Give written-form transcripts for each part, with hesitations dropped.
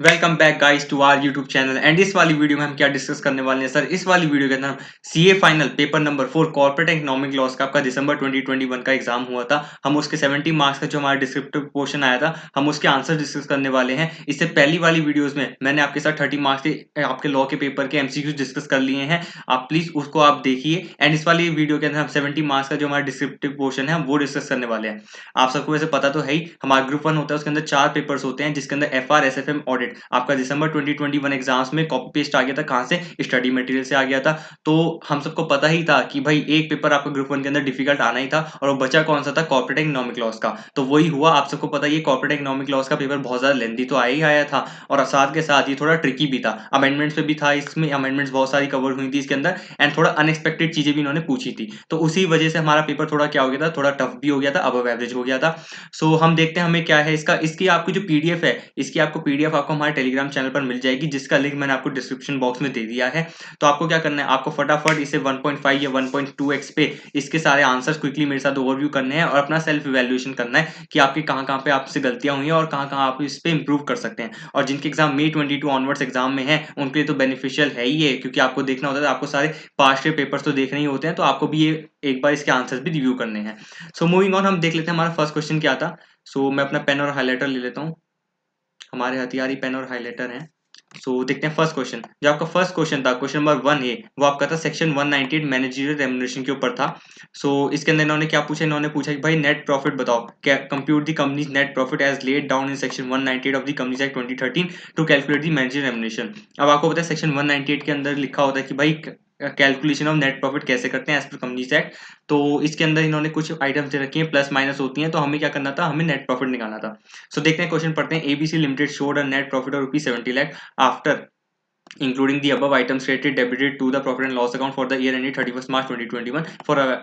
Welcome back guys to our YouTube channel and इस वाली video में हम क्या डिस्कस करने वाले हैं सर। इस वाली वीडियो के अंदर हम CA final paper number 4 corporate economic loss का आपका दिसंबर 2021 का एग्जाम हुआ था। हम उसके 70 मार्क्स का जो हमारा डिस्क्रिप्टिव पोर्शन आया था हम उसके आंसर डिस्कस करने वाले हैं। इससे पहली वाली वीडियोस में मैंने आपके साथ 30 मार्क्स के आपके लॉ के पेपर के एमसीक्यूज डिस्कस कर लिए हैं। आप प्लीज उसको आप देखिए एंड इस वाली वीडियो के अंदर हम 70 मार्क्स का जो हमारा डिस्क्रिप्टिव पोर्शन है वो डिस्कस करने वाले हैं। आप सबको वैसे पता तो है ही, हमारा ग्रुप 1 होता है, उसके अंदर 4 पेपर्स होते हैं जिसके अंदर एफआर एसएफएम ऑडिट आपका दिसंबर 2021 एग्जाम्स में कॉपी पेस्ट आ गया था। कहां से? स्टडी मटेरियल से आ गया था। तो हम सबको पता ही था कि भाई एक पेपर आपका ग्रुप 1 के अंदर डिफिकल्ट आना ही था और वो बचा कौन सा था? कॉर्पोरेट इकोनॉमिक लॉस का। तो वही हुआ। आप सबको पता ही है कॉर्पोरेट इकोनॉमिक लॉस का पेपर बहुत ज्यादा लेंथी तो आया ही आया था और साथ के साथ ये थोड़ा ट्रिकी भी था। अमेंडमेंट्स पे भी था, इसमें अमेंडमेंट्स बहुत सारी कवर हुई थी इसके अंदर एंड थोड़ा अनएक्सपेक्टेड चीजें भी इन्होंने पूछी थी। तो उसी वजह से हमारा पेपर थोड़ा क्या हो गया था, थोड़ा टफ भी हो गया था, अबव एवरेज हो गया था। सो हम देखते हैं हमें क्या है इसका। इसकी आपकी जो पीडीएफ है, इसकी आपको पीडीएफ आपको हमारे टेलीग्राम चैनल पर मिल जाएगी जिसका लिंक मैंने आपको डिस्क्रिप्शन बॉक्स में दे दिया है। तो आपको क्या करना है, आपको फटाफट इसे 1.5 या 1.2x पे इसके सारे आंसर्स क्विकली मेरे साथ ओवरव्यू करने हैं और अपना सेल्फ इवैल्यूएशन करना है कि आपके कहाँ पे आपसे गलतियां हुई हैं और कहाँ आप इस पे इंप्रूव कर सकते हैं। और जिनके एग्जाम मई 22 ऑनवर्ड्स एग्जाम में है उनके लिए तो बेनिफिशियल है ही है, क्योंकि आपको देखना होता है, आपको सारे पास्ट के पेपर्स तो देखने ही होते हैं, तो आपको भी ये एक बार इसके आंसर्स भी रिव्यू करने हैं। सो मूविंग ऑन, हम देख लेते हैं हमारा फर्स्ट क्वेश्चन क्या था। सो मैं अपना पेन और हाइलाइटर ले लेता हूँ। हमारे हथियारी पेन और हाइलाइटर हैं। सो देखते हैं फर्स्ट क्वेश्चन। जो आपका फर्स्ट क्वेश्चन था, क्वेश्चन नंबर 1A, वो आपका था सेक्शन 198 मैनेजरियल रेम्युनरेशन के ऊपर था। सो इसके अंदर इन्होंने क्या पूछा, इन्होंने पूछा कि भाई नेट प्रॉफिट बताओ, क्या compute the company's net profit as laid down in section 198 of the companies act 2013 to calculate the managerial remuneration. अब आपको पता है सेक्शन 198 के अंदर लिखा होता है कि भाई कैलकुलेशन ऑफ नेट प्रॉफिट कैसे करते हैं एज पर कंपनीज एक्ट। तो इसके अंदर इन्होंने कुछ आइटम्स दे रखी हैं, प्लस माइनस होती हैं, तो हमें क्या करना था, हमें नेट प्रॉफिट निकालना था। सो देखते हैं क्वेश्चन पढ़ते हैं। ABC limited showed a net profit of ₹70 lakh after including the above items created debited to the profit and loss account for the year ended 31st March 2021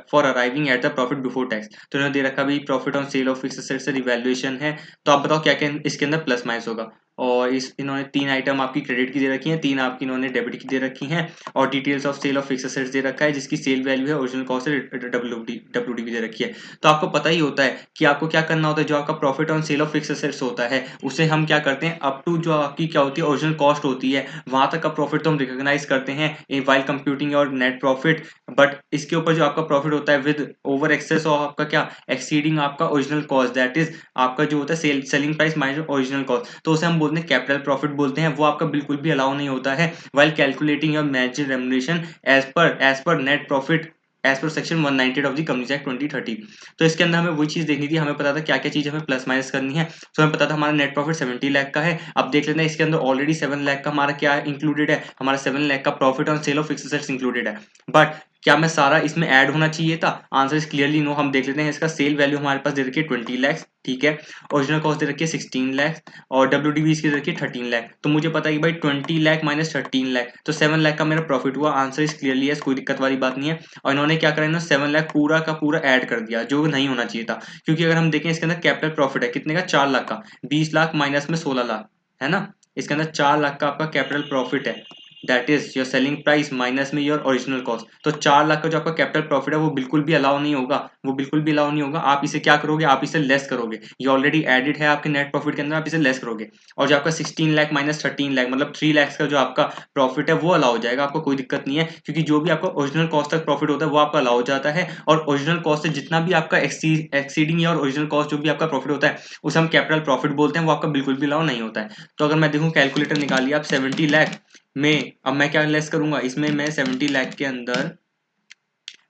for arriving at the profit before tax। तो इन्होंने दे रखा भी profit on sale of fix assets से revaluation है। तो आप बताओ क्या क्या इसके अंदर प्लस माइनस होगा। और इस इन्होंने 3 आइटम आपकी क्रेडिट की दे रखी हैं, 3 आपकी इन्होंने डेबिट की दे रखी हैं और details of sale of fix assets दे रखा है जिसकी सेल वैल्यू है, ओरिजिनल कॉस्ट है, डब्ल्यूडी भी दे रखी है। तो आपको पता ही होता है कि आपको क्या करना होता है, जो आपका profit on sale of fix assets होता है उसे हम क्या करते हैं, अप टू जो आपकी क्या होती है ओरिजिनल कॉस्ट होती है वहां तक का प्रॉफिट तो हम रिकॉग्नाइज करते हैं वाइल कंप्यूटिंग और नेट प्रॉफिट। बट इसके ऊपर जो आपका प्रॉफिट होता है विद ओवर एक्सेस और आपका क्या एक्सीडिंग आपका ओरिजिनल कॉस्ट, दैट इज आपका जो होता है selling price minus original cost, तो उसे हम बोलते हैं कैपिटल प्रॉफिट बोलते हैं। वो आपका बिल्कुल भी अलाउ नहीं होता है while calculating your manager remuneration as per net profit as पर section 198 of the companies act 2013। तो इसके अंदर हमें वही चीज देखनी थी, हमें पता था क्या क्या चीज हमें प्लस माइनस करनी है। तो हमें पता था हमारा नेट प्रॉफिट 70 लाख का है। अब देख लेते हैं इसके अंदर ऑलरेडी 7 लाख का हमारा क्या इंक्लूडेड है, हमारा 7 लाख का profit on sale of fixed assets included है। बट क्या मैं सारा इसमें ऐड होना चाहिए था? Answer is clearly no. हम देख लेते हैं इसका सेल वैल्यू हमारे पास दे रखी है 20 लाख, ठीक है। ओरिजिनल कॉस्ट दे रखी है 16 लाख और डब्ल्यूडीबी इसकी दे रखी है 13 लाख। तो मुझे पता है कि भाई 20 लाख माइनस 13 लाख तो 7 लाख का मेरा प्रॉफिट हुआ। आंसर इज क्लियरली यस, कोई दिक्कत वाली बात नहीं है। और इन्होंने क्या करा, इन्होंने 7 लाख पूरा का पूरा ऐड कर दिया जो नहीं होना चाहिए था। क्योंकि अगर हम देखें इसके अंदर कैपिटल प्रॉफिट है कितने का, 4 लाख का, 20 लाख माइनस में 16 लाख है ना। इसके अंदर 4 लाख का आपका कैपिटल प्रॉफिट है, that is your selling price minus में योर ओरिजिनल कॉस्ट। तो 4 लाख का जो आपका कैपिटल प्रॉफिट है वो बिल्कुल भी अलाउ नहीं होगा, वो बिल्कुल भी अलाउ नहीं होगा। आप इसे क्या करोगे, आप इसे लेस करोगे। ये ऑलरेडी एडेड है आपके नेट प्रॉफिट के अंदर, आप इसे लेस करोगे। और जो आपका 16 लाख माइनस 13 लाख मतलब 3 लाख का जो आपका प्रॉफिट है वो अलाउ हो जाएगा, आपको कोई दिक्कत नहीं है। क्योंकि जो भी आपका ओरिजिनल कॉस्ट तक प्रॉफिट होता है वो आपका अलाउ हो जाता है और ओरिजिनल कॉस्ट से जितना भी आपका एक्सीडिंग या ओरिजिनल कॉस्ट जो भी आपका प्रॉफिट होता है उसे हम कैपिटल प्रॉफिट बोलते हैं, वो आपका बिल्कुल भी अलाउ नहीं होता है। तो अगर मैं देखूं कैलकुलेटर निकालिए आप, 70 लाख में अब मैं क्या लेस करूंगा, इसमें मैं 70 लाख के अंदर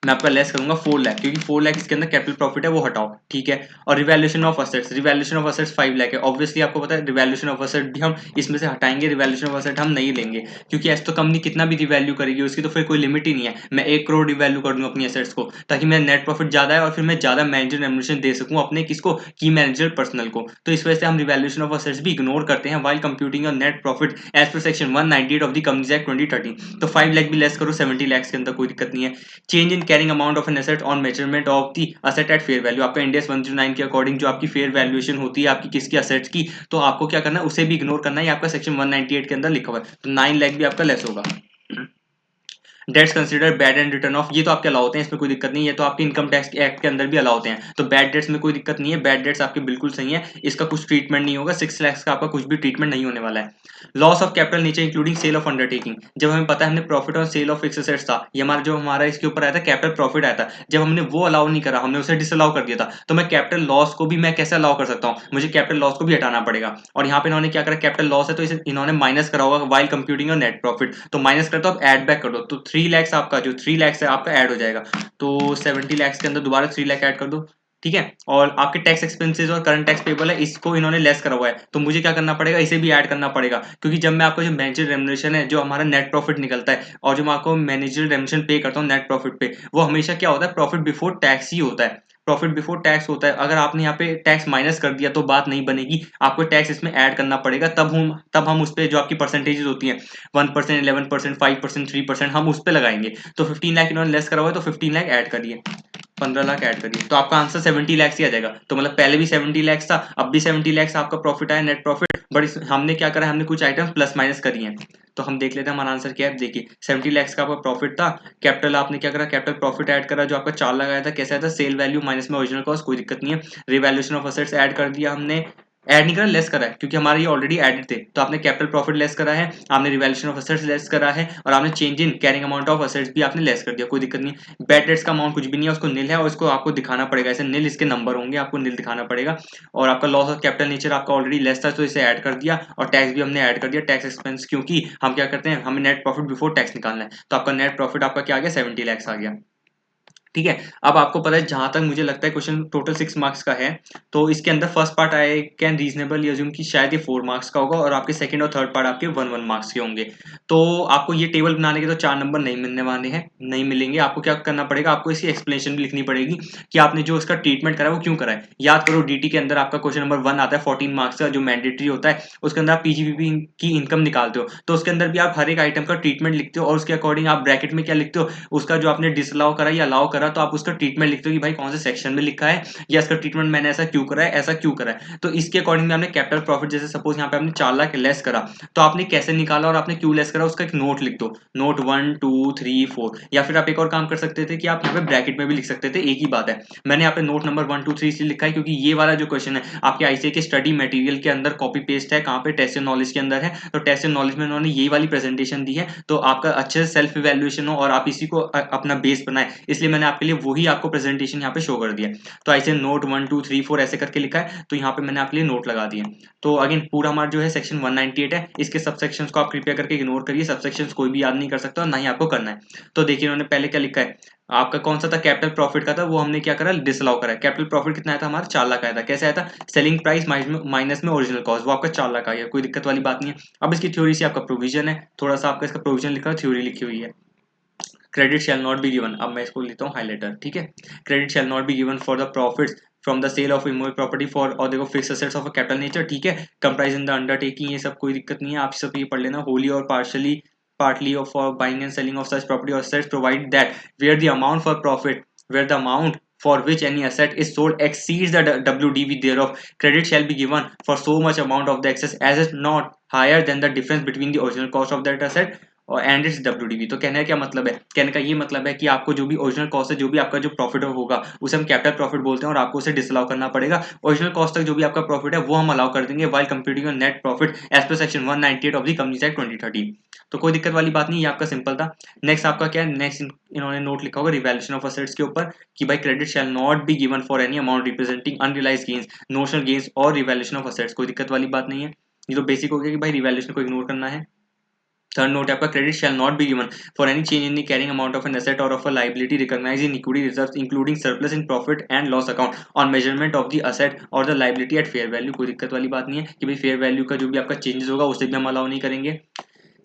मैं आपका लेस करूंगा 4 लाख, क्योंकि 4 लाख इसके अंदर कैपिटल प्रॉफिट है वो हटाओ, ठीक है। और revaluation of assets, revaluation of assets 5 lakh है। ऑब्वियसली आपको पता है रिवैल्यूएशन ऑफ असेट भी हम इसमें से हटाएंगे, रिवैल्यूएशन ऑफ असेट हम नहीं लेंगे क्योंकि ऐसे तो कंपनी कितना भी रिवैल्यू करेगी उसकी तो फिर कोई लिमिट ही नहीं है। मैं 1 करोड़ रिवैल्यू कर दूं अपनी असेट्स को ताकि मेरा नेट प्रॉफिट ज्यादा है और फिर मैं ज्यादा मैनेजर रेम्युनरेशन दे सकूं अपने किसको, की मैनेजर पर्सनल को। तो इस वजह से हम रिवैल्यूएशन ऑफ असेट्स भी इग्नोर करते हैं while computing your net profit as पर section 198 of the companies act 2013। तो 5 लाख भी लेस करो 70 लाख के अंदर, कोई दिक्कत नहीं है। Change in carrying amount of an asset on measurement of the asset eight fair value, आपका इंडेक्स 109 के अकॉर्डिंग जो आपकी फेयर वैल्यूएशन होती है आपकी किसकी असेट्स की, तो आपको क्या करना है उसे भी इग्नोर करना है। आपका सेक्शन 198 के अंदर लिखा हुआ है। तो 9 लाख भी आपका लेस होगा। Debts consider bad and return off, ये तो आपके अलाउ होते हैं, इसमें कोई दिक्कत नहीं है, तो आपके इनकम टैक्स एक्ट के अंदर भी अलाउ होते हैं, तो बैड डेट्स में कोई दिक्कत नहीं है, बैड डेट्स आपके बिल्कुल सही है, इसका कुछ ट्रीटमेंट नहीं होगा, 6 लाख का आपका कुछ भी ट्रीटमेंट नहीं होने वाला है। Loss of capital nature including sale of undertaking, जब हमें पता है हमने प्रॉफिट और सेल ऑफ फिक्स एसेट्स था, ये हमारा जो हमारा इसके ऊपर आया था कैपिटल प्रॉफिट आया था, जब हमने वो अलाउ नहीं करा, हमने उसे डिसअलाउ कर दिया था, तो मैं कैपिटल लॉस को भी मैं कैसे अलाउ कर सकता हूँ, मुझे कैपिटल लॉस को भी हटाना पड़ेगा, और यहाँ पे इन्होंने क्या करा, कैपिटल लॉस है तो इसे इन्होंने माइनस करा होगा वाइल कंप्यूटिंग और नेट प्रॉफिट, तो माइनस कर दो, अब ऐड बैक कर दो, तो 3 लैक्स आपका जो 3 लैक्स है आपका ऐड हो जाएगा, तो 70 लैक्स के अंदर दोबारा 3 लाख ऐड कर दो, ठीक है, और आपके टैक्स एक्सपेंसेस और करंट टैक्स पेबल है इसको इन्होंने लेस करा हुआ है, तो मुझे क्या करना पड़ेगा, इसे भी ऐड करना पड़ेगा, क्योंकि जब मैं आपको जो मैनेजर रेम्युनरेशन है, जो हमारा नेट प्रॉफिट निकलता है, और जो मैं आपको मैनेजर रेम्युनरेशन पे करता हूँ नेट प्रॉफिट पे, वो हमेशा क्या होता है, प्रॉफिट बिफोर टैक्स ही होता है, प्रॉफिट बिफोर टैक्स होता है, अगर आपने यहाँ पे टैक्स माइनस कर दिया तो बात नहीं बनेगी, आपको टैक्स इसमें ऐड करना पड़ेगा, तब हम उस पर जो आपकी परसेंटेजेस होती हैं 1%, 11%, 5%, 3%, हम उस पर लगाएंगे, तो 15 लाख इन्होंने लेस करा हुआ है, तो 15 लाख ऐड करिए, 15 लाख ऐड करिए, तो आपका आंसर 70 लैक्स ही आ जाएगा, तो मतलब पहले भी 70 लैक्स था, अब भी 70 लैक्स आपका प्रॉफिट आया, नेट प्रॉफिट, बट हमने क्या करा, हमने कुछ आइटम प्लस माइनस करी हैं, तो हम देख लेते हैं हमारा आंसर क्या है, देखिए 70 लैक्स का आपका प्रॉफिट था, कैपिटल आपने क्या करा, कैपिटल प्रॉफिट ऐड करा, जो आपका 4 लगाया था, कैसे आया था, सेल वैल्यू माइनस में ओरिजिनल कॉस्ट, कोई दिक्कत नहीं है, रिवैल्यूएशन ऑफ असेट्स ऐड कर दिया हमने, ऐड नहीं करा, लेस करा है, क्योंकि हमारे ये ऑलरेडी एडेड थे, तो आपने कैपिटल प्रॉफिट लेस करा है, आपने रिवैल्यूएशन ऑफ असेट्स लेस करा है, और आपने change in carrying amount of assets भी आपने लेस कर दिया, कोई दिक्कत नहीं, बैड डेट्स का अमाउंट कुछ भी नहीं है, उसको नील है, और उसको आपको दिखाना पड़ेगा, ऐसे नील इसके नंबर होंगे, आपको नील दिखाना पड़ेगा, और आपका लॉस ऑफ कैपिटल नेचर आपका ऑलरेडी लेस था, तो इसे ऐड कर दिया, और टैक्स भी हमने ऐड कर दिया, टैक्स एक्सपेंस, क्योंकि हम क्या करते हैं, हमें नेट प्रॉफिट बिफोर टैक्स निकालना है, तो आपका नेट प्रॉफिट आपका क्या आ गया, 70 लैक्स आ गया, ठीक है। अब आपको पता है, जहां तक मुझे लगता है क्वेश्चन टोटल 6 मार्क्स का है, तो इसके अंदर first part I can reasonably assume कि शायद ये 4 मार्क्स का होगा, और आपके सेकंड और थर्ड पार्ट आपके 1 मार्क्स के होंगे, तो आपको ये टेबल बनाने के तो 4 नंबर नहीं मिलने वाले हैं, नहीं मिलेंगे, आपको क्या करना पड़ेगा, आपको इसकी एक्सप्लेनेशन भी लिखनी पड़ेगी कि आपने जो इसका ट्रीटमेंट करा है वो क्यों करा है। याद करो, डीटी के अंदर आपका क्वेश्चन नंबर 1 आता है 14 मार्क्स का, जो मैंडेटरी होता है, उसके अंदर आप पीजीपीपी की इनकम निकालते हो, तो उसके अंदर भी आप हर एक आइटम का ट्रीटमेंट लिखते हो, और उसके अकॉर्डिंग आप ब्रैकेट में क्या लिखते हो, उसका जो आपने डिसअलाउ करा या अलाउ करा, तो आप उसका ट्रीटमेंट लिखते हो कि भाई कौन से सेक्शन में लिखा है, या इसका ट्रीटमेंट मैंने ऐसा क्यों करा है, ऐसा क्यों करा है, तो इसके अकॉर्डिंग में आपने कैपिटल प्रॉफिट, जैसे सपोज यहाँ पे आपने 4 लाख लेस करा, तो आपने कैसे निकाला और आपने क्यों लेस करा, उसका एक नोट लिख दो, नोट 1 2 3 4, या फिर आप एक और काम कर सकते थे कि आप यहाँ पे ब्रैकेट में भी लिख सकते थे, एक ही बात है, मैंने यहाँ पे नोट नंबर 1 2 3 इसलिए लिखा है क्योंकि ये वाला जो क्वेश्चन है आपके आईसीए के स्टडी मटेरियल के अंदर कॉपी पेस्ट है, कहाँ पे, टेस्ट एंड नॉलेज के अंदर है, तो टेस्ट एंड नॉलेज में उन्होंने यही वाली प्रेजेंटेशन दी है, तो आपका अच्छे से सेल्फ इवैल्यूएशन हो और आप इसी को अपना बेस बनाए, इसलिए मैंने आपके लिए वही आपको प्रेजेंटेशन यहाँ पे शो कर दिया, तो ऐसे नोट 1 2 3 4 ऐसे करके लिखा है, तो यहाँ पे मैंने आपके लिए नोट लगा दिए, तो अगेन पूरा हमारा जो है सेक्शन 198 है, इसके सबसेक्शंस को आप कृपया करके इग्नोर करिए, सबसेक्शंस कोई भी याद नहीं कर सकता और ना ही आपको करना है। तो देखिए उन्होंने पहले क्या लिखा है, आपका कौन सा था, कैपिटल प्रॉफिट का था, वो हमने क्या करा, डिसअलाउ करा, कैपिटल प्रॉफिट कितना आया था हमारा, 4 लाख आया था, कैसे आया था, सेलिंग प्राइस माइनस में ओरिजिनल कॉस्ट, वो आपका 4 लाख आ गया, कोई दिक्कत वाली बात नहीं है। अब इसकी थ्योरी से आपका प्रोविजन है, थोड़ा सा आपका इसका प्रोविजन लिखा, थ्योरी लिखी हुई है, credit shall not be given, अब मैं इसको लेता हूँ हाईलाइटर, ठीक है, credit shall not be given for the profits from the sale of immovable property for, और देखो fix assets of a capital nature, ठीक है, कंप्राइज इन द अंडरटेकिंग, ये सब कोई दिक्कत नहीं है, आप सब ये पढ़ लेना, होली और partially partly of for buying and selling of such property or assets provide that where the amount for profit, where the amount for which any asset is sold exceeds the WDV thereof, credit shall be given for so much amount of the excess as is not higher than the difference between the original cost of that asset और and it's WDV। तो कहने का क्या मतलब है, कहने का ये मतलब है कि आपको जो भी ओरिजिनल कॉस्ट है, जो भी आपका जो प्रॉफिट होगा उसे हम कैपिटल प्रॉफिट बोलते हैं, और आपको उसे डिसअलाउ करना पड़ेगा, ओरिजिनल कॉस्ट तक जो भी आपका प्रॉफिट है वो हम अलाउ कर देंगे while computing your net profit as पर section 198 of the companies act 2013। तो कोई दिक्कत वाली बात नहीं, ये आपका सिंपल था। नेक्स्ट आपका क्या है, नेक्स्ट इन्होंने नोट लिखा होगा रिवैल्यूएशन ऑफ असेट्स के ऊपर कि भाई credit shall not be given for any amount representing unrealised gains, notional gains और रिवैल्यूएशन ऑफ असेट्स, कोई दिक्कत वाली बात नहीं है, ये तो बेसिक हो गया कि भाई रिवैल्यूएशन को इग्नोर करना है। थर्ड नोट आपका credit shall not be given for any change in the carrying amount of an asset और ऑफ a liability recognized in equity reserves including surplus in profit and loss account on measurement of the asset और the liability at fair value, कोई दिक्कत वाली बात नहीं है कि भाई फेयर वैल्यू का जो भी आपका चेंजेस होगा उसे भी हम अलाउ नहीं करेंगे।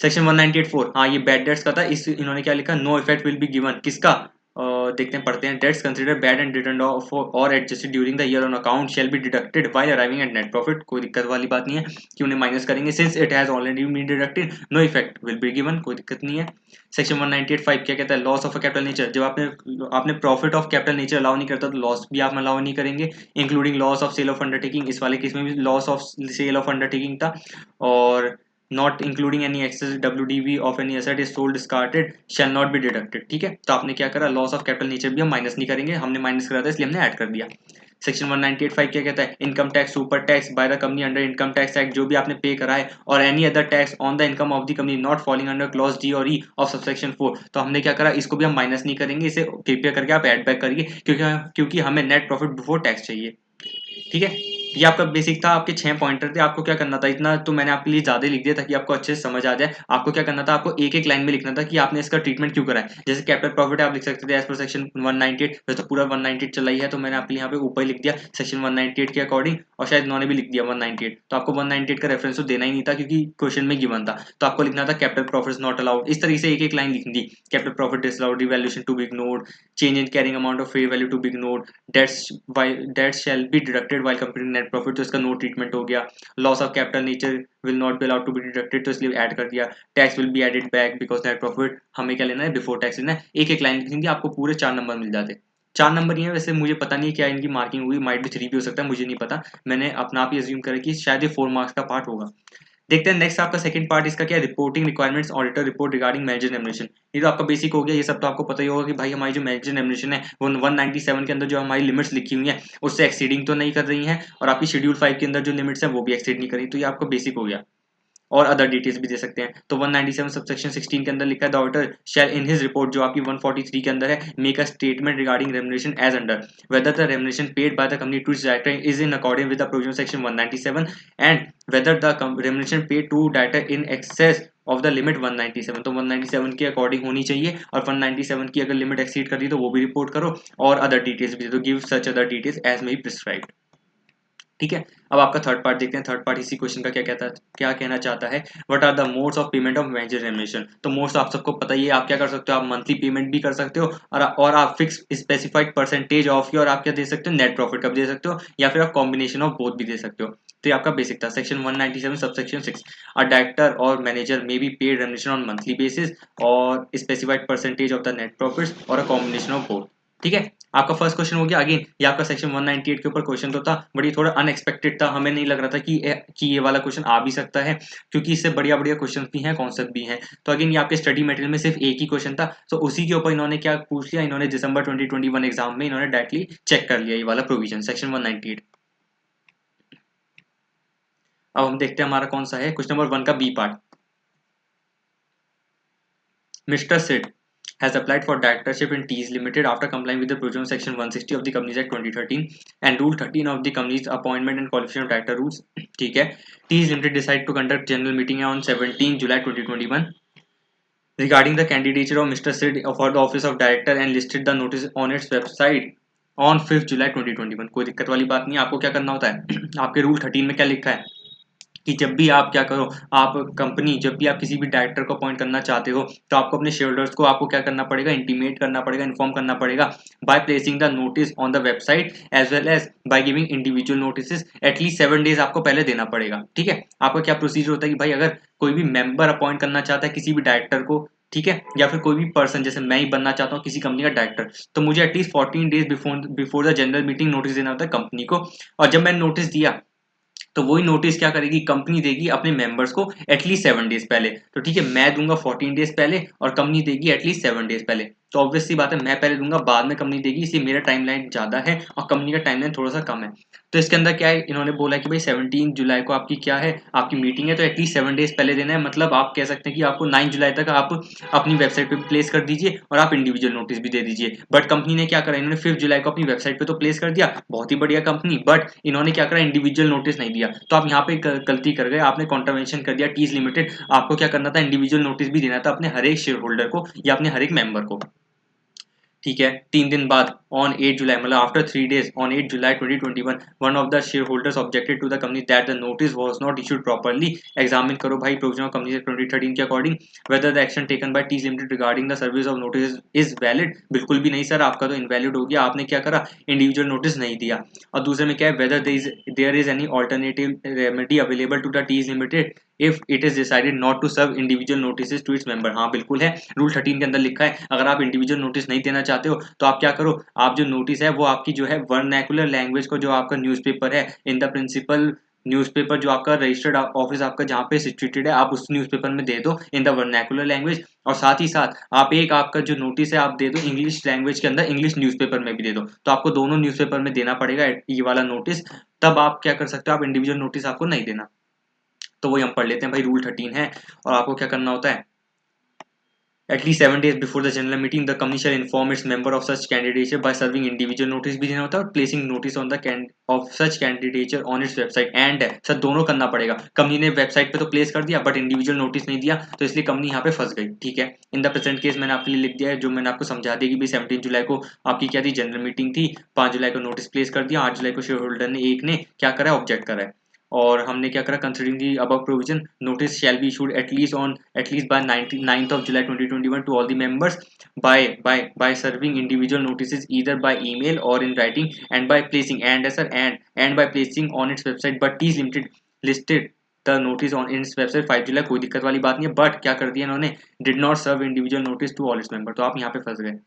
सेक्शन 198(4), हाँ ये बैड डेट्स का था, इस इन्होंने क्या लिखा, no effect will be given, किसका, देखते हैं पढ़ते हैं, debts consider bad and return of और adjusted during the year on account shall be deducted while arriving at net profit, कोई दिक्कत वाली बात नहीं है कि उन्हें माइनस करेंगे, since it has already been deducted no effect will be given, कोई दिक्कत नहीं है। सेक्शन 198(5) क्या कहता है, loss of a capital nature, जब आपने profit of capital nature allow नहीं करता तो लॉस भी आप अलाउ नहीं करेंगे, including loss of sale of undertaking, इस वाले केस में भी loss of sale of undertaking था, और not including any excess WDV of any asset is sold discarded shell not be deducted. ठीक है, तो आपने क्या करा, लॉस ऑफ कैपिटल नेचर भी हम माइनस नहीं करेंगे, हमने माइनस करा था इसलिए हमने ऐड कर दिया। सेक्शन 198(5) क्या कहता है, income tax super tax bye the company under income tax act, जो भी आपने पे करा है, और any other tax on the income of the company not falling under clause D और E ऑफ सबसेक्शन 4। तो हमने क्या करा, इसको भी हम माइनस नहीं करेंगे, इसे कृपया करके आप ऐड बैक करिए, क्योंकि हमें नेट प्रॉफिट बिफोर टैक्स चाहिए। ठीक है, ये आपका बेसिक था, आपके 6 पॉइंटर थे। आपको क्या करना था, इतना तो मैंने आपके लिए ज्यादा लिख दिया ताकि आपको अच्छे से समझ आ जाए। आपको क्या करना था, आपको एक एक लाइन में लिखना था कि आपने इसका ट्रीटमेंट क्यों करा है। जैसे कैपिटल प्रॉफिट है, आप लिख सकते थे एज पर सेक्शन 198, वैसे तो पूरा 198 चला ही है, तो मैंने आपके लिए यहाँ पे ऊपर लिख दिया सेक्शन 198 के अकॉर्डिंग, और शायद इन्होंने भी लिख दिया 198। तो आपको 198 का रेफरेंस तो देना ही नहीं था क्योंकि क्वेश्चन में गिवन था। तो आपको लिखना था कैपिटल प्रॉफिट नॉट अलाउड, इस तरीके से एक एक लाइन लिखनी थी। Capital profit disallowed, revaluation to be ignored, change in carrying amount of fair value to be ignored, debts shall be deducted while computing net profit, तो इसका नो ट्रीटमेंट हो गया। Loss of capital nature will not be allowed to be deducted, तो इसलिए add कर दिया। Tax will be added back because net profit, हमें क्या लेना है, बिफोर टैक्स लेना है। एक एक लाइन लिखेंगे, आपको पूरे 4 नंबर मिल जाते। 4 नंबर ही है, वैसे मुझे पता नहीं क्या इनकी मार्किंग हुई, माइट भी 3 भी हो सकता है, मुझे नहीं पता। मैंने अपना आप ही अज्यूम करा कि शायद ये 4 मार्क्स का पार्ट होगा। देखते हैं नेक्स्ट आपका सेकंड पार्ट इसका क्या है, reporting requirements auditor report regarding manager remuneration. ये तो आपका बेसिक हो गया, ये सब तो आपको पता ही होगा कि भाई हमारी जो मैनेजर रेम्युनरेशन है वो 197 के अंदर जो हमारी लिमिट्स लिखी हुई है उससे एक्सीडिंग तो नहीं कर रही है, और आपकी शेड्यूल 5 के अंदर जो लिमिट्स है वो भी एक्सीड नहीं कर रही। तो ये आपका बेसिक हो गया, और अदर डिटेल्स भी दे सकते हैं। तो 197 सबसेक्शन 16 के अंदर लिखा है, the auditor shall in his report, जो आपकी 143 के अंदर है, make a statement regarding remuneration as under, whether the remuneration paid by the company to its director is in according with the provision section 197, and whether the remuneration paid to director in excess of the limit 197। तो 197 के according होनी चाहिए, और 197 की अगर limit exceed कर दी तो वो भी रिपोर्ट करो, और अदर डिटेल्स भी दे दो, give such other details as may be prescribed. ठीक है, अब आपका थर्ड पार्ट देखते हैं। थर्ड पार्ट इसी क्वेश्चन का क्या कहना चाहता है, what are the modes of payment of manager remuneration. तो मोड्स आप सबको पता ही है, आप क्या कर सकते हो, आप मंथली पेमेंट भी कर सकते हो, और आप फिक्स स्पेसिफाइड परसेंटेज ऑफ की, और आप क्या दे सकते हो, नेट प्रॉफिट का भी दे सकते हो, या फिर आप कॉम्बिनेशन ऑफ बोथ भी दे सकते हो। तो ये आपका बेसिक था, सेक्शन 197 सबसेक्शन 6, अ डायरेक्टर और manager may be paid remuneration on monthly basis और specified percentage of the net profits और अ कॉम्बिनेशन ऑफ बोथ। ठीक है, आपका फर्स्ट क्वेश्चन हो गया। अगेन ये आपका सेक्शन 198 के ऊपर क्वेश्चन तो था, बट ये थोड़ा अनएक्सपेक्टेड था, हमें नहीं लग रहा था कि ये वाला क्वेश्चन आ भी सकता है, क्योंकि इससे बढ़िया बढ़िया क्वेश्चन भी हैं, कॉन्सेप्ट भी हैं। तो अगेन ये आपके स्टडी मटेरियल में सिर्फ एक ही क्वेश्चन था, तो उसी के ऊपर इन्होंने क्या पूछ लिया, इन्होंने दिसंबर 2021 एग्जाम में इन्होंने डायरेक्टली चेक कर लिया ये वाला प्रोविजन सेक्शन 198। अब हम देखते हैं हमारा कौन सा है, क्वेश्चन नंबर 1 का B part. Mr. Sid has applied for directorship in Teas Limited after complying with the provision of Section 160 of the Companies Act 2013 and Rule 13 of the Companies Appointment and Qualification of Director Rules. ठीक है, Teas Limited decided to conduct general meeting on 17 July 2021 regarding the candidature of Mr. Sid for the office of director and listed the notice on its website on 5th July 2021। कोई दिक्कत वाली बात नहीं, आपको क्या करना होता है आपके रूल 13 में क्या लिखा है कि जब भी आप क्या करो, आप कंपनी जब भी आप किसी भी डायरेक्टर को अपॉइंट करना चाहते हो, तो आपको अपने शेयर होल्डर्स को आपको क्या करना पड़ेगा, इंटीमेट करना पड़ेगा, इन्फॉर्म करना पड़ेगा by placing the notice on the website as well as by giving individual notice at least 7 days आपको पहले देना पड़ेगा। ठीक है, आपका क्या प्रोसीजर होता है कि भाई अगर कोई भी मेंबर अपॉइंट करना चाहता है किसी भी डायरेक्टर को, ठीक है, या फिर कोई भी पर्सन, जैसे मैं ही बनना चाहता हूँ किसी कंपनी का डायरेक्टर, तो मुझे at least 14 days before the general meeting notice देना होता है कंपनी को। और जब मैंने नोटिस दिया तो वही नोटिस क्या करेगी, कंपनी देगी अपने मेंबर्स को एटलीस्ट 7 days पहले। तो ठीक है, मैं दूंगा 14 days पहले और कंपनी देगी एटलीस्ट 7 days पहले। तो ऑब्वियस सी बात है, मैं पहले दूंगा बाद में कंपनी देगी, इसलिए मेरा टाइमलाइन ज्यादा है और कंपनी का टाइमलाइन थोड़ा सा कम है। तो इसके अंदर क्या है, इन्होंने बोला कि भाई 17 जुलाई को आपकी क्या है, आपकी मीटिंग है, तो एटलीस्ट 7 days पहले देना है। मतलब आप कह सकते हैं कि आपको 9 जुलाई तक आप अपनी वेबसाइट पे प्लेस कर दीजिए और आप इंडिविजुअल नोटिस भी दे दीजिए। बट कंपनी ने क्या करा, इन्होंने 5 जुलाई को अपनी वेबसाइट पे तो प्लेस कर दिया, बहुत ही बढ़िया कंपनी, बट इन्होंने क्या करा, इंडिविजुअल नोटिस नहीं दिया। तो आप यहाँ पे गलती कर गए, आपने कॉन्ट्रवेंशन कर दिया टीज लिमिटेड। आपको क्या करना था, इंडिविजुअल नोटिस भी देना था अपने हर एक शेयर होल्डर को या अपने हर एक मेंबर को। ठीक है, 3 दिन बाद ऑन 8 जुलाई, मतलब after 3 days on 8 July 2021 one of the shareholders objected to the company that the notice was not issued properly. Examine करो भाई प्रोविजन ऑफ कंपनी 2013 के according whether the action taken by Tees limited regarding the service of notice is valid. बिल्कुल भी नहीं sir, आपका तो invalid हो गया, आपने क्या करा, इंडिविजुअल नोटिस नहीं दिया। और दूसरे में क्या है, whether there is any alternative remedy available to the Tees limited if it is decided not to serve individual notice to its member. हाँ बिल्कुल है, रूल 13 के अंदर लिखा है, अगर आप इंडिविजुअल नोटिस नहीं देना चाहते हो तो आप क्या करो, आप जो नोटिस है वो आपकी जो है वर्नैकुलर लैंग्वेज को, जो आपका न्यूज़पेपर है इन द प्रिंसिपल न्यूज़पेपर जो आपका रजिस्टर्ड ऑफिस आपका जहाँ पे सिचुएटेड है आप उस न्यूज़पेपर में दे दो इन द वर्नाकुलर लैंग्वेज, और साथ ही साथ आप एक आपका जो नोटिस है आप दे दो इंग्लिश लैंग्वेज के अंदर, इंग्लिश न्यूज़पेपर में भी दे दो। तो आपको दोनों न्यूज़पेपर में देना पड़ेगा ये वाला नोटिस, तब आप क्या कर सकते हो, आप इंडिविजुअल नोटिस आपको नहीं देना। तो वही हम पढ़ लेते हैं भाई, रूल 13 है और आपको क्या करना होता है, At least 7 days before the general meeting, the company shall inform its member of such candidature by serving individual notice भी देना होता है और placing notice on the of such candidature on its website and sir दोनों करना पड़ेगा। Company ने website पे तो प्लेस कर दिया बट इंडिविजुअल नोटिस नहीं दिया, तो इसलिए कंपनी यहाँ पे फंस गई। ठीक है, इन द प्रेजेंट केस मैंने आपके लिए लिख दिया है, जो मैंने आपको समझा दिया कि भाई 17 जुलाई को आपकी क्या थी, जनरल मीटिंग थी, 5 जुलाई को नोटिस प्लेस कर दिया, 8 जुलाई को शेयर होल्डर ने एक ने क्या करा है, ऑब्जेक्ट करा है, और हमने क्या करा, considering the above provision notice shall be issued at least by 9th of July 2021 to all the members by serving individual notices either by email or in writing and by placing and by placing on its website, but T is limited listed the notice on its website 5 जुलाई, कोई दिक्कत वाली बात नहीं है। But क्या कर दिया इन्होंने, did not serve individual notice to all its member, तो आप यहाँ पे फंस गए।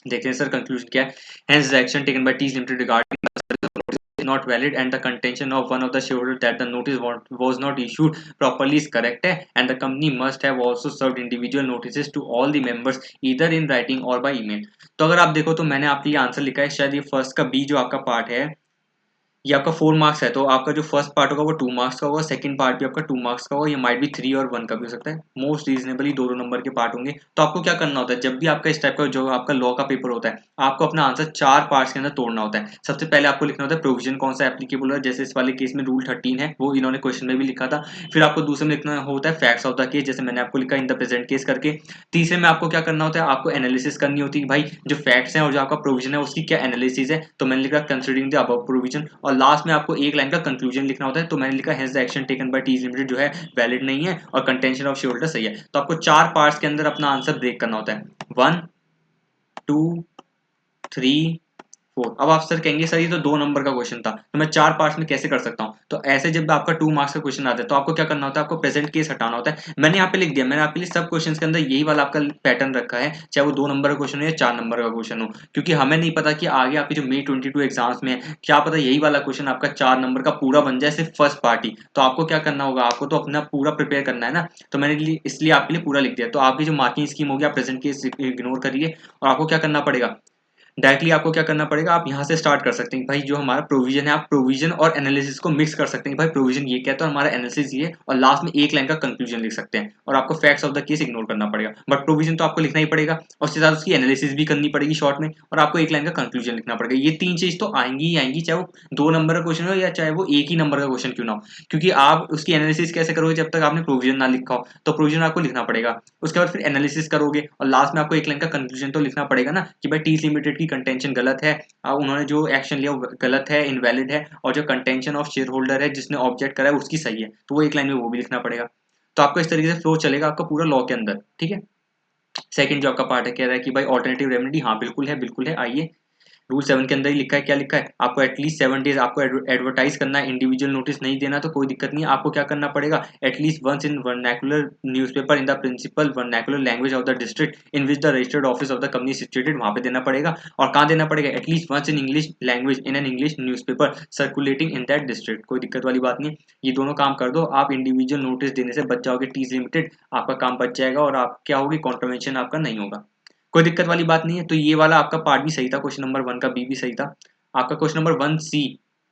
देखते हैं सर कंक्लूजन क्या है। Hence the action taken by T is limited regarding the service of notice is not valid and the contention of one of the shareholders that the notice was not issued properly is correct है, and the company must have also served individual notices to all the members either in writing or by email। तो अगर आप देखो तो मैंने आपके लिए answer लिखा है, शायद ये फर्स्ट का बी जो आपका पार्ट है ये आपका 4 मार्क्स है, तो आपका जो फर्स्ट पार्ट होगा वो 2 मार्क्स का होगा, सेकंड पार्ट भी आपका 2 मार्क्स का होगा, ये माइट भी 3 और 1 का भी हो सकता है, मोस्ट रीजनेबली 2 नंबर के पार्ट होंगे। तो आपको क्या करना होता है, जब भी आपका इस टाइप का जो आपका लॉ का पेपर होता है आपको अपना आंसर 4 पार्ट्स के अंदर तोड़ना होता है। सबसे पहले आपको लिखना होता है प्रोविजन कौन सा एप्लीकेबल है, जैसे इस वाले केस में रूल 13 है, वो इन्होंने क्वेश्चन में भी लिखा था। फिर आपको दूसरे में लिखना होता है फैक्ट्स ऑफ द केस, जैसे मैंने आपको लिखा इन द प्रेजेंट केस करके। तीसरे में आपको क्या करना होता है, आपको एनालिसिस करनी होती है भाई जो फैक्ट्स हैं और जो आपका प्रोविजन है उसकी क्या एनालिसिस है, तो मैंने लिखा कंसिडरिंग द अबव प्रोविजन, और लास्ट में आपको एक लाइन का कंक्लूजन लिखना होता है, तो मैंने लिखा hence the action taken bye T limited जो है वैलिड नहीं है और कंटेंशन ऑफ शेयर होल्डर सही है। तो आपको 4 पार्ट्स के अंदर अपना आंसर ब्रेक करना होता है, 1 2 3 4। अब आप सर कहेंगे सर ये तो 2 नंबर का क्वेश्चन था, तो मैं 4 पार्ट्स में कैसे कर सकता हूँ, तो ऐसे जब आपका 2 मार्क्स का क्वेश्चन आता है तो आपको क्या करना होता है, आपको प्रेजेंट केस हटाना होता है। मैंने यहाँ पे लिख दिया, मैंने आपके लिए सब क्वेश्चंस के अंदर यही वाला आपका पैटर्न रखा है, चाहे वो 2 नंबर का क्वेश्चन हो या 4 नंबर का क्वेश्चन हो, क्योंकि हमें नहीं पता कि आगे आपके जो May 22 एग्जाम्स में क्या पता यही वाला क्वेश्चन आपका 4 नंबर का पूरा बन जाए सिर्फ फर्स्ट पार्ट ही। तो आपको क्या करना होगा, आपको तो अपना पूरा प्रिपेयर करना है ना, तो मैंने इसलिए आपके लिए पूरा लिख दिया। तो आपकी जो मार्किंग स्कीम होगी आप प्रेजेंट केस इग्नोर करिए, और आपको क्या करना पड़ेगा, डायरेक्टली आपको क्या करना पड़ेगा, आप यहाँ से स्टार्ट कर सकते हैं भाई जो हमारा प्रोविजन है, आप प्रोविजन और एनालिसिस को मिक्स कर सकते हैं, भाई प्रोविजन ये कहता है हमारा एनालिसिस ये, और लास्ट में एक लाइन का कंक्लूजन लिख सकते हैं, और आपको facts of the case ignore करना पड़ेगा, बट प्रोविजन तो आपको लिखना ही पड़ेगा और उसके साथ उसकी एनालिसिस भी करनी पड़ेगी शॉर्ट में, और आपको एक लाइन का कंक्लूजन लिखना पड़ेगा। ये 3 चीज तो आएंगी ही आएंगी, चाहे वो 2 नंबर का क्वेश्चन हो या चाहे वो एक ही नंबर का क्वेश्चन क्यों ना हो, क्योंकि आप उसकी एनालिसिस कैसे करोगे जब तक आपने प्रोविजन ना लिखा हो, तो प्रोविजन आपको लिखना पड़ेगा, उसके बाद फिर एनालिसिस करोगे और लास्ट में आपको एक लाइन का कंक्लूजन तो लिखना पड़ेगा ना कि भाई टी लिमिटेड की कंटेंशन गलत है, उन्होंने जो एक्शन लिया वो गलत है, इनवैलिड है, और जो कंटेंशन ऑफ शेयर होल्डर है जिसने ऑब्जेक्ट करा है उसकी सही है, तो वो एक लाइन में वो भी लिखना पड़ेगा। तो आपको इस तरीके से फ्लो चलेगा आपका पूरा लॉ के अंदर। ठीक है, सेकंड जो आपका पार्ट है कह रहा है कि भाई ऑल्टरनेटिव रेमेडी, हाँ बिल्कुल है बिल्कुल है। आइए रूल 7 के अंदर ही लिखा है, क्या लिखा है, आपको एटलीस्ट 7 डेज आपको एडवर्टाइज करना है, इंडिविजुअल नोटिस नहीं देना तो कोई दिक्कत नहीं है। आपको क्या करना पड़ेगा, at least once in vernacular newspaper in the principal vernacular language of the district in which the registered office of the company situated, वहां पे देना पड़ेगा। और कहाँ देना पड़ेगा, at least once in English language in an English newspaper circulating in that district, कोई दिक्कत वाली बात नहीं। ये दोनों काम कर दो, आप इंडिविजुअल नोटिस देने से बच जाओगे, टीज लिमिटेड आपका काम बच जाएगा और आप क्या होगी, कॉन्ट्रवेंशन आपका नहीं होगा, कोई दिक्कत वाली बात नहीं है। तो ये वाला आपका पार्ट भी सही था, क्वेश्चन नंबर 1 का बी भी सही था। आपका क्वेश्चन नंबर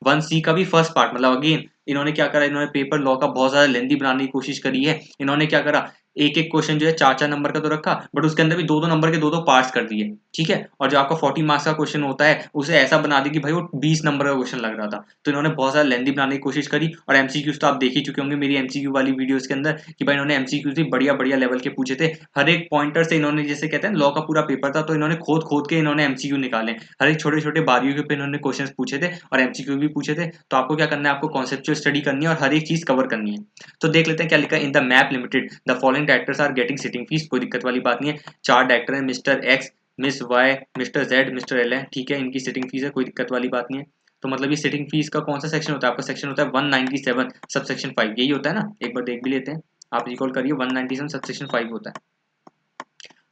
1 सी का भी फर्स्ट पार्ट, मतलब अगेन इन्होंने क्या करा, इन्होंने पेपर लॉ का बहुत ज्यादा लेंदी बनाने की कोशिश करी है। इन्होंने क्या करा, एक एक क्वेश्चन जो है 4 नंबर का तो रखा, बट उसके अंदर भी 2 नंबर के 2 पार्ट्स कर दिए। ठीक है, और जो आपका 40 मार्क्स का क्वेश्चन होता है उसे ऐसा बना दी कि भाई वो 20 नंबर का क्वेश्चन लग रहा था। तो इन्होंने बहुत ज्यादा लेंदी बनाने की कोशिश करी, और एमसीक्यूज तो आप देख ही चुके होंगे मेरी एमसीक्यू वाली वीडियोस के अंदर कि भाई इन्होंने एमसीक्यूज भी बढ़िया बढ़िया लेवल के पूछे थे। हर एक पॉइंटर से इन्होंने, जैसे कहते हैं लॉ का पूरा पेपर था तो इन्होंने खोद खोद के इन्होंने एमसीक्यू निकाले, हर एक छोटे छोटे बारियों पे इन्होंने क्वेश्चन पूछे थे और एमसीक्यू भी पूछे थे। तो आपको क्या करना है, आपको कॉन्सेप्चुअल स्टडी करनी है और हर एक चीज कवर करनी है। तो देख लेते हैं क्या लिखा है, in the Map limited the following directors are getting sitting fees, कोई दिक्कत वाली बात नहीं है। 4 डायरेक्टर है, mister X, miss Y, mister Z, mister L है। ठीक है, इनकी सिटिंग फीस है, कोई दिक्कत वाली बात नहीं है। तो मतलब ये सिटिंग फीस का कौन सा सेक्शन होता है, आपका सेक्शन होता है 197 सब सेक्शन 5, यही होता है ना, एक बार देख भी लेते हैं। आप रिकॉल करिए 197 सब सेक्शन 5 होता है।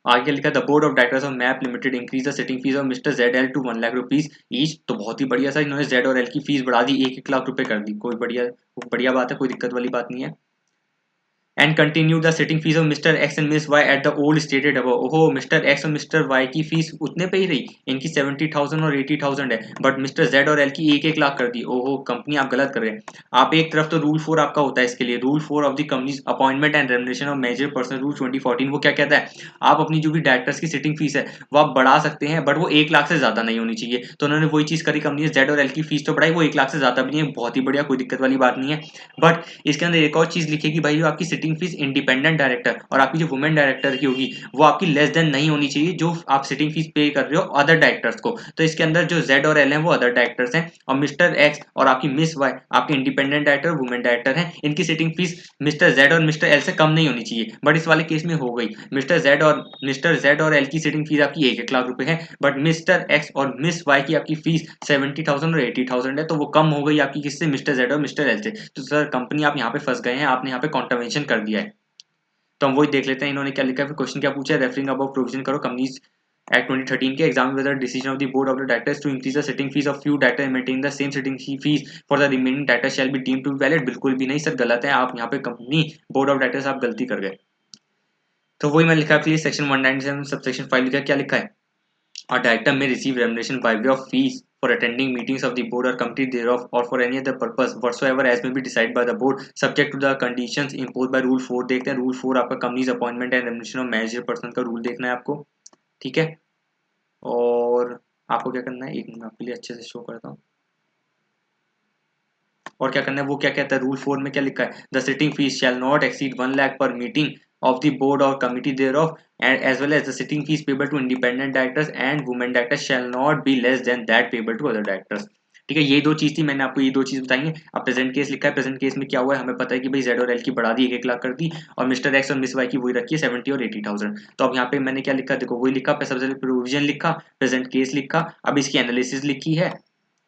आगे लिखा the board of directors of map limited increase the sitting fees of mister Z L two 1 lakh rupees each. तो बहुत ही बढ़िया सा इन्होंने जेड और एल की फीस बढ़ा दी, 1-1 लाख रुपए कर दी। कोई बढ़िया बात है, कोई दिक्कत वाली बात नहीं है। And continue the sitting fees of mister X and miss Y at the old stated above. ओहो, मिस्टर एक्स और मिस्टर वाई की फीस उतने पे ही रही, इनकी 70,000 और 80,000 है, बट मिस्टर जेड और एल की 1-1 लाख कर दी। ओहो, कंपनी आप गलत कर रहे हैं। आप एक तरफ तो रूल 4 आपका होता है इसके लिए, rule 4 of the companies appointment and remuneration of major person rule 2014, वो क्या कहता है, आप अपनी जो भी डायरेक्टर्स की सिटिंग फीस है वो आप बढ़ा सकते हैं, बट वो 1 लाख से ज्यादा नहीं होनी चाहिए। तो उन्होंने वही चीज करी, कंपनी जेड और एल की फीस तो बढ़ाई, वो 1 लाख से ज्यादा भी नहीं है, बहुत ही बढ़िया, कोई दिक्कत वाली बात नहीं है। बट इसके अंदर एक और चीज लिखेगी भाई, जो आपकी सिटिंग फीस इंडिपेंडेंट डायरेक्टर और आपकी जो वुमेन डायरेक्टर की होगी वो आपकी लेस देन नहीं होनी चाहिए जो आप सिटिंग फीस पे कर रहे हो अदर डायरेक्टर्स को। तो इसके अंदर जो जेड और एल है वो अदर डायरेक्टर्स हैं, और मिस्टर एक्स और आपकी मिस वाई आपके इंडिपेंडेंट डायरेक्टर वुमेन डायरेक्टर हैं, इनकी सिटिंग फीस मिस्टर जेड और मिस्टर एल से कम नहीं होनी चाहिए। बट इस वाले केस में हो गई, मिस्टर जेड और एल की सिटिंग फीस आपकी 1-1 लाख रुपए है, बट मिस्टर एक्स और मिस वाई की आपकी फीस 70,000 और 80,000 है, तो वो कम हो गई आपकी किससे, मिस्टर जेड और मिस्टर एल से। तो सर कंपनी आप यहाँ पे फंस गए हैं, आपने यहाँ पे कॉन्ट्रवेंशन कर दिया है। तो हम वही देख लेते हैं इन्होंने क्या लिखा है। फिर क्वेश्चन क्या पूछा है, रेफरिंग अबाउट प्रोविजन करो कंपनीज एक्ट 2013 के exam whether decision of the board of the directors to increase the sitting fees of few director maintain the same sitting fees for the remaining director shall be deemed to be valid. बिल्कुल भी नहीं sir, गलत है। आप यहाँ पे company board of directors आप गलती कर गए। तो वही मैं लिखा कि सेक्शन 197 सबसेक्शन 5 लिखा, क्या लिखा है, a director may receive remuneration by way of fees for attending meetings of the board or committee thereof or for any other purpose whatsoever as may be decided by the board subject to the conditions imposed by rule 4। देखते हैं rule 4 आपका companies appointment and remuneration of manager person का rule देखना है आपको, ठीक है। और आपको क्या करना है, एक मिनट आपके लिए अच्छे से शो करता हूँ। और क्या करना है, वो क्या कहता है, रूल 4 में क्या लिखा है, the sitting fees shall not exceed 1 lakh per meeting of the board or committee thereof and as well as the sitting fees payable to independent directors and women directors shall not be less than that payable to other directors। ठीक है, ये दो चीज थी, मैंने आपको ये दो चीज बताई हैं। अब प्रेजेंट केस लिखा है, प्रेजेंट केस में क्या हुआ है, हमें पता है कि भाई जेड और एल की बढ़ा दी, 1-1 लाख कर दी, और मिस्टर एक्स और मिस वाई की वही रखी है 70 और 80,000। तो अब यहाँ पे मैंने क्या लिखा, देखो वही लिखा, सबसे पहले प्रोविजन लिखा, प्रेजेंट केस लिखा, अब इसकी एनालिसिस लिखी है।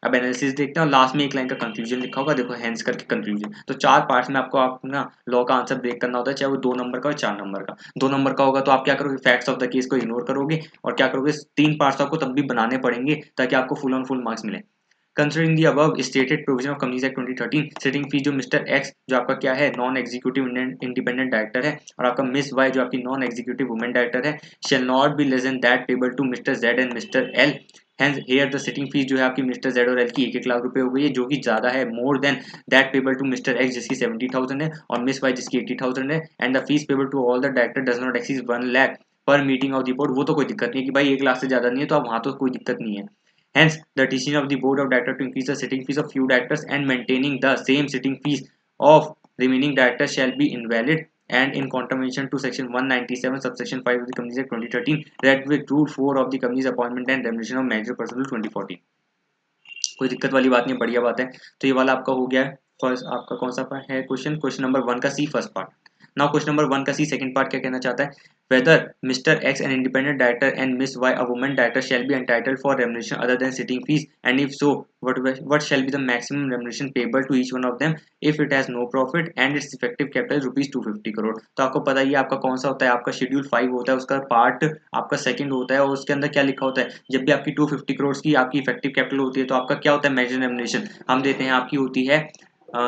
अब एनालिसिस देखते हैं और लास्ट में एक लाइन का कंक्लूजन लिखा होगा, देखो हेंस करके कंक्लूजन। तो 4 पार्ट्स में आपको अपना लॉ का आंसर ब्रेक करना होता है, चाहे वो 2 नंबर का हो 4 नंबर का। 2 नंबर का होगा तो आप क्या करोगे, फैक्ट्स ऑफ द केस को इग्नोर करोगे, और क्या करोगे, 3 पार्ट्स आपको तब भी बनाने पड़ेंगे ताकि आपको फुल ऑन फुल मार्क्स मिले। Considering the above stated provision of companies act 2013 sitting fee जो मिस्टर एक्स जो आपका क्या है नॉन एग्जीक्यूटिव इंडिपेंडेंट डायरेक्टर है, और आपका मिस वाई जो आपकी नॉन एग्जीक्यूटिव वुमेन डायरेक्टर है, shall not be less than that payable to mister Z and mister L. Hence here the sitting fees जो है आपकी मिस्टर जेड और एल की 1-1 लाख रुपए हो गई है, जो कि ज्यादा है, more than that payable to mister X जिसकी 70,000 है और मिस वाई जिसकी 80,000 है, and the fees payable to all the director does not exceed 1 lakh per meeting of the board. वो तो कोई दिक्कत नहीं है कि भाई 1 लाख से ज्यादा नहीं है, तो अब वहां तो कोई दिक्कत नहीं है। Hence, the decision of the board of directors to increase the sitting fees of few directors and maintaining the same sitting fees of remaining directors shall be invalid and in contravention to section 197 subsection 5 of the Companies Act 2013 read with rule 4 of the company's appointment and remuneration of manager personnel 2014। कोई दिक्कत वाली बात नहीं, बढ़िया बात है। तो ये वाला आपका हो गया है। फर्स्ट आपका कौन सा है क्वेश्चन, क्वेश्चन नंबर 1 का C first part. Now question number 1 का सी सेकंड पार्ट क्या कहना चाहता है, whether Mr. X an independent director and Miss Y a woman director shall be entitled for remuneration other than sitting fees, and if so what shall be the maximum remuneration payable to each one of them if it has no profit and its effective capital rupees 250 crore. तो आपको पता ही है आपका कौन सा होता है, आपका शेड्यूल 5 होता है, उसका पार्ट आपका सेकंड होता है, और उसके अंदर क्या लिखा होता है, जब भी आपकी 250 करोड़ की आपकी इफेक्टिव कैपिटल होती है तो आपका क्या होता है, मैक्सिमम रेमुनरेशन हम देते हैं, आपकी होती है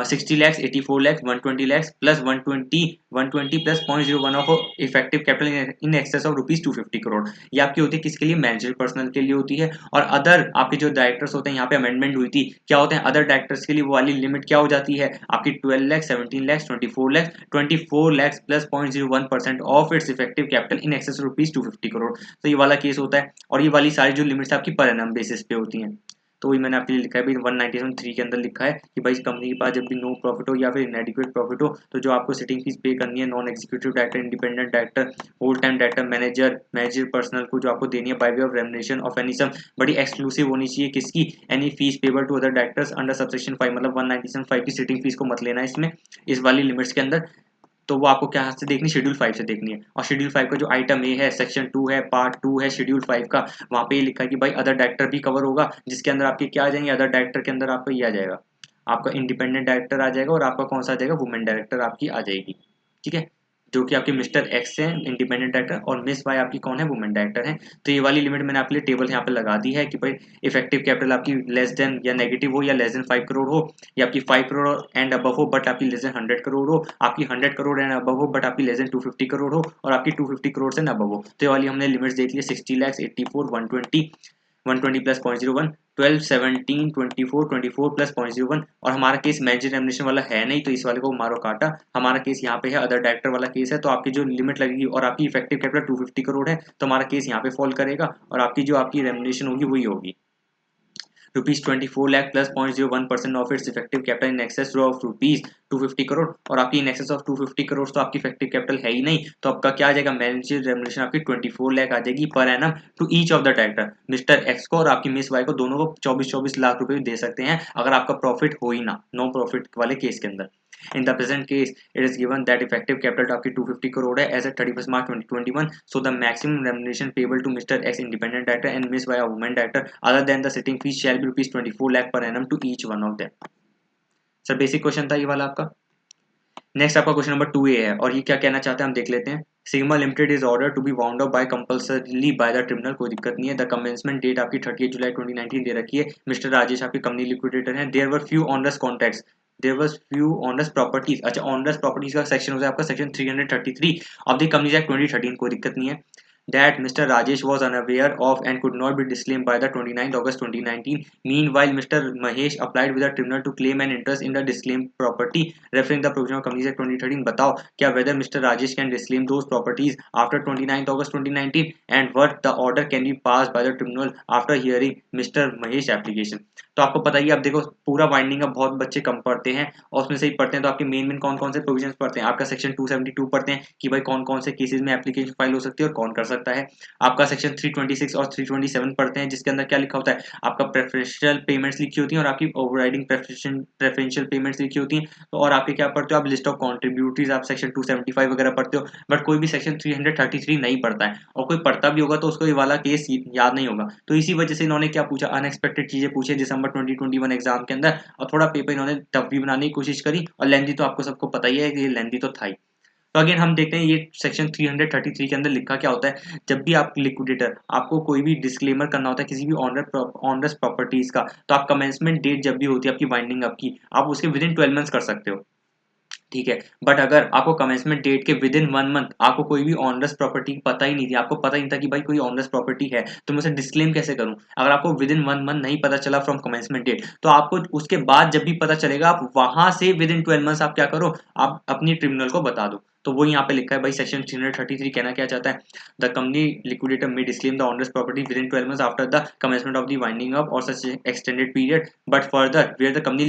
60 lakhs 84 lakhs 120 lakhs plus 120 plus 0.01 of effective capital in excess of rupees 250 crore. ये आपकी होती है किसके लिए, मैनेजर पर्सनल के लिए होती है। और अदर आपके जो डायरेक्टर्स होते हैं, यहाँ पे अमेंडमेंट हुई थी, क्या होते हैं अदर डायरेक्टर्स के लिए, वो वाली लिमिट क्या हो जाती है आपकी 12 lakhs 17 lakhs 24 lakhs plus 0.01% of its effective capital in excess rupees 250 crore. तो ये वाला केस होता है, और ये वाली सारी जो लिमिट्स आपकी पर एनम बेसिस पे होती हैं। तो वही मैंने आपके लिए लिखा है भाई 197(3) के अंदर लिखा है कि भाई कंपनी के पास जब भी नो प्रॉफिट हो या फिर इनएडिक्वेट प्रॉफिट हो, तो जो आपको सिटिंग फीस पे करनी है non executive director, independent director, whole time director, manager personnel को जो आपको देनी है by way of remuneration of any sum, बड़ी एक्सक्लूसिव होनी चाहिए किसकी, any fees payable to other directors under subsection 5, मतलब 197(5) की सिटिंग फीस को मत लेना इसमें, इस वाली लिमिट्स के अंदर। तो वो आपको क्या से देखनी, शेड्यूल 5 से देखनी है। और शेड्यूल 5 का जो आइटम ए है, सेक्शन 2 है, पार्ट 2 है शेड्यूल 5 का, वहां पे ये लिखा है कि भाई अदर डायरेक्टर भी कवर होगा, जिसके अंदर आपके क्या आ जाएंगे, अदर डायरेक्टर के अंदर आपका ये आ जाएगा, आपका इंडिपेंडेंट डायरेक्टर आ जाएगा, और आपका कौन सा आ जाएगा, वुमेन डायरेक्टर आपकी आ जाएगी, ठीक है। जो कि आपके मिस्टर एक्स हैं इंडिपेंडेंट डायरेक्टर, और मिस वाई आपकी कौन है, वुमेन डायरेक्टर है। तो ये वाली लिमिट मैंने आपके लिए टेबल यहाँ पे लगा दी है कि भाई इफेक्टिव कैपिटल आपकी लेस देन या नेगेटिव हो या लेस देन 5 करोड़ हो, या आपकी 5 करोड़ एंड अबव हो बट आपकी लेस देन 100 करोड़ हो, आपकी 100 करोड़ एंड अबव हो बट आपकी लेस देन 250 करोड़ हो, और आपकी 250 करोड़ से अबव हो। तो ये वाली हमने लिमिट्स देख ली, 60 लाख, 84, 120, 120 प्लस 0.01, 12, 17, 24, 24 प्लस 0.01। और हमारा केस मेजर एमिनेशन वाला है नहीं, तो इस वाले को मारो काटा। हमारा केस यहाँ पे है अदर डायरेक्टर वाला केस है, तो आपकी जो लिमिट लगेगी और आपकी इफेक्टिव कैपिटल 250 करोड़ है, तो हमारा केस यहाँ पे फॉल करेगा, और आपकी जो आपकी रेमिनेशन होगी वही होगी ₹24 lakh plus 0.01% of its effective capital in excess of ₹250 crore, और आपकी इन एक्सेस ऑफ 250 करोड़ तो आपकी इफेक्टिव कैपिटल है ही नहीं, तो आपका क्या आ जाएगा, मैनेजर रेमुनरेशन आपकी 24 लाख आ जाएगी per annum to each of the director, mister X को और आपकी मिस वाई को, दोनों को 24-24 लाख रुपए दे सकते हैं अगर आपका प्रॉफिट हो ही ना, नो प्रॉफिट वाले केस के अंदर। In the present case, it is given that effective capital आपकी 250 करोड़ है as at 31st March 2021. So the maximum remuneration payable to Mr. X independent director and Miss Y a woman director other than the sitting fees shall be rupees 24 lakh per annum to each one of them. Sir basic question था ये वाला आपका। Next आपका question number 2A है, और ये क्या कहना चाहते हैं हम देख लेते हैं। Sigma limited is order to be wound up by compulsorily by the tribunal, कोई दिक्कत नहीं है। द कमेंसमेंट डेट आपकी 30 जुलाई 2019 दे रखी है। मिस्टर राजेश आपके कंपनी लिक्विडेटर हैं। There were few onerous contracts, there was few onerous properties. अच्छा, ऑनरस प्रॉपर्टीज का सेक्शन होता है आपका section 333 of the companies act 2013, कोई दिक्कत नहीं है। That Mr. Rajesh was unaware of and could not be disclaimed by the 29th August 2019. Meanwhile, Mr. Mahesh applied with the tribunal to claim an interest in the disclaimed property referring the provision of Companies Act 2013. बताओ क्या whether Mr. Rajesh can disclaim those properties after 29th August 2019 and what the order can be passed by the tribunal after hearing Mr. Mahesh application. तो आपको पता ही है, अब देखो पूरा winding अब बहुत बच्चे कम पढ़ते हैं, और उसमें से ही पढ़ते हैं तो आपके मेन कौन कौन से प्रोविजंस पढ़ते हैं। आपका सेक्शन 272 पढ़ते हैं कि भाई कौन कौन से केसेस में एप्लीकेशन फाइल हो सकती है और कौन कर सकता है। आपका सेक्शन 326 और 327 पढ़ते हैं, जिसके अंदर क्या लिखा होता है, आपका प्रेफरेंशियल पेमेंट्स लिखी होती है और आपकी ओवरराइडिंग प्रेफरेंशियल पेमेंट्स लिखी होती हैं। तो और आपके क्या पढ़ते हो आप, लिस्ट ऑफ कॉन्ट्रीब्यूटरीज आप सेक्शन 275 वगैरह पढ़ते हो, बट कोई भी सेक्शन 333 नहीं पढ़ता है, और कोई पढ़ता भी होगा तो उसको ये वाला केस याद नहीं होगा। तो इसी वजह से इन्होंने क्या पूछा, अनएक्सपेक्टेड चीजें पूछे दिसंबर 2021 एग्जाम के अंदर, और थोड़ा पेपर इन्होंने टफ भी बनाने की कोशिश करी, और लेंथी तो आपको सबको पता ही है कि ये लेंथी तो था ही। तो अगेन हम देखते हैं ये सेक्शन 333 के अंदर लिखा क्या होता है। जब भी आप लिक्विडेटर आपको कोई भी डिस्क्लेमर करना होता है किसी भी ऑनरस प्रॉपर्टीज का, तो आप कमेंसमेंट डेट जब भी होती है आपकी वाइंडिंग अप की, आप उसके विद इन 12 मंथ्स कर सकते हो, ठीक है। बट अगर आपको कमेंसमेंट डेट के विद इन 1 मंथ आपको कोई भी ऑनरस प्रॉपर्टी पता ही नहीं थी, आपको पता ही नहीं था कि भाई कोई ऑनरस प्रॉपर्टी है, तो मैं उसे डिस्क्लेम कैसे करूं। अगर आपको विद इन 1 मंथ नहीं पता चला फ्रॉम कमेंसमेंट डेट, तो आपको उसके बाद जब भी पता चलेगा आप वहां से विद इन 12 मंथ्स आप क्या करो, आप अपनी ट्रिब्यूनल को बता दो। तो वो यहाँ पे लिखा है भाई सेक्शन 333 कहना क्या चाहता है, the company liquidator may disclaim the onerous property within 12 months after the commencement of the winding up और such extended period, but further where the company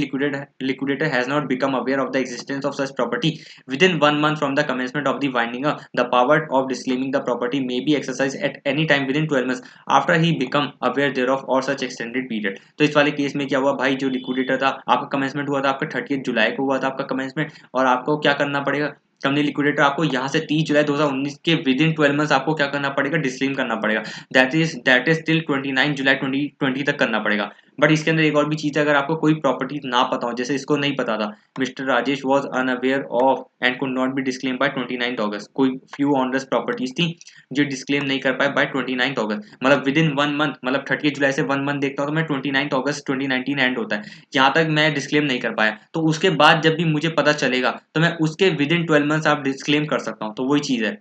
liquidator has not become aware of the existence of such property within 1 month from the commencement of the winding up, the power of disclaiming the property may be exercised at any time within 12 months after he become aware thereof or such extended period। तो इस वाले case में क्या हुआ भाई, जो liquidator था आपका कमेंसमेंट हुआ था आपका 30 जुलाई को हुआ था आपका कमेंसमेंट, और आपको क्या करना पड़ेगा, कंपनी लिक्विडेटर आपको यहाँ से 30 जुलाई 2019 के विद इन 12 मंथ्स आपको क्या करना पड़ेगा, डिस्क्लेम करना पड़ेगा। दैट इज टिल 29 जुलाई 2020 तक करना पड़ेगा। बट इसके अंदर एक और भी चीज है, अगर आपको कोई प्रॉपर्टी ना पता हो, जैसे इसको नहीं पता था, mister Rajesh was unaware of and could not be disclaim by 29 अगस्त, कोई फ्यू ऑनरस प्रॉपर्टीज थी जो डिस्क्लेम नहीं कर पाए बाय 29 अगस्त, मतलब विद इन 1 मंथ, मतलब 30 जुलाई से 1 मंथ देखता हूँ तो मैं 29 अगस्त 2019 एंड होता है, यहाँ तक मैं डिस्क्लेम नहीं कर पाया, तो उसके बाद जब भी मुझे पता चलेगा तो मैं उसके विद इन 12 मंथ्स आप डिस्क्लेम कर सकता हूँ। तो वही चीज है,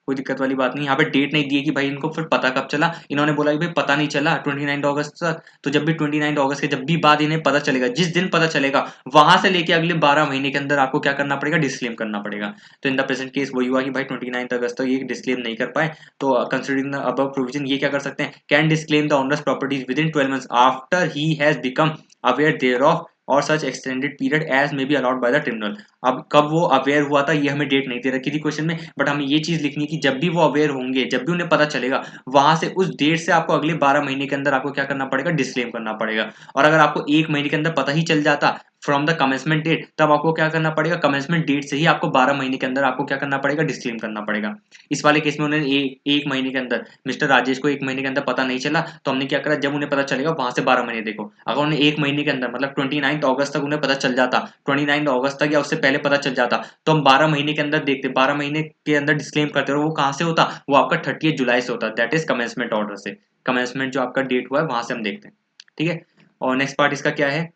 कोई दिक्कत वाली बात नहीं। यहाँ पे डेट नहीं दी है कि भाई इनको फिर पता कब चला, इन्होंने बोला कि भाई पता नहीं चला 29 अगस्त तक, तो जब भी 29 अगस्त के जब भी बाद इन्हें पता चलेगा, जिस दिन पता चलेगा वहां से लेके अगले 12 महीने के अंदर आपको क्या करना पड़ेगा, डिस्क्लेम करना पड़ेगा। तो इन द प्रेजेंट केस वही हुआ कि भाई 29 अगस्त तक ये डिस्क्लेम नहीं कर पाए, तो कंसिडरिंग द अबव प्रोविजन ये क्या कर सकते हैं, can disclaim the onerous properties within 12 months after he has become aware thereof और such extended period as may be allowed by the tribunal. अब कब वो अवेयर हुआ था ये हमें डेट नहीं दे रखी थी क्वेश्चन में, बट हमें ये चीज लिखनी है कि जब भी वो अवेयर होंगे, जब भी उन्हें पता चलेगा, वहां से उस डेट से आपको अगले 12 महीने के अंदर आपको क्या करना पड़ेगा, डिस्क्लेम करना पड़ेगा। और अगर आपको 1 महीने के अंदर पता ही चल जाता फ्रॉम द कमेंसमेंट डेट, तब आपको क्या करना पड़ेगा, कमेंसमेंट डेट से ही आपको 12 महीने के अंदर आपको क्या करना पड़ेगा, डिस्क्लेम करना पड़ेगा। इस वाले केस में उन्होंने एक महीने के अंदर, मिस्टर राजेश को एक महीने के अंदर पता नहीं चला, तो हमने क्या करा, जब उन्हें पता चलेगा वहां से 12 महीने देखो, अगर उन्हें एक महीने के अंदर मतलब 29 अगस्त तक उन्हें पता चल जाता, 29 अगस्त तक या उससे पहले पता चल जाता, तो हम 12 महीने के अंदर देखते, 12 महीने के अंदर डिस्क्लेम करते, और वो कहां से होता, वो आपका 30 जुलाई से होता, दैट इज कमेंसमेंट ऑर्डर से, कमेंसमेंट जो आपका डेट हुआ है वहां से हम देखते हैं। ठीक है, और नेक्स्ट पार्ट इसका क्या है,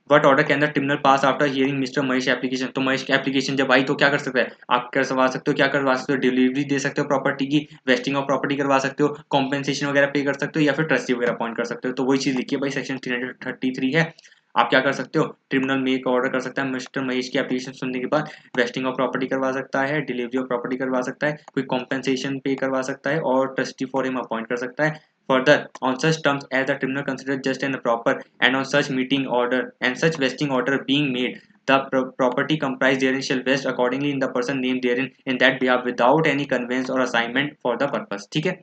वट ऑर्डर के अंदर tribunal pass after hearing mister Mahesh application, तो महेश की एप्लीकेशन जब आई तो क्या कर सकते हैं, आप करवा सकते हो, क्या करवा सकते हो, डिलीवरी दे सकते हो प्रॉपर्टी की, वेस्टिंग ऑफ प्रॉपर्टी करवा सकते हो, कॉम्पेंसेशन वगैरह पे कर सकते हो, या फिर ट्रस्टी वगैरह अपॉइंट कर सकते हो। तो वही चीज लिखी है भाई, सेक्शन 333 है। आप क्या कर सकते हो, ट्रिब्यूनल में एक ऑर्डर कर सकता है मिस्टर महेश की एप्लीकेशन सुनने के बाद, वेस्टिंग ऑफ प्रॉपर्टी करवा सकता है, डिलीवरी ऑफ प्रॉपर्टी करवा सकता है, कोई कॉम्पेंसेशन पे करवा सकता है, और ट्रस्टी फॉर हिम अपॉइंट कर सकता है। Further, on such terms as the tribunal considers just and proper, and on such meeting order and such vesting order being made, the property comprised therein shall vest accordingly in the person named therein in that behalf without any conveyance or assignment for the purpose। ठीक है,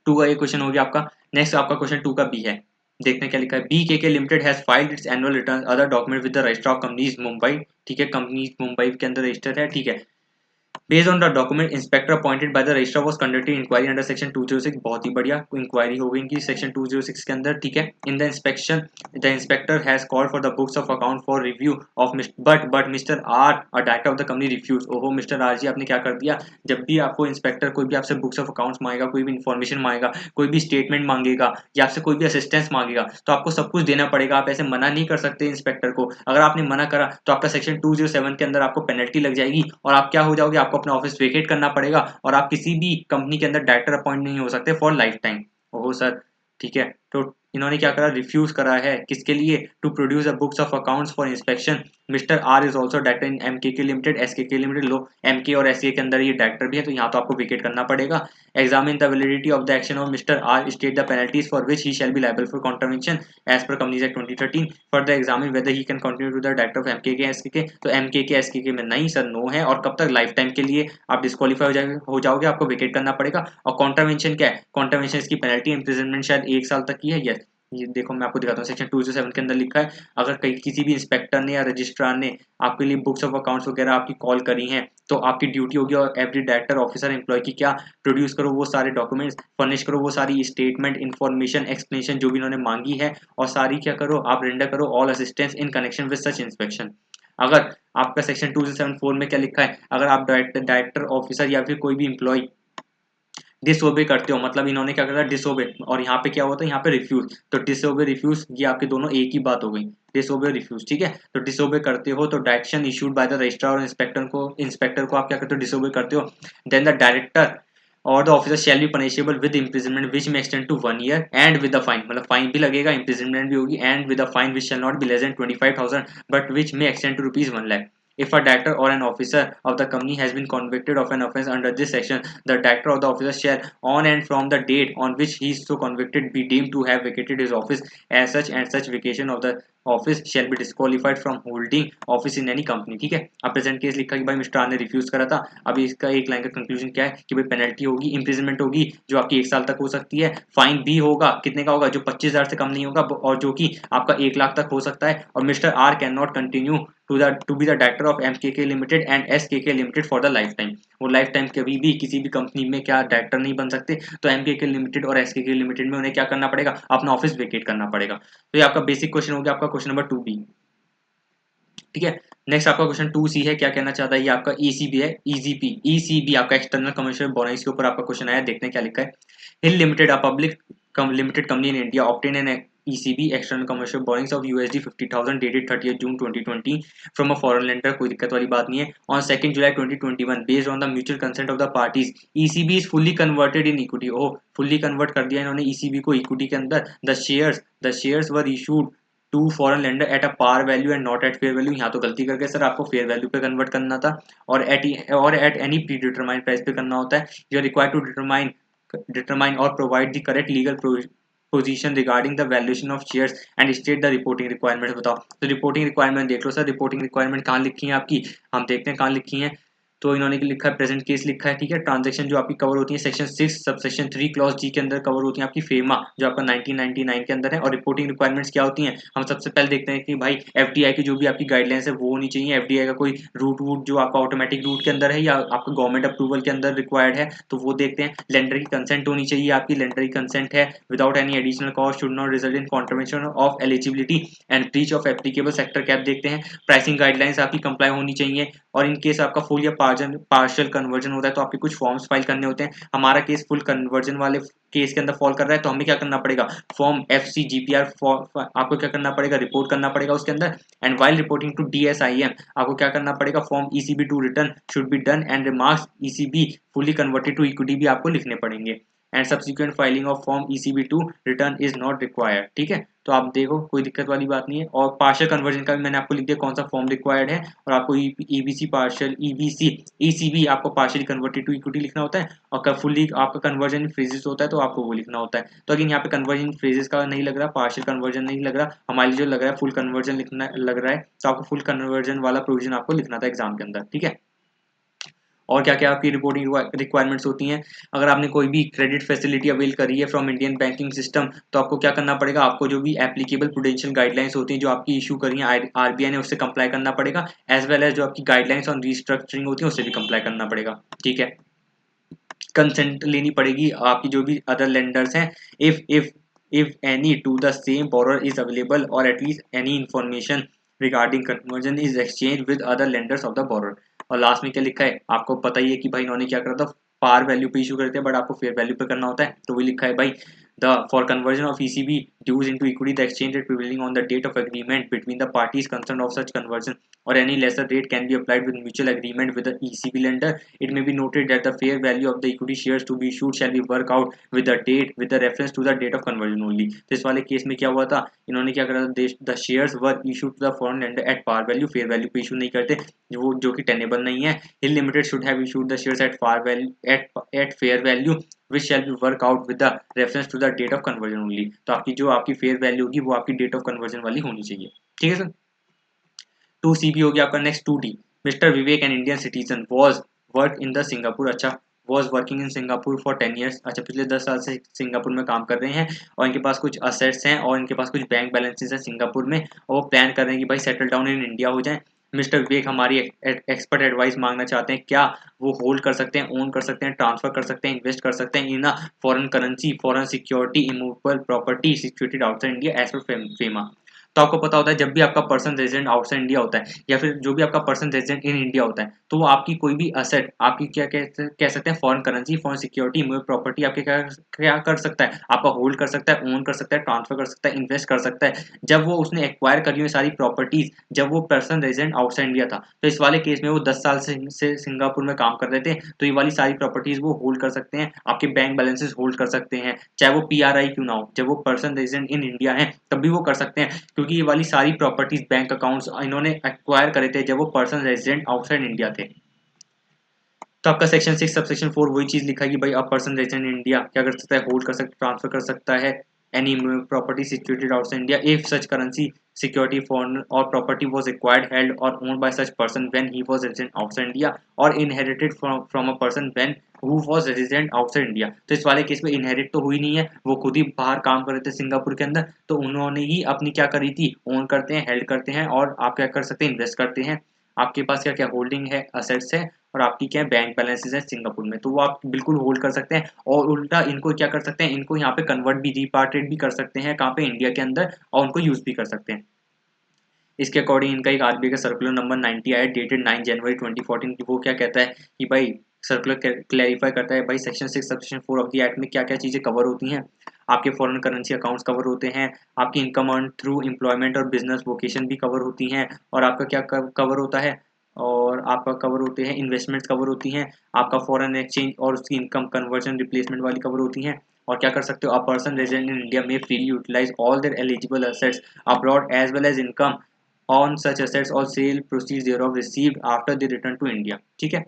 to का ये question हो गया आपका। Next आपका question to का B है, देखने क्या लिखा है, बी के limited has filed it's annual return other document with the register of companies Mumbai. ठीक है, कंपनी मुंबई के अंदर रजिस्टर है। ठीक है, Based on the document, inspector appointed by the registrar was conducting inquiry under section 206। बहुत ही बढ़िया, इंक्वायरी हो गई इनकी सेक्शन 206 के अंदर। ठीक है, in the inspection the inspector has called for the books of account for review of but mister R a director of the company refuse. ओहो मिस्टर आर जी, आपने क्या कर दिया, जब भी आपको इंस्पेक्टर कोई भी आपसे बुक्स ऑफ अकाउंट्स मांगेगा, कोई भी इन्फॉर्मेशन मांगेगा, कोई भी स्टेटमेंट मांगेगा, या आपसे कोई भी असिस्टेंस मांगेगा, तो आपको सब कुछ देना पड़ेगा। आप ऐसे मना नहीं कर सकते इंस्पेक्टर को। अगर आपने मना करा तो आपका सेक्शन 207 के अंदर आपको पेनल्टी लग जाएगी, और आप क्या हो जाओगे, आपको अपना ऑफिस वेकेट करना पड़ेगा, और आप किसी भी कंपनी के अंदर डायरेक्टर अपॉइंट नहीं हो सकते फॉर लाइफ टाइम। ओहो सर, ठीक है, तो इन्होंने क्या करा, रिफ्यूज करा है, किसके लिए, to produce the books of accounts for inspection. Mister R is also director in MK limited, SK limited. लो, एमके और एसके के अंदर ये डायरेक्टर भी है, तो यहाँ तो आपको विकेट करना पड़ेगा। Examine the validity of the action of mister R, state the penalties for which he shall be liable for contravention as per companies act 2013। Further examine whether he can continue to the director of MK SK. तो MK SK में नहीं sir, no है, और कब तक, life time के लिए आप डिस्क्वालीफाई हो जाओगे, आपको विकेट करना पड़ेगा। और कॉन्ट्रवेंशन क्या है, कॉन्ट्रवेंशन इसकी पेनल्टी इम्प्रिजनमेंट शायद 1 साल तक की है। यस, ये देखो मैं आपको दिखाता हूँ, सेक्शन 207 के अंदर लिखा है, अगर कहीं किसी भी इंस्पेक्टर ने या रजिस्ट्रार ने आपके लिए बुक्स ऑफ अकाउंट्स वगैरह आपकी कॉल करी हैं, तो आपकी ड्यूटी होगी, और एवरी डायरेक्टर ऑफिसर एम्प्लॉय की क्या, प्रोड्यूस करो वो सारे डॉक्यूमेंट्स, फर्निश करो वो सारी स्टेटमेंट, इन्फॉर्मेशन, एक्सप्लेनेशन जो भी इन्होंने मांगी है, और सारी क्या करो, आप रेंडर करो all assistance in connection with such inspection. अगर आपका सेक्शन 274 में क्या लिखा है, अगर आप डायरेक्टर ऑफिसर या फिर कोई भी इंप्लॉय डिसओबे करते हो, मतलब इन्होंने क्या करा, डिसओबे, और यहाँ पे क्या होता है, यहाँ पे रिफ्यूज, तो डिसओबे रिफ्यूज ये आपके दोनों एक ही बात हो गई, डिसओबे रिफ्यूज। ठीक है, तो डिसओबे करते हो तो direction issued by the registrar और इंस्पेक्टर को आप क्या करते हो, डिसओबे करते हो, देन द डायरेक्टर और the officer shall be punishable with imprisonment which may extend to 1 year and with the fine, मतलब फाइन भी लगेगा, इम्प्रिजनमेंट भी होगी, and with the fine which shall not be less than 25,000 but which may extend to ₹1 lakh. If a director or an officer of the company has been convicted of an offence under this section, the director or the officer shall, on and from the date on which he is so convicted, be deemed to have vacated his office as such, and such vacation of the office shall be disqualified from holding office in any company। ठीक है, अब present case लिखा कि भाई mister are ने refuse करा था। अभी इसका एक लाइन का कंक्लूजन क्या है कि भाई पेनल्टी होगी, इम्प्रिजनमेंट होगी जो आपकी 1 साल तक हो सकती है, फाइन भी होगा, कितने का होगा, जो 25,000 से कम नहीं होगा, और जो कि आपका 1 लाख तक हो सकता है। और mister R can not continue to be the director of MKK Limited and SKK Limited for the lifetime। वो लाइफ टाइम कभी भी किसी भी कंपनी में क्या डायरेक्टर नहीं बन सकते, तो MKK लिमिटेड और SKK लिमिटेड में उन्हें क्या करना पड़ेगा, अपना ऑफिस वेकेट करना पड़ेगा। तो ये आपका बेसिक क्वेश्चन हो गया, आपका क्वेश्चन नंबर 2B। ठीक है, नेक्स्ट आपका क्वेश्चन 2C है, क्या कहना चाहता है, ये आपका ECB है, ECB आपका एक्सटर्नल कमर्शियल बोनाइस के ऊपर आपका क्वेश्चन आया, देखते हैं क्या लिखा है। Hill limited, a public limited company in India, obtain an ECB external commercial borrowings of $50,000 dated 30th June 2020 from a foreign lender। कोई दिक्कत वाली बात नहीं है। On 2nd July 2021 based on the mutual consent of the parties, ECB is fully converted in equity। Oh, fully convert कर दिया इन्होंने ECB को इक्विटी के अंदर। The shares were issued to foreign lender at a par value and not at fair value. यहाँ तो गलती करके सर आपको फेयर वैल्यू पे कन्वर्ट करना था, और at any pre determined price pay करना होता है। You are required to determine और provide the correct legal position regarding the valuation of shares and state the reporting requirement. बताओ, तो रिपोर्टिंग रिक्वायरमेंट देख लो सर, रिपोर्टिंग रिक्वायरमेंट कहाँ लिखी है आपकी, हम देखते हैं कहाँ लिखी है। तो इन्होंने लिखा है प्रेजेंट केस लिखा है, ठीक है। ट्रांजैक्शन जो आपकी कवर होती है सेक्शन 6 सबसेक्शन 3 क्लॉज जी के अंदर कवर होती है आपकी फेमा जो आपका 1999 के अंदर है। और रिपोर्टिंग रिक्वायरमेंट्स क्या होती हैं, हम सबसे पहले देखते हैं कि भाई एफडीआई की जो भी आपकी गाइडलाइंस है वो होनी चाहिए। एफडीआई का कोई रूट वूट जो आपका ऑटोमेटिक रूट के अंदर है या आपका गवर्नमेंट अप्रूवल के अंदर रिक्वायर्ड है तो वो देखते हैं। लेंडर की कंसेंट होनी चाहिए, आपकी लेंडर की कंसेंट है without any additional cost, should not result in contravention of eligibility and breach of applicable sector cap देखते हैं। प्राइसिंग गाइडलाइंस आपकी कंप्लाई होनी चाहिए। और इन केस आपका फुल या पार्शियल कन्वर्जन होता है तो आपके कुछ फॉर्म्स फाइल करने होते हैं। हमारा केस फुल कन्वर्जन वाले केस के अंदर फॉल कर रहा है तो हमें क्या करना पड़ेगा, फॉर्म एफसी जीपीआर आपको क्या करना पड़ेगा, रिपोर्ट करना पड़ेगा उसके अंदर। And while reporting to DSIM आपको क्या करना पड़ेगा, form ECB two return should be done and remarks ECB fully converted to equity भी आपको लिखने पड़ेंगे। And subsequent filing of form ECB two return is not required, ठीक है। तो आप देखो कोई दिक्कत वाली बात नहीं है। और पार्शियल कन्वर्जन का भी मैंने आपको लिख दिया कौन सा फॉर्म रिक्वायर्ड है। और आपको ईबीसी पार्शियल ईबीसी ईसीबी आपको पार्शियली कन्वर्टेड टू इक्विटी लिखना होता है। और फुली आपका कन्वर्जन फ्रेजेस होता है तो आपको वो लिखना होता है। तो अगेन यहाँ पे कन्वर्जन फ्रेजेस का नहीं लग रहा, पार्शियल कन्वर्जन नहीं लग रहा, हमारे जो लग रहा है फुल कन्वर्जन लिखना लग रहा है। तो आपको फुल कन्वर्जन वाला प्रोविजन आपको लिखना था एग्जाम के अंदर, ठीक है। और क्या क्या आपकी रिपोर्टिंग रिक्वायरमेंट्स होती हैं, अगर आपने कोई भी क्रेडिट फैसिलिटी अवेल करी है फ्रॉम इंडियन बैंकिंग सिस्टम तो आपको क्या करना पड़ेगा, आपको जो भी एप्लीकेबल प्रूडेंशियल गाइडलाइंस होती हैं जो आपकी इशू करी है आरबीआई ने उससे कंप्लाई करना पड़ेगा। एज वेल एज जो आपकी गाइडलाइंस ऑन रीस्ट्रक्चरिंग होती है उससे भी कंप्लाई करना पड़ेगा, ठीक है। कंसेंट लेनी पड़ेगी आपकी जो भी अदर लेंडर्स हैं, if any to the same borrower is available और at least any information regarding conversion is exchange with other lenders of the borrower. और लास्ट में क्या लिखा है, आपको पता ही है कि भाई इन्होंने क्या करा था, पार वैल्यू पे इशू करते हैं बट आपको फेयर वैल्यू पे करना होता है। तो वही लिखा है भाई the for conversion of ECB dues into equity the exchange rate prevailing on the date of agreement between the parties concerned of such conversion or any lesser rate can be applied with mutual agreement with the ECB lender. It may be noted that the fair value of the equity shares to be issued shall be worked out with the date with the reference to the date of conversion only. तो इस वाले case में क्या हुआ था, इन्होंने क्या करा था, the shares were issued to the foreign lender at par value, fair value पे इशू नहीं करते जो कि टेनेबल नहीं है। Hill Limited should have issued the shares at par value at fair value which shall be work out with the reference to the date of conversion only। तो आपकी जो आपकी फेयर वैल्यू होगी वो आपकी डेट ऑफ कन्वर्जन वाली होनी चाहिए, ठीक है सर। 2CB हो गया आपका। Next 2D, mister Vivek an Indian citizen was work in the Singapore, अच्छा was working in Singapore for 10 years, अच्छा पिछले 10 साल से सिंगापुर में काम कर रहे हैं और इनके पास कुछ असेट्स हैं और इनके पास कुछ बैंक बैलेंसेस हैं सिंगापुर में और वो प्लान कर रहे हैं कि भाई सेटल डाउन इन इंडिया हो जाए। मिस्टर विवेक हमारी एक्सपर्ट एडवाइस मांगना चाहते हैं, क्या वो होल्ड कर सकते हैं, ओन कर सकते हैं, ट्रांसफर कर सकते हैं, इन्वेस्ट कर सकते हैं in a foreign currency, foreign security, immovable property situated outside India as per FEMA. तो आपको पता होता है जब भी आपका पर्सन रेजिडेंट आउटसाइड इंडिया होता है या फिर जो भी आपका पर्सन रेजिडेंट इन इंडिया होता है तो वो आपकी कोई भी असेट आपकी क्या कह सकते हैं, foreign currency, foreign security, immovable property आपके क्या कर सकता है, आपका होल्ड कर सकता है, ओन कर सकता है, ट्रांसफर कर सकता है, इन्वेस्ट कर सकता है। जब वो उसने एक्वायर करी हुई सारी प्रॉपर्टीज जब वो पर्सन रेजिडेंट आउटसाइड इंडिया था तो इस वाले केस में वो 10 साल से सिंगापुर में काम कर रहे थे तो ये वाली सारी प्रॉपर्टीज वो होल्ड कर सकते हैं, आपके बैंक बैलेंसेस होल्ड कर सकते हैं, चाहे वो पीआरआई क्यों ना हो, जब वो पर्सन रेजिडेंट इन इंडिया है तब भी वो कर सकते हैं क्योंकि ये वाली सारी प्रॉपर्टीज बैंक अकाउंट्स इन्होंने एक्वायर करे थे जब वो पर्सन रेजिडेंट आउटसाइड इंडिया थे। तो आपका सेक्शन 6 सबसेक्शन 4 वही चीज लिखा है कि भाई अब पर्सन रेजिडेंट इन इंडिया क्या कर सकता है, होल्ड कर सकता है, ट्रांसफर कर सकता है any property situated outside India if such currency security foreign और प्रॉपर्टी वाज एक्वायर्ड हेल्ड और owned by such person when he was resident outside India और inherited from a person when who was resident outside India. तो इस वाले case में inherit तो हुई नहीं है, वो खुद ही बाहर काम कर रहे थे सिंगापुर के अंदर तो उन्होंने ही अपनी क्या करी थी, ओन करते हैं, हेल्ड करते हैं और आप क्या कर सकते हैं, इन्वेस्ट करते हैं। आपके पास क्या क्या होल्डिंग है, असेट्स है और आपकी क्या बैंक बैलेंसेस है सिंगापुर में तो वो आप बिल्कुल होल्ड कर सकते हैं। और उल्टा इनको क्या कर सकते हैं, इनको यहाँ पे कन्वर्ट भी, रिपार्टेड भी कर सकते हैं कहाँ पे, इंडिया के अंदर, और उनको यूज भी कर सकते हैं। इसके अकॉर्डिंग इनका एक आरबीआई का सर्कुलर नंबर 90 आया डेटेड 9 जनवरी 2014 की, वो क्या कहता है कि भाई सर्कुलर क्लैरिफाई करता है भाई section 6 subsection 4 of the act में क्या क्या चीजें कवर होती हैं। आपके फॉरेन करेंसी अकाउंट्स कवर होते हैं, आपकी इनकम अर्न थ्रू एम्प्लॉयमेंट और बिजनेस वोकेशन भी कवर होती हैं, और आपका क्या कवर होता है, और आपका कवर होते हैं इन्वेस्टमेंट्स कवर होती हैं, आपका फॉरेन एक्सचेंज और उसकी इनकम कन्वर्जन रिप्लेसमेंट वाली कवर होती हैं। और क्या कर सकते हो, a person resident in India में freely utilize all their eligible assets abroad as well as income on such assets और sale proceeds thereof received after the return to India, ठीक है।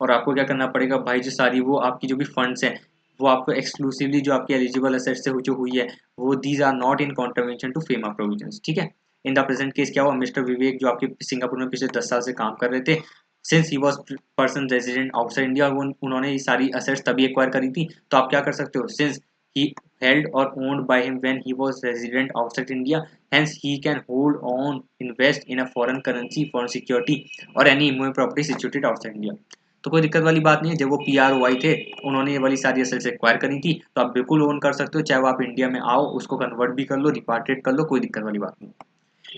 और आपको क्या करना पड़ेगा भाई, जो सारी वो आपकी जो भी फंड्स हैं वो आपको एक्सक्लूसिवली जो आपकी एलिजिबल असेट्स से जो हुई है वो these are not in contravention to FEMA provisions, ठीक है। इन द प्रेजेंट केस क्या हुआ, मिस्टर विवेक जो आपके सिंगापुर में पिछले 10 साल से काम कर रहे थे since he was person resident outside India, और उन्होंने ये सारी असेट्स तभी एक्वायर करी थी, तो आप क्या कर सकते हो, since he held or owned by him when he was resident outside India, hence he can hold on invest in a foreign currency, foreign security or any immovable property situated outside India। तो कोई दिक्कत वाली बात नहीं है, जब वो PROI थे उन्होंने ये वाली सारी असेट्स एक्वायर करी थी, तो आप बिल्कुल ओन कर सकते हो, चाहे वो आप इंडिया में आओ उसको कन्वर्ट भी कर लो, रिपार्टेड कर लो, कोई दिक्कत वाली बात नहीं।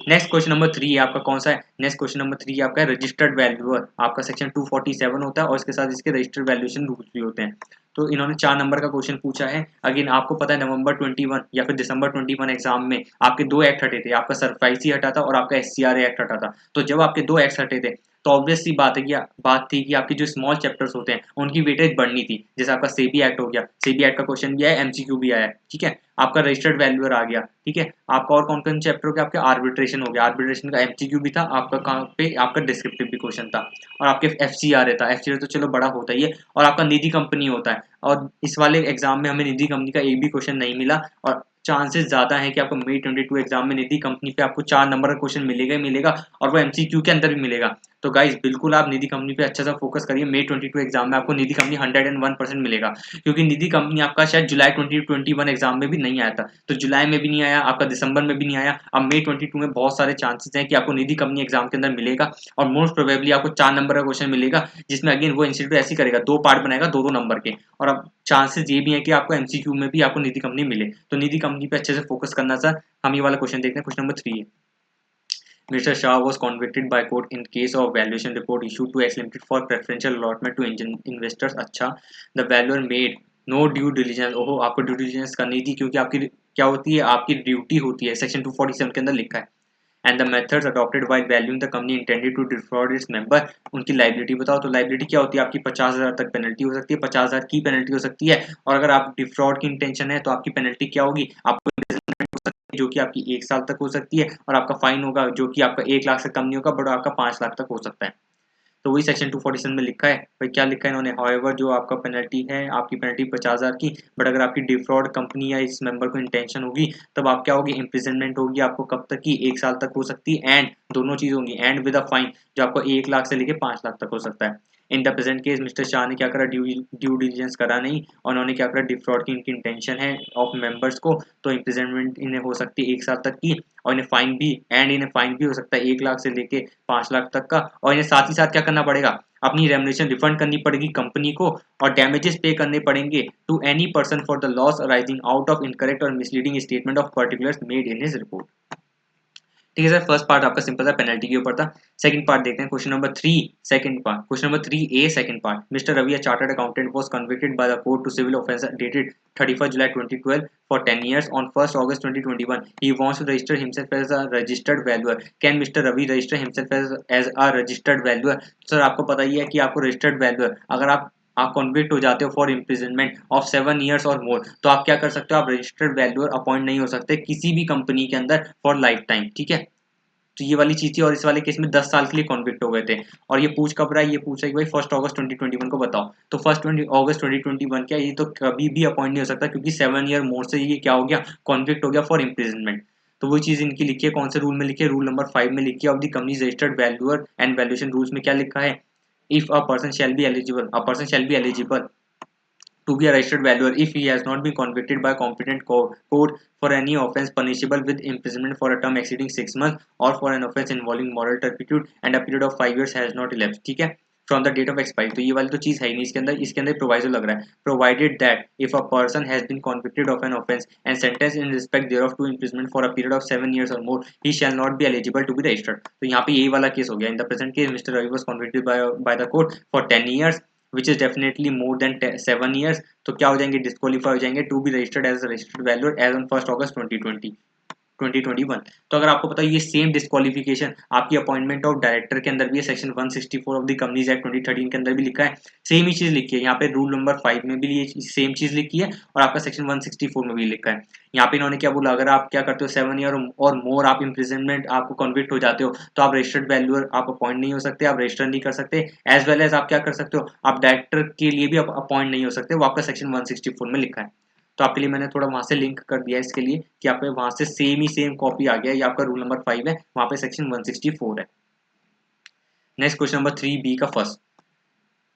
नेक्स्ट क्वेश्चन नंबर 3 है आपका, कौन सा है, नेक्स्ट क्वेश्चन नंबर 3 आपका है रजिस्टर्ड वैल्यूअर, आपका सेक्शन 247 होता है और इसके साथ इसके रजिस्टर्ड वैल्यूएशन रूल्स भी होते हैं। तो इन्होंने 4 नंबर का क्वेश्चन पूछा है। अगेन आपको पता है नवंबर 21 या फिर दिसंबर 21 एग्जाम में आपके दो एक्ट हटे थे, आपका सरप्राइजी हटा था और आपका SCRA एक्ट हटा था। तो जब आपके दो एक्ट हटे थे तो ऑब्वियस सी बात थी कि आपके जो स्मॉल चैप्टर्स होते हैं उनकी वेटेज बढ़नी थी। जैसे आपका सेबी एक्ट हो गया, सेबी एक्ट का क्वेश्चन भी आया, MCQ भी आया, ठीक है। आपका रजिस्टर्ड वैल्यूअर आ गया, ठीक है। आपका और कौन कौन चैप्टर हो गया, आपके आर्बिट्रेशन हो गया, आर्बिट्रेशन का MCQ भी था आपका, कहाँ पे आपका डिस्क्रिप्टिव भी क्वेश्चन था, और आपके FCRA था, FCRA तो चलो बड़ा होता ही है, और आपका निधि कंपनी होता है। और इस वाले एग्जाम में हमें निधि कंपनी का एक भी क्वेश्चन नहीं मिला, और चांसेस ज्यादा है कि आपको May 22 एग्जाम में निधि कंपनी पे आपको 4 नंबर का क्वेश्चन मिलेगा ही मिलेगा, और वो MCQ के अंदर भी मिलेगा। तो गाइस बिल्कुल आप निधि कंपनी पे अच्छा सा फोकस करिए, May 22 एग्जाम में आपको निधि कंपनी 101% मिलेगा, क्योंकि निधि कंपनी आपका शायद जुलाई 2021 एग्जाम में भी नहीं आया था, तो जुलाई में भी नहीं आया, आपका दिसंबर में भी नहीं आया, अब May 22 में बहुत सारे चांसेस हैं कि आपको निधि कंपनी एग्जाम के अंदर मिलेगा, और मोस्ट प्रोबेबली आपको 4 नंबर का क्वेश्चन मिलेगा, जिसमें अगेन वो इंस्टीट्यूट ऐसी करेगा, 2 पार्ट बनाएगा 2-2 नंबर के, और अब चांसेस ये भी है कि आपको MCQ में भी आपको निधि कंपनी मिले, तो निधि कंपनी पे अच्छे से फोकस करना सर। हम ये वाला क्वेश्चन देखते हैं, क्वेश्चन नंबर 3 है। Mr. Shah was convicted by court in case of valuation report issued to X Limited for preferential allotment to investors। अच्छा, the valuer made no due diligence। ओहो, आपको ड्यू डिलिजेंस करनी थी, क्योंकि आपकी क्या होती है, आपकी ड्यूटी होती है, सेक्शन 247 के अंदर लिखा है। And the methods adopted while valuing the company intended to defraud its member. उनकी लाइबिलिटी बताओ, तो लाइबिलिटी क्या होती है आपकी, 50,000 तक पेनल्टी हो सकती है, 50,000 की पेनल्टी हो सकती है, और अगर आप डिफ्रॉड की इंटेंशन है तो आपकी पेनल्टी क्या होगी, आपको जो कि आपकी 1 साल तक हो सकती है, और आपका फाइन होगा जो कि आपका 1 लाख से कम नहीं होगा, बट आपका 5 लाख तक हो सकता है। तो वही सेक्शन 247 में लिखा है भाई, क्या लिखा है इन्होंने, हाउएवर जो आपका पेनल्टी है, आपकी पेनल्टी 50,000 की, बट अगर आपकी डिफ्रॉड कंपनी या इस मेंबर को इंटेंशन होगी, तब आप क्या होगी, इम्प्रिजनमेंट होगी आपको, कब तक की, 1 साल तक हो सकती है, एंड दोनों चीज होंगी, एंड विद अ फाइन जो आपको 1 लाख से लेके 5 लाख तक हो सकता है। In the present case mister Shah ने क्या करा, ड्यू डिलिजेंस करा नहीं, और उन्होंने क्या करा, डिफ्रॉड की इनकी इंटेंशन है ऑफ मेंबर्स को, तो इम्प्रिजनमेंट इन्हें हो सकती है 1 साल तक की, और इन्हें फाइन भी, एंड इन्हें फाइन भी हो सकता है 1 लाख से लेके 5 लाख तक का, और इन्हें साथ ही साथ क्या करना पड़ेगा, अपनी रेमुनेशन रिफंड करनी पड़ेगी कंपनी को, और डैमेजेस पे करने पड़ेंगे to any person for the loss arising out of incorrect और misleading statement of particulars made in his report. ठीक है सर, फर्स्ट पार्ट आपका सिंपल था, पेनल्टी के ऊपर था। सेकंड पार्ट देखते हैं, question number 3 second part, question number 3A second part. Mister Ravi, a chartered accountant, was convicted by the court to civil offence dated 31st July 2012 for 10 years। On 1st August 2021 he wants to register himself as a registered valuer। Can Mr. Ravi register himself as a registered valuer? Sir आपको पता ही है कि आपको registered valuer, अगर आप convict हो जाते हो फॉर इम्प्रिजनमेंट ऑफ 7 ईयर्स और मोर, तो आप क्या कर सकते हो, आप रजिस्टर्ड वैल्यूअर अपॉइंट नहीं हो सकते किसी भी कंपनी के अंदर फॉर लाइफ टाइम, ठीक है। तो ये वाली चीज थी, और इस वाले केस में 10 साल के लिए कॉन्विक्ट हो गए थे। और ये पूछ कब रहा है, ये पूछ रहा है कि भाई 1 अगस्त 2021 को बताओ, तो 1 अगस्त 2021 क्या, ये तो कभी भी अपॉइंट नहीं हो सकता, क्योंकि 7 ईयर मोर से ये क्या हो गया, कॉन्विक्ट हो गया फॉर इम्प्रिजनमेंट। तो वही चीज इनकी लिखी है, कौन से रूल में लिखी है, रूल नंबर 5 में लिखी है of the company registered valuer and valuation rules में क्या लिखा है, if a person shall be eligible, a person shall be eligible to be a registered valuer if he has not been convicted by a competent court for any offence punishable with imprisonment for a term exceeding 6 months, or for an offence involving moral turpitude and a period of 5 years has not elapsed, ठीक है, from the date of expiry. तो ये वाली तो चीज है ही नहीं इसके अंदर प्रोवाइजो लग रहा है, provided that if a person has been convicted of an offence and sentence in respect thereof to imprisonment for a period of 7 years और more, he shall not be eligible to be registered. तो यहाँ पे यही वाला case हो गया, in the present case mister Ravi was convicted by the court for 10 years which is definitely more than 7 years, तो क्या हो जाएंगे, डिस्क्वालीफाई हो जाएंगे to be registered as registered valuer as on 1 अगस्त 2021। तो अगर आपको पता है ये सेम डिस्क्वालिफिकेशन आपकी अपॉइंटमेंट ऑफ डायरेक्टर के अंदर भी है, section 164 of the companies act 2013 के अंदर भी लिखा है, सेम ही चीज लिखी है यहाँ पे, रूल नंबर 5 में भी ये सेम चीज लिखी है, और आपका सेक्शन 164 में भी लिखा है। यहाँ पे इन्होंने क्या बोला, अगर आप क्या करते हो 7 ईयर और मोर आप इम्प्रिजनमेंट आपको कन्विक्ट हो जाते हो, तो आप रजिस्टर्ड वैल्यूअर आप अपॉइंट नहीं हो सकते, आप रजिस्टर नहीं कर सकते, एज वेल एज आप क्या कर सकते हो, आप डायरेक्टर के लिए भी अपॉइंट नहीं हो सकते, वो आपका सेक्शन 164 में लिखा है। तो आपके लिए मैंने थोड़ा वहां से लिंक कर दिया इसके लिए कि आपके वहां से सेम कॉपी आ गया, ये आपका रूल नंबर 5 है, वहां पे सेक्शन 164 है। नेक्स्ट क्वेश्चन नंबर 3B का फर्स्ट,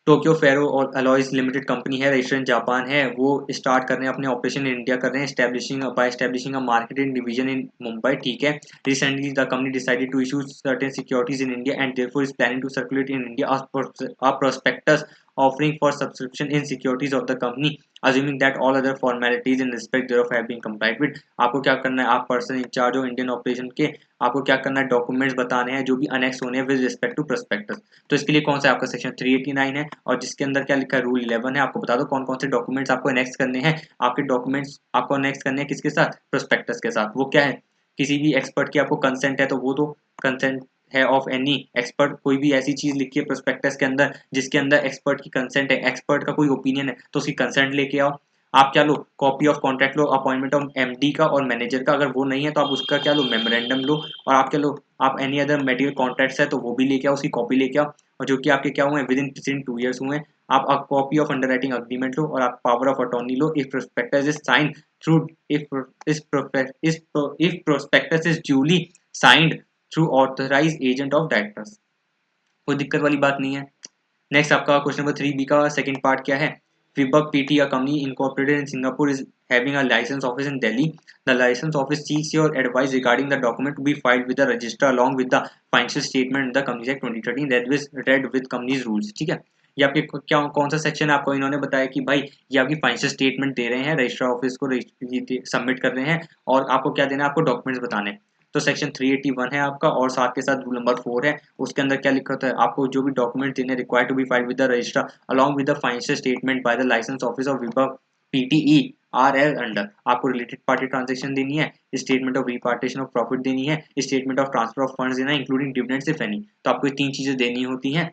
टोक्यो फेरो और अलॉयज लिमिटेड कंपनी है, रजिस्टर्ड जापान है, वो स्टार्ट कर रहे हैं अपने ऑपरेशन इन इंडिया कर रहे हैं, establishing a marketing division in Mumbai, ठीक है। Recently the company decided to issue certain securities in India and therefore is planning to circulate in India a prospectus offering for subscription in securities of the company assuming that all other formalities in respect thereof have been complied with। आपको क्या करना है, आप person in charge हो Indian operation के, आपको क्या करना है, डॉक्यूमेंट्स बताने हैं जो भी अनेक्स होने हैं विद रिस्पेक्ट टू प्रोस्पेक्टस। तो इसके लिए कौन सा आपका सेक्शन 389 है और जिसके अंदर क्या लिखा है, रूल 11 है। आपको बता दो कौन कौन से डॉक्यूमेंट्स आपको अनेक्स करने हैं। आपके डॉक्यूमेंट्स आपको अनेक्स करने हैं किसके साथ, प्रोस्पेक्टस के साथ। वो क्या है, किसी भी एक्सपर्ट की आपको कंसेंट है तो वो तो कंसेंट है ऑफ एनी एक्सपर्ट, कोई भी ऐसी चीज लिखी है प्रोस्पेक्टस के अंदर जिसके अंदर एक्सपर्ट की कंसेंट है, एक्सपर्ट का कोई ओपिनियन है तो उसकी कंसेंट लेके आओ। आप क्या लो, कॉपी ऑफ कॉन्ट्रैक्ट लो, अपॉइंटमेंट ऑफ एमडी का और मैनेजर का, अगर वो नहीं है तो आप उसका क्या लो, मेमोरेंडम लो। और आप क्या लो, आप एनी अदर मेटेरियल कॉन्ट्रैक्ट्स है तो वो भी लेके आओ, उसकी कॉपी लेके आओ। और जो कि आपके क्या हुए विद इन प्रीसीडिंग 2 ईयर्स हुए, आप कॉपी ऑफ अंडरराइटिंग अग्रीमेंट लो और आप पावर ऑफ अटॉर्नी लो if prospectus is signed through if prospectus is duly signed through authorise agent of directors. कोई दिक्कत वाली बात नहीं है। नेक्स्ट आपका क्वेश्चन नंबर 3B का सेकंड पार्ट क्या है, Vibhav PT, a company incorporated in Singapore, is having a license office in Delhi. The license office seeks your advice regarding the document to be filed with the register along with the financial statement the Companies Act 2013 that was read with companies rules, ठीक है। ये आपके क्या कौन सा section है, आपको इन्होंने बताया कि भाई ये आपकी फाइनेंशियल स्टेटमेंट दे रहे हैं, रजिस्ट्रार ऑफिस को सबमिट कर रहे हैं और आपको क्या देना है, आपको डॉक्यूमेंट्स बताने हैं। तो सेक्शन 381 है आपका और साथ के साथ रूल नंबर 4 है। उसके अंदर क्या लिखा होता है, आपको जो भी डॉक्यूमेंट देने required to be filed with the registrar along with the financial statement by the licence office of Vibhav PTE R L under. आपको रिलेटेड पार्टी ट्रांजेक्शन देनी है, statement of repatriation of profit देनी है, statement of transfer of funds देना है including dividends if any. तो आपको 3 चीजें देनी होती हैं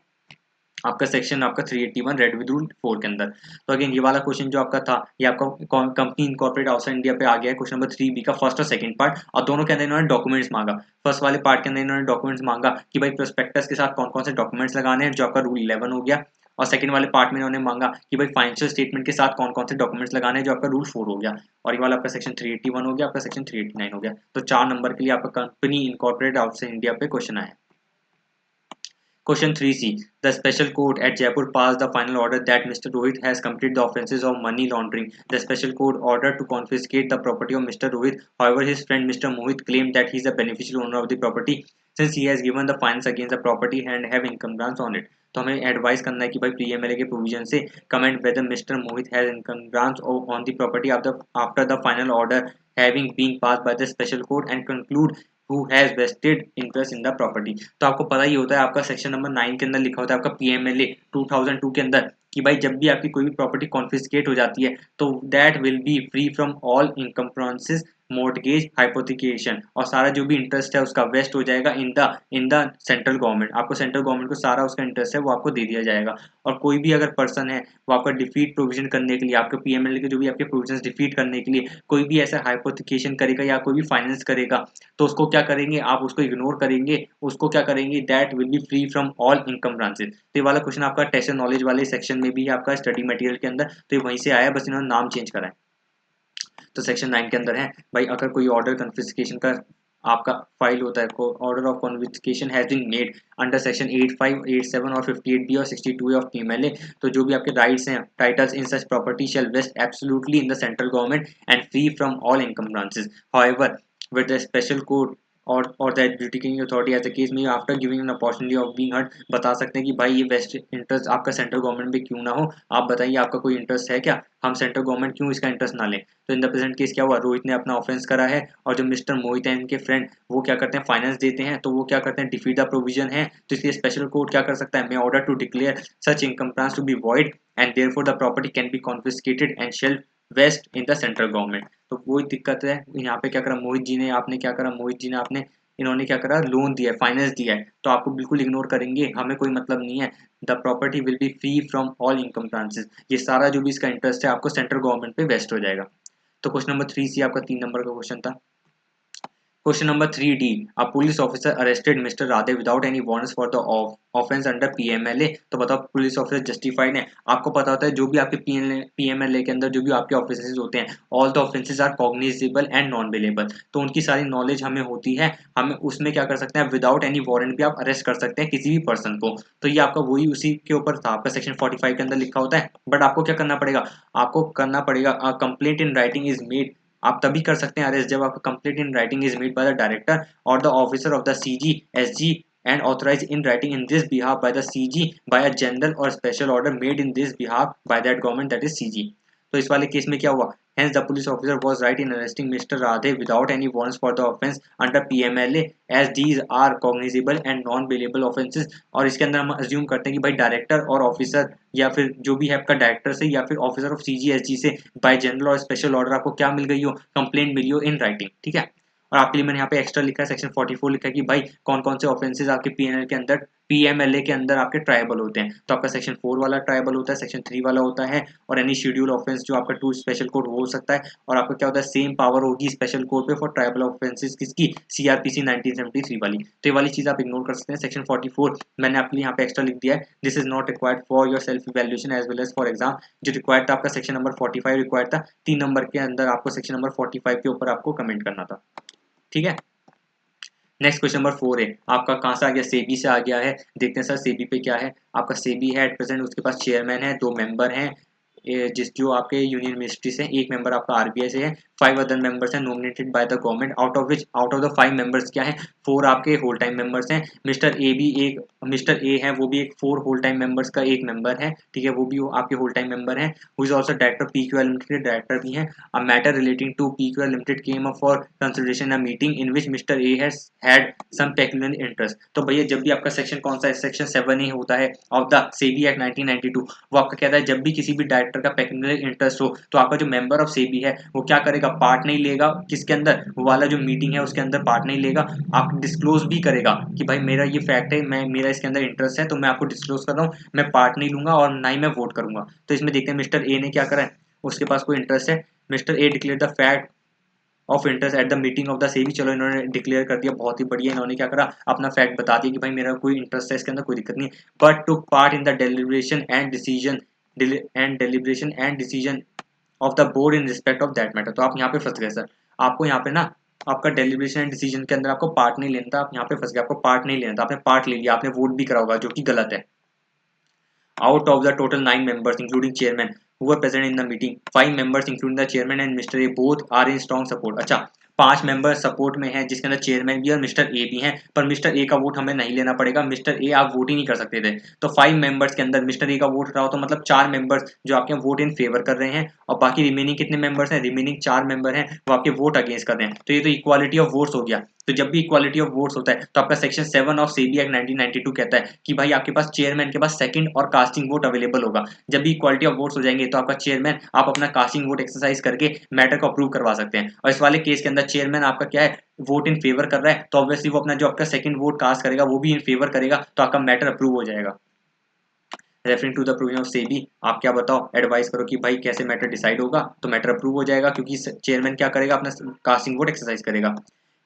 आपका सेक्शन आपका 381 रेड विद रूल 4 के अंदर। तो अगेन ये वाला क्वेश्चन जो आपका था ये आपका कंपनी इनकॉर्पोरेट आउटसाइड इंडिया पे आ गया है, क्वेश्चन नंबर 3B का फर्स्ट और सेकंड पार्ट। और दोनों के अंदर इन्होंने डॉक्यूमेंट्स मांगा। फर्स्ट वाले पार्ट के अंदर इन्होंने डॉक्यूमेंट्स मांगा कि भाई प्रोस्पेक्टस के साथ कौन कौन से डॉक्यूमेंट्स लगाने हैं, जो आपका रूल 11 हो गया। और सेकंड वाले पार्ट में इन्होंने मांगा कि भाई फाइनेंशियल स्टेटमेंट के साथ कौन कौन से डॉक्यूमेंट्स लगाने हैं, जो आपका रूल 4 हो गया। और ये वाला आपका सेक्शन 381 हो गया, आपका सेक्शन 389 हो गया। तो 4 नंबर के लिए आपका कंपनी इनकॉर्पोरेट आउटसाइड इंडिया पे क्वेश्चन आया। Question 3C. The special court at Jaipur passed the final order that Mr. Rohit has committed the offences of money laundering. The special court ordered to confiscate the property of Mr. Rohit. However, his friend Mr. Mohit claimed that he is the beneficial owner of the property since he has given the fines against the property and have income grants on it. तो हमें advice करना है कि भाई PMLA के provision से comment whether mister Mohit has income grants on the property after the final order having been pass by the special court and conclude who has vested interest in the property। तो आपको पता ही होता है आपका section number 9 के अंदर लिखा होता है आपका PMLA 2002 के अंदर कि भाई जब भी आपकी कोई भी प्रॉपर्टी कॉन्फिस्केट हो जाती है तो that will be free from all encumbrances mortgage hypothecation, और सारा जो भी इंटरेस्ट है उसका वेस्ट हो जाएगा इन द सेंट्रल गवर्नमेंट। आपको सेंट्रल गवर्नमेंट को सारा उसका इंटरेस्ट है वो आपको दे दिया जाएगा। और कोई भी अगर पर्सन है वो आपका डिफीट प्रोविजन करने के लिए, आपके PMLA के जो भी आपके प्रोविजन डिफीट करने के लिए कोई भी ऐसा हाइपोथिकेशन करेगा या कोई भी फाइनेंस करेगा तो उसको क्या करेंगे, आप उसको इग्नोर करेंगे, उसको क्या करेंगे, that will be free from all income branches. तो ये वाला क्वेश्चन आपका टेस्ट नॉलेज वाले सेक्शन में भी है आपका स्टडी मटेरियल के अंदर, तो ये वहीं से आया, बस इन्होंने नाम चेंज करा है। तो सेक्शन 9 के अंदर है भाई अगर कोई ऑर्डर कन्फिस्केशन का आपका फाइल होता है, order of confiscation has been made under section 85, 87 और 58B और 62 ऑफ PMLA, तो जो भी आपके राइट्स हैं titles in such property shall vest absolutely in the central government and free from all income branches. However with the special court or the adjudicating authority as the case may after giving an opportunity of being heard बता सकते हैं कि भाई ये waste interest आपका central government में क्यों ना हो, आप बताइए आपका कोई इंटरेस्ट है क्या, हम सेंट्रल गवर्नमेंट क्यों इसका इंटरेस्ट ना लें। तो इन द प्रेजेंट केस क्या हुआ, रोहित ने अपना ऑफेंस करा है और जो मिस्टर मोहित है इनके फ्रेंड वो क्या करते हैं फाइनेंस देते हैं, तो वो क्या करते हैं डिफीट द प्रोविजन है। तो इसलिए स्पेशल कोर्ट क्या कर सकता है, may order to declare such encumbrance to be void and therefore the property can be confiscated and shall vest in the central government. तो वही दिक्कत है यहाँ पे, क्या करा मोहित जी ने, आपने क्या करा मोहित जी ने, आपने इन्होंने क्या करा लोन दिया है, फाइनेंस दिया है, तो आपको बिल्कुल इग्नोर करेंगे, हमें कोई मतलब नहीं है। The property will be free from all encumbrances, ये सारा जो भी इसका इंटरेस्ट है आपको सेंट्रल गवर्नमेंट पे वेस्ट हो जाएगा। तो क्वेश्चन नंबर 3C आपका 3 नंबर का क्वेश्चन था। Question number 3D, a police officer arrested mister Radhe without any warrants for the offence under PMLA. तो बताओ पुलिस ऑफिसर जस्टिफाइड है। आपको पता होता है जो भी आपके पीएमएलए के अंदर जो भी आपके ऑफिसर्स होते हैं, all the offences are cognizable and non bailable. तो उनकी सारी नॉलेज हमें होती है, हमें उसमें क्या कर सकते हैं, विदाउट एनी वारंट भी आप अरेस्ट कर सकते हैं किसी भी पर्सन को। तो ये आपका वही उसी के ऊपर था, आपका सेक्शन 45 के अंदर लिखा होता है। बट आपको क्या करना पड़ेगा, आपको करना पड़ेगा complaint in writing is made. आप तभी कर सकते हैं अरेस्ट जब आपका complaint in writing is made by the director और the officer of the CG SG and authorized in writing in this behalf by the CG by a general or special order made in this behalf by that government that is CG। तो इस वाले case में क्या हुआ, hence the police officer was right in arresting Mr. Radhe without any warrants for the offense under PMLA as these are cognizable and non bailable offenses। और इसके अंदर हम अज्यूम करते हैं कि भाई डायरेक्टर और ऑफिसर या फिर जो भी है आपका डायरेक्टर से या फिर ऑफिसर ऑफ सीजीएसजी से बाय जनरल और स्पेशल ऑर्डर आपको क्या मिल गई हो, कंप्लेंट मिली हो इन राइटिंग। ठीक है, और आपके लिए मैंने यहाँ पे एक्स्ट्रा लिखा है सेक्शन 44 लिखा है कि भाई कौन कौन से ऑफेंसेस आपके पीएनएल के अंदर पीएमएलए के अंदर आपके ट्रायबल होते हैं। तो आपका सेक्शन 4 वाला ट्रायबल होता है, सेक्शन 3 वाला होता है, और एनी शेड्यूल ऑफेंस जो आपका 2 स्पेशल कोड हो सकता है। और आपका क्या होता है, सेम पावर होगी स्पेशल कोड पे फॉर ट्राइबल ऑफेंसेस किसकी, सीआरपीसी 1973 वाली। तो ये वाली चीज आप इग्नोर कर सकते हैं। सेक्शन 44 मैंने आपके लिए यहाँ पे एक्स्ट्रा लिख दिया है, this is not required for your self evaluation as well as for exam. जो रिक्वायर्ड था आपका सेक्शन नंबर 45 रिक्वायर्ड था, 3 नंबर के अंदर आपको सेक्शन नंबर 45 के ऊपर आपको कमेंट करना था। ठीक है, नेक्स्ट क्वेश्चन नंबर 4 है आपका, कहाँ से आ गया, सेबी से आ गया है। देखते हैं सर सेबी पे क्या है। आपका सेबी है एट प्रेजेंट, उसके पास चेयरमैन है, 2 मेंबर हैं जिस जो आपके यूनियन मिनिस्ट्री से, 1 मेंबर आपका आरबीआई से है, 5 अदर मेंबर्स हैं nominated by the government, out of the 5 members क्या है, 4 आपके होल टाइम मेंबर्स हैं। मिस्टर ए भी एक, मिस्टर ए है वो भी एक 4 होल टाइम मेंबर्स का एक मेंबर है। ठीक है, वो भी आपके होल टाइम मेंबर हैं। Who is also director PQR limited के डायरेक्टर भी हैं। A matter relating to PQR limited came up for consideration a meeting in which mister A has had some peculiar interest. तो भैया जब भी आपका section कौन सा है, सेक्शन 7 ही होता है ऑफ द सेबी एक्ट 1992। वो आपका कहता है जब भी किसी भी डायरेक्टर का पेक्यूलियर इंटरेस्ट हो तो आपका जो मेंबर ऑफ सेबी है वो क्या करेगा, पार्ट नहीं लेगा किसके अंदर, वो वाला जो मीटिंग है उसके अंदर पार्ट नहीं लेगा। आप डिस्क्लोज भी करेगा कि भाई मेरा ये फैक्ट है, मैं मेरा इसके अंदर इंटरेस्ट है तो मैं आपको डिस्क्लोज कर रहा हूँ, मैं पार्ट नहीं लूंगा और ना ही मैं वोट करूंगा। तो इसमें देखते हैं मिस्टर ए ने क्या करा है, उसके पास कोई इंटरेस्ट है। Mister A declare the fact of interest at the meeting of the SEBI. चलो इन्होंने डिक्लेयर कर दिया, बहुत ही बढ़िया। इन्होंने क्या करा, अपना फैक्ट बता दिया कि भाई मेरा कोई इंटरेस्ट है इसके अंदर, कोई दिक्कत नहीं। But took part in the deliberation and decision of the board in respect of that matter. तो आप यहाँ पे फंस गए सर, आपको यहाँ पे ना आपका डेलिब्रेशन एंड डिसीजन के अंदर आपको पार्ट नहीं लेना था, आप यहाँ पे फंस गए, आपको पार्ट नहीं लेना था, आपने पार्ट ले लिया, आपने वोट भी करा होगा जो कि गलत है। Out of the total 9 members, including chairman, who were present in the meeting, 5 members, including the chairman and Mr. A, both are in strong support। अच्छा, 5 मेंबर सपोर्ट में हैं जिसके अंदर चेयरमैन भी और मिस्टर ए भी हैं, पर मिस्टर ए का वोट हमें नहीं लेना पड़ेगा। मिस्टर ए आप वोट ही नहीं कर सकते थे। तो 5 मेंबर्स के अंदर मिस्टर ए का वोट रहा हो तो मतलब 4 मेंबर्स जो आपके वोट इन फेवर कर रहे हैं, और बाकी रिमेनिंग कितने मेंबर्स हैं, रिमेनिंग 4 मेंबर हैं वो आपके वोट अगेंस्ट कर रहे हैं। तो ये तो इक्वालिटी ऑफ वोट्स हो गया। तो जब भी इक्वालिटी ऑफ वोट्स होता है तो आपका सेक्शन 7 ऑफ सेबी एक्ट 1992 कहता है कि भाई आपके पास चेयरमैन के पास सेकंड और कास्टिंग वोट अवेलेबल होगा। जब भी इक्वालिटी ऑफ वोट्स हो जाएंगे तो आपका चेयरमैन आप अपना कास्टिंग वोट एक्सरसाइज करके मैटर को अप्रूव करवा सकते हैं। और इस वाले केस के अंदर चेयरमैन आपका क्या है, वोट इन फेवर कर रहा है, तो ऑब्वियसली वो अपना जो आपका सेकंड वोट कास्ट करेगा वो भी इन फेवर करेगा, तो आपका मैटर अप्रूव हो जाएगा। Referring to the provision of SEBI, आप क्या बताओ, एडवाइस करो कि भाई कैसे मैटर डिसाइड होगा, तो मैटर अप्रूव हो जाएगा क्योंकि चेयरमैन क्या करेगा, अपना कास्टिंग वोट एक्सरसाइज करेगा।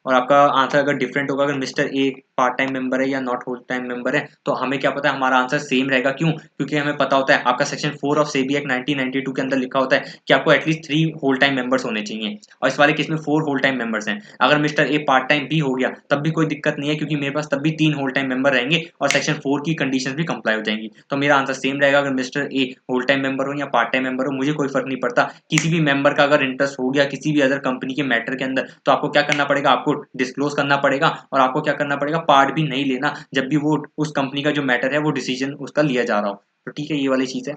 और आपका आंसर अगर डिफरेंट होगा, अगर मिस्टर ए पार्ट टाइम मेंबर है या नॉट होल टाइम मेंबर है, तो हमें क्या पता है, हमारा आंसर सेम रहेगा। क्यों? क्योंकि हमें पता होता है आपका सेक्शन 4 ऑफ सेबी एक्ट 1992 के अंदर लिखा होता है कि आपको एटलीस्ट 3 होल टाइम मेंबर्स होने चाहिए, और इस वाले केस में 4 होल टाइम मेंबर्स हैं। अगर मिस्टर ए पार्ट टाइम भी हो गया तब भी कोई दिक्कत नहीं है, क्योंकि मेरे पास तब भी 3 होल टाइम मेंबर रहेंगे और सेक्शन 4 की कंडीशंस भी कंप्लाई हो जाएंगी। तो मेरा आंसर सेम रहेगा, अगर mister A whole time member हो या पार्ट टाइम मेंबर हो, मुझे कोई फर्क नहीं पड़ता। किसी भी मेंबर का अगर इंटरेस्ट हो गया किसी भी अदर कंपनी के मैटर के अंदर, तो आपको क्या करना पड़ेगा, आपको डिस्क्लोज करना पड़ेगा, और आपको क्या करना पड़ेगा, पार्ट भी नहीं लेना जब भी वो उस कंपनी का जो मैटर है वो डिसीजन उसका लिया जा रहा हो। तो ठीक है, ये वाली चीज है।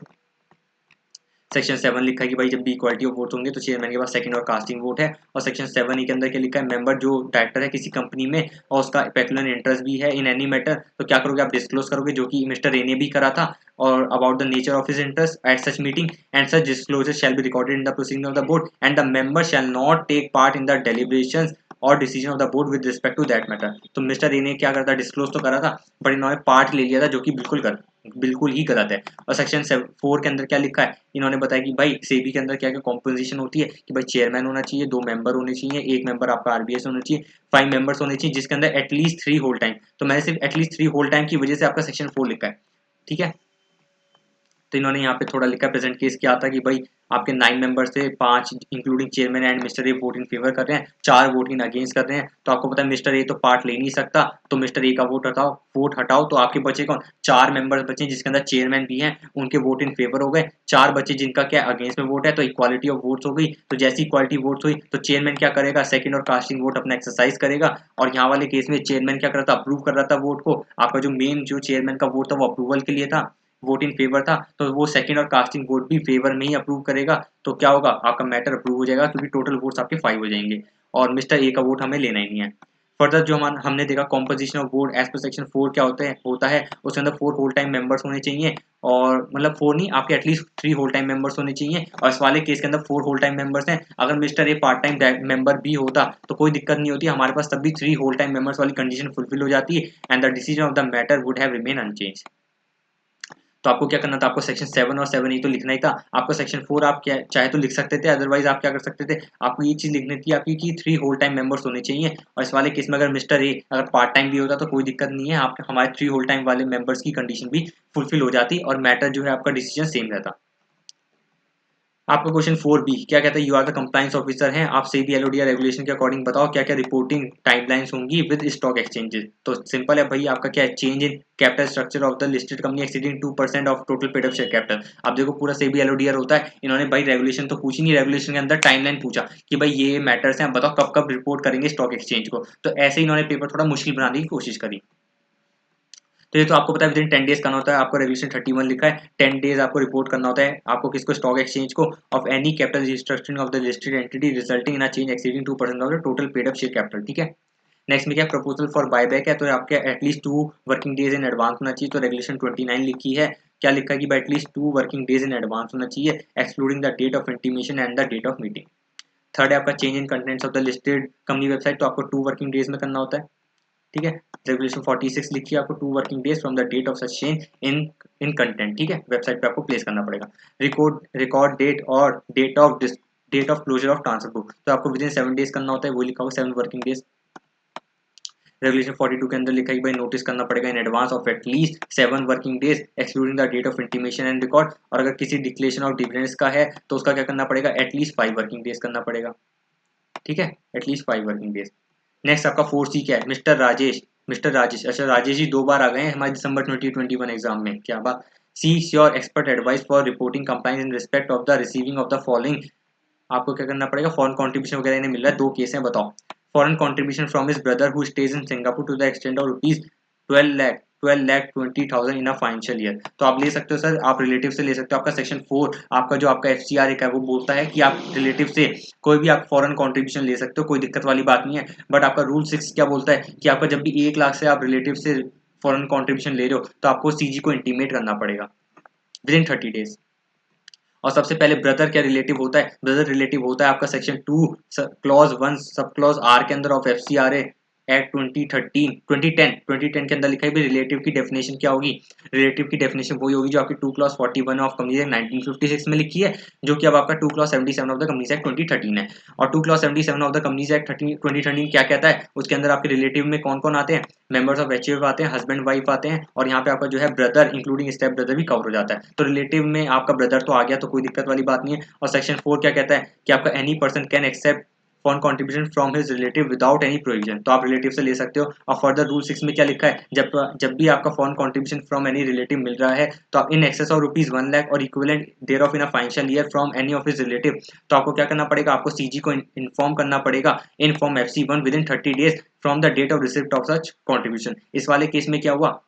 सेक्शन 7 लिखा है कि भाई जब भी इक्वालिटी ऑफ वोट होंगे तो चेयरमैन के पास सेकंड और कास्टिंग वोट है। और सेक्शन 7 ई के अंदर क्या लिखा है, मेंबर जो डायरेक्टर है किसी कंपनी में और उसका पेक्युलर इंटरेस्ट भी है इन एनी मैटर, तो क्या करोगे, आप डिस्क्लोज करोगे, जो कि मिस्टर ए ने भी करा था। और about the nature of his interest at such meeting and such disclosure shall be recorded in the proceeding of the board and the member shall not take part in the deliberations और decision of the board with respect to that matter. तो mister A ने क्या करा था, disclose तो करा था, but इन्होंने पार्ट ले लिया था, जो कि बिल्कुल गलत। बिल्कुल ही गलत है। और सेक्शन 4 के अंदर क्या लिखा है, इन्होंने बताया कि भाई सेबी के अंदर क्या क्या कॉम्पोजिशन होती है कि भाई चेयरमैन होना चाहिए, 2 मेंबर होने चाहिए, 1 मेंबर आपका आरबीएस होना चाहिए, 5 मेंबर्स होने चाहिए जिसके अंदर एटलीस्ट 3 होल टाइम। तो मैंने सिर्फ एटलीस्ट 3 होल टाइम की वजह से आपका सेक्शन 4 लिखा है, ठीक है। तो इन्होंने यहाँ पे थोड़ा लिखा प्रेजेंट केस क्या था कि भाई आपके 9 मेंबर से 5 including chairman and mister A vote in favour कर रहे हैं, 4 वोट इन अगेंस्ट कर रहे हैं। तो आपको पता है मिस्टर ए तो पार्ट ले नहीं सकता, तो मिस्टर ए का वोट हटाओ तो आपके बचे कौन, 4 मेंबर्स बचे जिसके अंदर चेयरमैन भी हैं, उनके वोट इन फेवर हो गए। 4 बचे जिनका क्या अगेंस्ट में वोट है, तो इक्वालिटी ऑफ वोट्स हो गई। तो जैसी इक्वालिटी वोट्स हुई तो चेयरमैन क्या करेगा, सेकंड और कास्टिंग वोट अपना एक्सरसाइज करेगा। और यहाँ वाले केस में चेयरमैन क्या कर रहा था, अप्रूव कर रहा था वोट को। आपका जो मेन जो चेयरमैन का वोट था वो अप्रूवल के लिए था, वोट इन फेवर था, तो वो सेकंड और कास्टिंग वोट भी फेवर में ही अप्रूव करेगा। तो क्या होगा, आपका मैटर अप्रूव हो जाएगा क्योंकि टोटल वोट्स आपके 5 हो जाएंगे और मिस्टर ए का वोट हमें लेना ही नहीं है। फर्दर जो हमने देखा कॉम्पोजिशन ऑफ बोर्ड एज पर सेक्शन 4 क्या होता है उसके अंदर 4 होल टाइम मेंबर्स होने चाहिए, और मतलब 4 नहीं, आपके एटलीस्ट 3 होल टाइम मेंबर्स होने चाहिए। और इस वाले केस के अंदर 4 होल टाइम मेंबर्स हैं। अगर मिस्टर ए पार्ट टाइम मेंबर भी होता तो कोई दिक्कत नहीं होती, हमारे पास तब भी 3 होल टाइम मेंबर्स वाली कंडीशन फुलफिल हो जाती है and the decision of the matter would have remain unchange. तो आपको क्या करना था, आपको सेक्शन 7 और 7 ही तो लिखना ही था। आपको सेक्शन 4 आप क्या चाहे तो लिख सकते थे, अदरवाइज आप क्या कर सकते थे, आपको ये चीज लिखनी थी आपकी कि 3 होल टाइम मेंबर्स होने चाहिए। और इस वाले केस में अगर मिस्टर ए अगर पार्ट टाइम भी होता तो कोई दिक्कत नहीं है, आप हमारे 3 होल टाइम वाले मेंबर्स की कंडीशन भी फुलफिल हो जाती और मैटर जो है आपका डिसीजन सेम रहता। आपका क्वेश्चन 4 बी क्या कहता है, you are the compliance officer हैं, आप सेबी एलओडी रेगुलेशन के अकॉर्डिंग बताओ क्या क्या रिपोर्टिंग टाइमलाइंस होंगी विद स्टॉक एक्सचेंजेस। तो सिंपल है भाई, आपका क्या है, change in capital structure of the listed company exceeding 2% of total paid up share capital. आप देखो पूरा सेबी एलओडीआर होता है, इन्होंने भाई रेगुलेशन तो पूछी नहीं, रेगुलेशन के अंदर टाइमलाइन पूछा कि भाई ये मैटर्स हैं, बताओ कब कब रिपोर्ट करेंगे स्टॉक एक्सचेंज को। तो ऐसे इन्होंने पेपर थोड़ा मुश्किल बनाने की कोशिश करी। तो ये तो आपको पता है विदिन 10 डेज करना होता है, आपको रेगुलेशन 31 लिखा है, 10 डेज आपको रिपोर्ट करना होता है, आपको किसको, स्टॉक एक्सचेंज को, of any capital restructuring of the listed entity resulting in a change exceeding 2% of the total paid up share capital, ठीक है। नेक्स्ट में क्या प्रपोजल फॉर बायबैक है, तो आपके at least 2 working days in advance होना चाहिए। तो रेगुलेशन 29 लिखी है, क्या लिखा है कि at least 2 working days in advance होना चाहिए excluding the date of intimation and the date of meeting. Third है आपका change in contents of the listed company website, तो आपको 2 वर्किंग डेज में करना होता है, ठीक है। रेगुलेशन 46 लिखिए, आपको 2 working days from the date of such change in in content, ठीक है, वेबसाइट पे आपको प्लेस करना पड़ेगा। रिकॉर्ड डेट और date of closure of transfer book, तो आपको विदिन 7 डेज करना होता है, वो लिखा होगा 7 वर्किंग डेज। रेगुलेशन 42 के अंदर लिखा है कि भाई नोटिस करना पड़ेगा in advance of at least 7 working days excluding the date of intimation and record. और अगर किसी डिक्लेरेशन ऑफ डिविडेंड्स का है तो उसका क्या करना पड़ेगा, एटलीस्ट 5 वर्किंग डेज करना पड़ेगा, ठीक है, एटलीस्ट 5 वर्किंग डेज। नेक्स्ट आपका 4C क्या है, मिस्टर राजेश, अच्छा राजेश जी 2 बार आ गए हैं हमारे दिसंबर 2021 एग्जाम में, क्या बात। Seeks your expert advice for reporting compliance in respect of the receiving of the following. आपको क्या करना पड़ेगा, फॉरेन कंट्रीब्यूशन वगैरह इन्हें मिल रहा है, 2 केस हैं, बताओ। Foreign contribution from his brother who stays in Singapore to the extent of rupees 12,20,000 in a financial year. तो आप ले सकते हो सर, आप रिलेटिव से ले सकते हो। आपका सेक्शन 4 आपका जो आपका FCR है वो बोलता है कि आप रिलेटिव से कोई भी आप फॉरेन कंट्रीब्यूशन ले सकते हो, कोई दिक्कत वाली बात नहीं है। बट आपका रूल 6 क्या बोलता है कि आपका जब भी 1 लाख से आप रिलेटिव से फॉरेन कंट्रीब्यूशन ले रहे हो तो आपको CG को इंटीमेट करना पड़ेगा विदिन 30 डेज। और सबसे पहले ब्रदर क्या रिलेटिव होता है, ब्रदर रिलेटिव होता है आपका section 2 clause 1 sub clause are के अंदर ऑफ FCRA एक्ट 2010 के अंदर लिखा है रिलेटिव की डेफिनेशन क्या होगी। रिलेटिव की डेफिनेशन वही होगी जो आपकी 2 क्लॉज 41 ऑफ कंपनीज एक्ट 1956 में लिखी है, जो कि अब आपका 2 clause 77 of the companies act 2013 है। और 2 clause 77 of the companies act 2013 क्या कहता है, उसके अंदर आपके रिलेटिव में कौन कौन आते हैं, मेंबर्स ऑफ HUF आते हैं, हस्बैंड वाइफ आते हैं, और यहाँ पे आपका जो है ब्रदर इंक्लूडिंग स्टेप ब्रदर भी कवर हो जाता है। तो रिलेटिव में आपका ब्रदर तो आ गया, तो कोई दिक्कत वाली बात नहीं है। और सेक्शन 4 क्या कहता है कि आपका any person can accept foreign contribution from his relative without any provision, तो आप रिलेटिव से ले सकते हो। और फर्दर रूल 6 में क्या लिखा है, जब जब भी आपका foreign contribution from any relative मिल रहा है तो आप in excess of rupees 1 lakh और equivalent thereof in a financial year from any of his relative, तो आपको क्या करना पड़ेगा, आपको CG को इन्फॉर्म करना पड़ेगा in form FC1 within 30 days from the date of receipt of such contribution. इस वाले केस में क्या हुआ,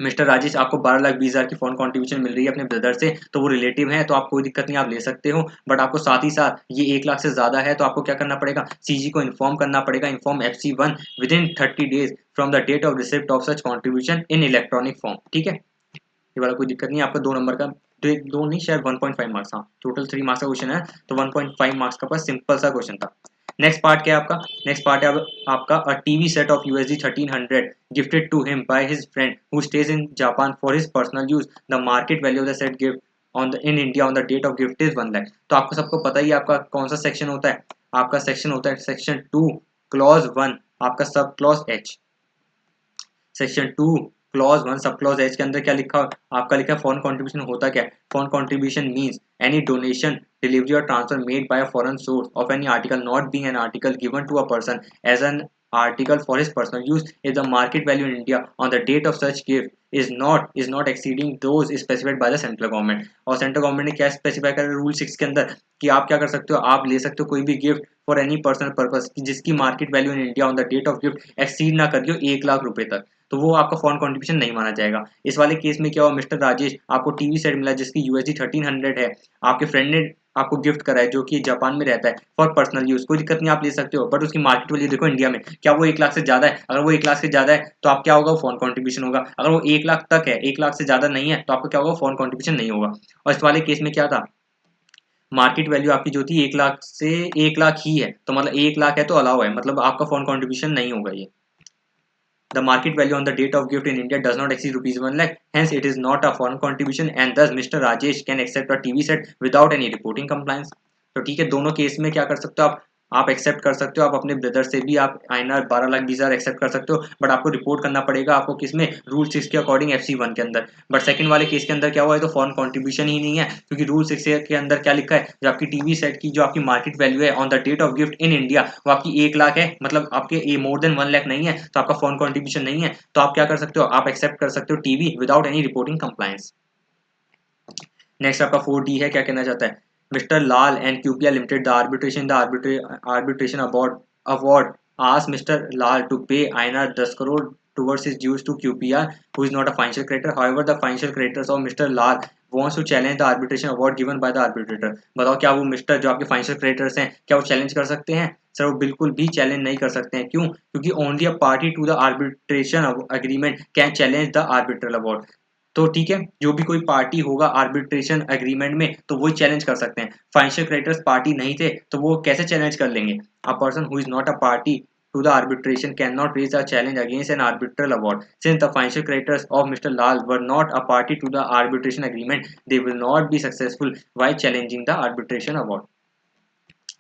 मिस्टर राजेश आपको 12,20,000 की फॉरेन कंट्रीब्यूशन मिल रही है अपने ब्रदर से, तो वो रिलेटिव है तो आप कोई दिक्कत नहीं, आप ले सकते हो। बट आपको साथ ही साथ ये 1 लाख से ज्यादा है तो आपको क्या करना पड़ेगा, CG को इन्फॉर्म करना पड़ेगा, inform FC1 within 30 days from the date of receipt of such contribution in electronic form, ठीक है। ये वाला कोई दिक्कत नहीं, आपका 2 नंबर का, दो नहीं शायद 1.5 मार्क्स, हाँ टोटल 3 मार्क्स का क्वेश्चन है, तो 1.5 मार्क्स का पास सिंपल सा क्वेश्चन था। नेक्स्ट पार्ट क्या है आपका? नेक्स्ट पार्ट है आपका a TV set of USD 1300 gifted to him by his friend who stays in Japan for his personal use. The market value of the set gift on the in India on the date of gift is 1 lakh. तो आपको सबको पता ही है आपका कौन सा section होता है। आपका सेक्शन होता है सेक्शन 2 क्लॉज 1 आपका sub clause H. Section 2 clause 1 sub clause H के अंदर क्या लिखा? आपका लिखा है फॉरेन कंट्रीब्यूशन होता क्या है? Foreign contribution means any donation delivery और transfer made by a foreign source of any article not being an article given to a person as an article for his personal use if the market value in India on the date of such gift is not exceeding those specified by the central government। और central government ने क्या specify करा rule 6 के अंदर कि आप क्या कर सकते हो? आप ले सकते हो कोई भी gift for any personal purpose जिसकी market value in India on the date of gift exceed ना करियो 1 लाख रुपए तक, तो वो आपका फॉरेन कंट्रीब्यूशन नहीं माना जाएगा। इस वाले केस में क्या हुआ? मिस्टर राजेश आपको टीवी सेट मिला जिसकी USD 1300 है, आपके फ्रेंड ने आपको गिफ्ट करा है जो कि जापान में रहता है फॉर पर्सनल यूज, कोई दिक्कत नहीं आप ले सकते हो, बट उसकी मार्केट वैल्यू देखो इंडिया में क्या वो 1 लाख से ज्यादा है? अगर वो 1 लाख से ज्यादा है तो आप क्या होगा? फॉरेन कंट्रीब्यूशन होगा। अगर वो 1 लाख तक है, 1 लाख से ज्यादा नहीं है, तो आपको क्या होगा? फॉरेन कंट्रीब्यूशन नहीं होगा। और इस वाले केस में क्या था? मार्केट वैल्यू आपकी जो थी 1 लाख से 1 लाख ही है, तो मतलब 1 लाख है तो अलाउ है, मतलब आपका फॉरेन कंट्रीब्यूशन नहीं होगा ये। The market value on the date of gift in India does not exceed rupees 1 lakh. Hence, it is not a foreign contribution and thus Mr. Rajesh can accept a TV set without any reporting compliance। तो ठीक है, दोनों case में क्या कर सकते हो आप एक्सेप्ट कर सकते हो। आप अपने ब्रदर से भी आप INR 12,20,000 एक्सेप्ट कर सकते हो, बट आपको रिपोर्ट करना पड़ेगा आपको किसमें? रूल 6 के अकॉर्डिंग FC1 के अंदर। बट सेकंड वाले केस के अंदर क्या हुआ है? तो फॉरेन कंट्रीब्यूशन ही नहीं है, क्योंकि रूल 6 के अंदर क्या लिखा है? जो आपकी टीवी सेट की जो आपकी मार्केट वैल्यू है on the date of gift in India वो आपकी 1 लाख है, मतलब आपके ये मोर देन 1 लाख नहीं है, तो आपका फॉरेन कंट्रीब्यूशन नहीं है, तो आप क्या कर सकते हो? आप एक्सेप्ट कर सकते हो TV without any reporting compliance. Next आपका 4D है, क्या कहना चाहता है? Mister Lal and QPR limited the arbitration award asked Mr. Lal to pay INR 10 crore towards his dues to QPR, who is not a financial creditor. However, the financial creditors of Mr. Lal wants to challenge the arbitration award given by the arbitrator। बताओ क्या वो mister जो आपके financial creditors हैं क्या वो challenge कर सकते हैं? सर वो बिल्कुल भी चैलेंज नहीं कर सकते हैं। क्यों? क्योंकि only a party to the arbitration agreement can challenge the arbitral award. तो ठीक है, जो भी कोई पार्टी होगा आर्बिट्रेशन एग्रीमेंट में तो वही चैलेंज कर सकते हैं। फाइनेंशियल क्रेडिटर्स पार्टी नहीं थे तो वो कैसे चैलेंज कर लेंगे? A person who is not a party to the arbitration cannot raise a challenge against an arbitral award. Since the financial creditors of Mr. Lal were not a party to the arbitration agreement, they will not be successful while challenging the arbitration award।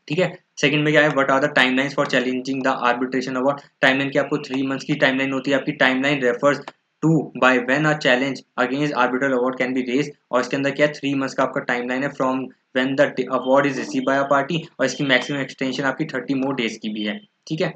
ठीक है, second में क्या है? What are the timelines for challenging the arbitration award. Timeline की आपको 3 months की timeline होती है। आपकी timeline refers to by when a challenge against arbitral award can be raise, और इसके अंदर क्या है? 3 मंथ्स का आपका टाइमलाइन है from when the award is receive by a party, और इसकी मैक्सिमम एक्सटेंशन आपकी 30 मोर डेज की भी है। ठीक है,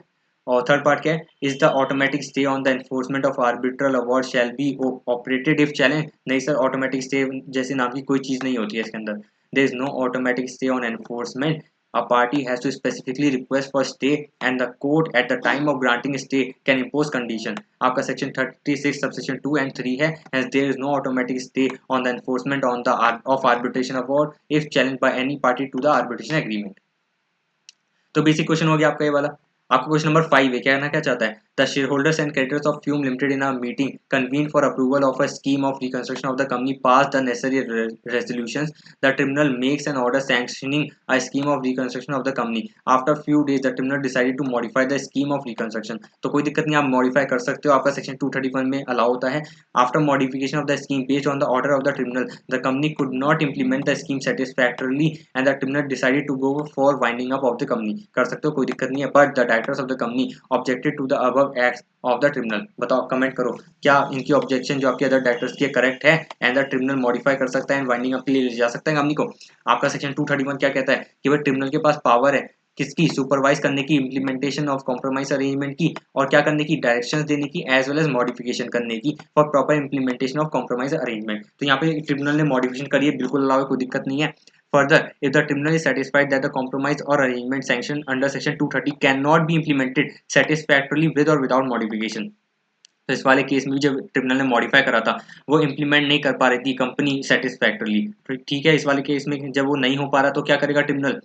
और थर्ड पार्ट क्या है? Is the automatic stay on the enforcement of arbitral award shall be operated if challenge. नहीं सर, ऑटोमेटिक स्टे जैसे नाम की कोई चीज नहीं होती है इसके अंदर। There is no automatic stay on enforcement. A party has to specifically request for stay and the court at the time of granting stay can impose condition। आपका सेक्शन 36 सबसेक्शन 2 and 3 है। Hence there is no automatic stay on the enforcement on the of arbitration award if challenged by any party to the arbitration agreement। तो basic question हो गया आपका ये वाला। आपका question number 5 है, क्या कहना क्या चाहता है? The shareholders and creditors of Fume limited in a meeting convene for approval of a scheme of reconstruction of the company pass the necessary resolutions. The tribunal makes an order sanctioning a scheme of reconstruction of the company. After few days the tribunal decided to modify the scheme of reconstruction. तो कोई दिक्कत नहीं, आप modify कर सकते हो, आपका section 231 में अलाउ होता है। After modification of the scheme based on the order of the tribunal the company could not implement the scheme satisfactorily and the tribunal decided to go for winding up of the company. कर सकते हो, कोई दिक्कत नहीं है, but the directors of the company objected to the above acts of the tribunal. बताओ, comment करो, क्या इनकी ऑब्जेक्शन जो आपके अदर डायरेक्टर्स की करेक्ट है एंड द ट्रिब्यूनल मॉडिफाई कर सकता है एंड वाइंडिंग अप के लिए ले जा सकता है कंपनी को। आपका सेक्शन 231 क्या कहता है कि भाई ट्रिब्यूनल के पास पावर है किसकी? सुपरवाइज करने की, इम्प्लीमेंटेशन ऑफ कॉम्प्रोमाइज अरेंजमेंट की, और क्या करने की? डायरेक्शंस देने की एज वेल एज मॉडिफिकेशन करने की for proper implementation of compromise arrangement. तो यहाँ पे ट्रिब्यूनल ने मॉडिफिकेशन करी है, बिल्कुल अलाउ है, कोई दिक्कत नहीं है। Further, if the tribunal is satisfied that the compromise or arrangement sanctioned under section 230 cannot be implemented satisfactorily with or without modification, तो इस वाले केस में जब ट्रिब्यूनल ने मॉडिफाई करा था वो इम्प्लीमेंट नहीं कर पा रही थी कंपनी सेटिस्फैक्टरली। ठीक है, इस वाले केस में जब वो नहीं हो पा रहा तो क्या करेगा tribunal?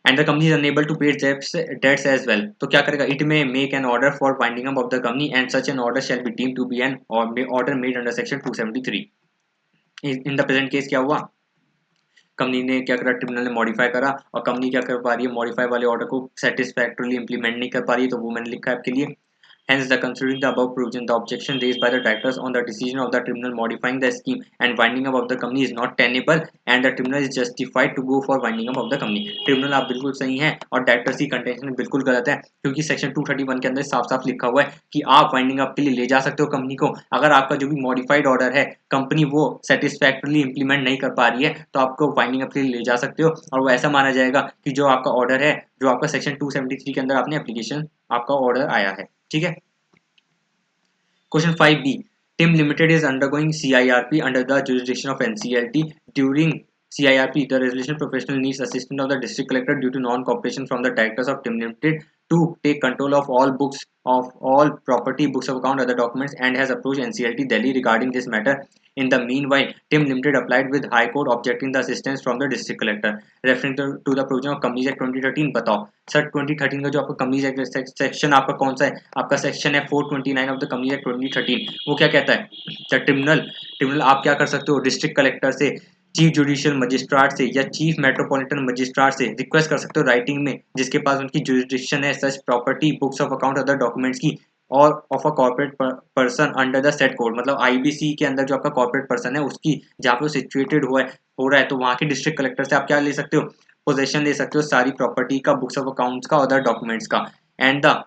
And the company is unable to pay debts as well, तो क्या करेगा? It may make an order for winding up of the company and such an order shall be deemed to be an order made under section 273। In the present case क्या हुआ? Company ने क्या करा, tribunal ने modify करा और company क्या कर पा रही है, मॉडिफाई वाले ऑर्डर को सेटिस्फैक्टरली इंप्लीमेंट नहीं कर पा रही है, तो वो मैंने लिखा है आपके लिए। Hence, the considering the above provision, the objection raised by the directors on the decision of the tribunal modifying the scheme and winding up of the company is not tenable, and the tribunal is justified to go for winding up of the company. Tribunal आप बिल्कुल सही हैं और directors की contention बिल्कुल गलत है, क्योंकि सेक्शन 231 के अंदर साफ साफ लिखा हुआ है कि आप वाइंडिंग अप के लिए ले जा सकते हो कंपनी को। अगर आपका जो भी मॉडिफाइड ऑर्डर है कंपनी वो सेटिस्फैक्टरली इंप्लीमेंट नहीं कर पा रही है, तो आपको वाइंडिंग अप के लिए ले जा सकते हो, और वो ऐसा माना जाएगा कि जो आपका ऑर्डर है, जो आपका सेक्शन 273 के अंदर आपने एप्लीकेशन आपका ऑर्डर आया है। ठीक है। Question 5B. TIM Limited is undergoing CIRP under the jurisdiction of NCLT. During CIRP, the resolution professional needs assistance of the district collector due to non-cooperation from the directors of TIM Limited to take control of all books of all property, books of account, other documents, and has approached NCLT Delhi regarding this matter. In the meanwhile, TIM Limited applied with High Court objecting the assistance from the district collector. Referring to the provision of Companies Act 2013, बताओ sir 2013 का जो आपका companies act section आपका कौन सा है, आपका section है 429 ऑफ द कंपनीज एक्ट 2013। वो क्या कहता है, ट्रिब्यूनल आप क्या कर सकते हो, डिस्ट्रिक्ट कलेक्टर से, चीफ जुडिशियल मजिस्ट्रेट से या चीफ मेट्रोपॉलिटन मजिस्ट्रेट से रिक्वेस्ट कर सकते हो राइटिंग में, जिसके पास उनकी जुरिस्डिक्शन है सच property, books of account, other documents की, और ऑफ a corporate person under the set code. मतलब आईबीसी के अंदर जो आपका कॉर्पोरेट पर्सन है उसकी जहाँ पे वो सिचुएटेड हो रहा है, तो वहाँ के डिस्ट्रिक्ट कलेक्टर से आप क्या ले सकते हो, पोजेशन ले सकते हो सारी प्रॉपर्टी का, बुक्स ऑफ अकाउंट्स का, अदर डॉक्यूमेंट्स का। And the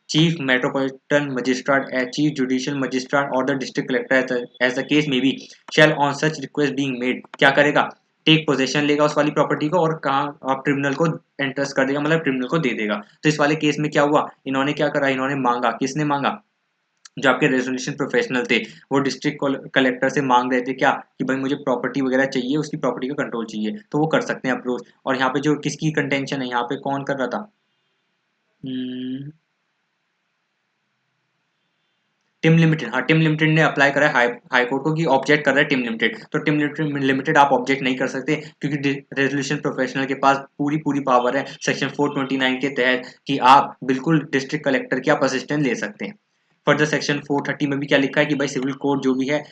chief metropolitan magistrate, chief judicial magistrate और the district collector as the case may be shall on such request being made क्या करेगा, टेक पोजेशन लेगा उस वाली प्रॉपर्टी को और कहाँ आप ट्रिब्यूनल को एंट्रस्ट कर देगा, मतलब ट्रिब्यूनल को दे देगा। तो इस वाले केस में क्या हुआ, इन्होंने क्या करा, इन्होंने मांगा, किसने मांगा, जो आपके रेजोल्यूशन प्रोफेशनल थे वो डिस्ट्रिक्ट कलेक्टर से मांग रहे थे क्या कि भाई मुझे प्रॉपर्टी वगैरह चाहिए, उसकी प्रॉपर्टी का कंट्रोल चाहिए, तो वो कर सकते हैं अप्रोच। और यहाँ पे जो किसकी कंटेंशन है, यहाँ पे कौन कर रहा था, टिम लिमिटेड। हाँ, टिम लिमिटेड ने अप्लाई करा है हाई कोर्ट को कि ऑब्जेक्ट कर रहा है टिम लिमिटेड, तो टिम लिमिटेड आप ऑब्जेक्ट नहीं कर सकते क्योंकि रेजोल्यूशन प्रोफेशनल के पास पूरी पूरी पावर है सेक्शन 429 के तहत कि आप बिल्कुल डिस्ट्रिक्ट कलेक्टर की आप असिस्टेंट ले सकते हैं। फर्दर सेक्शन 430 में भी क्या लिखा है कि भाई सिविल कोर्ट जो भी है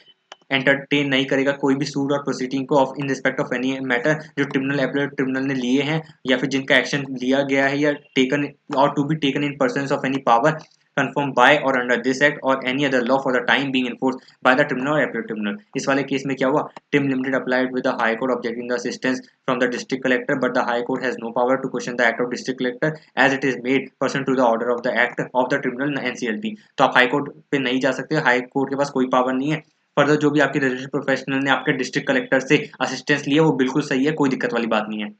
एंटरटेन नहीं करेगा कोई भी सूट और प्रोसीडिंग को of in respect of any matter जो ट्रिब्यूनल ने लिए हैं या फिर जिनका एक्शन लिया गया है या टेकन और to be taken in person of any power confirmed by or under this act or any other law for the time being enforced by the tribunal or appellate tribunal। इस वाले case में क्या हुआ, Tim limited applied with the high court objecting the assistance from the district collector, but the high court has no power to question the act of district collector as it is made pursuant to the order of the act of the tribunal NCLT। तो आप high court पे नहीं जा सकते, high court के पास कोई power नहीं है। फर्दर जो भी आपके रजिस्टर्ड प्रोफेशनल ने आपके डिस्ट्रिक्ट कलेक्टर से असिस्टेंस लिया वो बिल्कुल सही है, कोई दिक्कत वाली बात नहीं है।